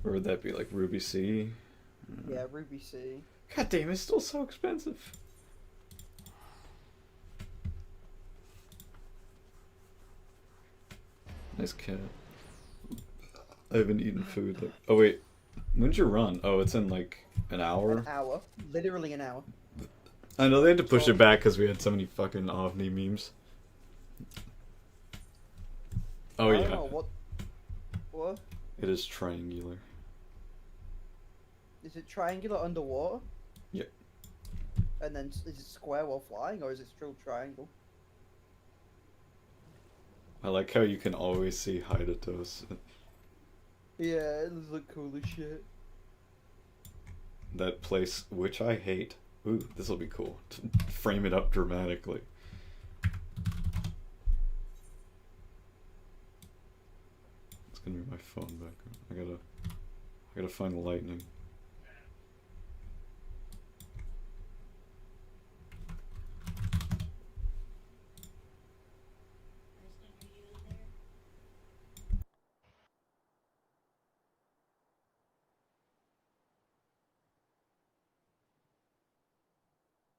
Or would that be like Ruby Sea? Yeah, Ruby Sea. God damn, it's still so expensive. Nice cat. I haven't eaten food. Oh wait, when's your run? Oh, it's in like an hour? An hour. Literally an hour. I know they had to push it back because we had so many fucking OVNI memes. Oh I yeah. don't know, what? It is triangular. Is it triangular underwater? Yeah. And then is it square while flying or is it still triangle? I like how you can always see Hydatos. Yeah, it looks like cool as shit. That place, which I hate. Ooh, this will be cool. To frame it up dramatically. It's gonna be my phone background. I gotta find the lightning.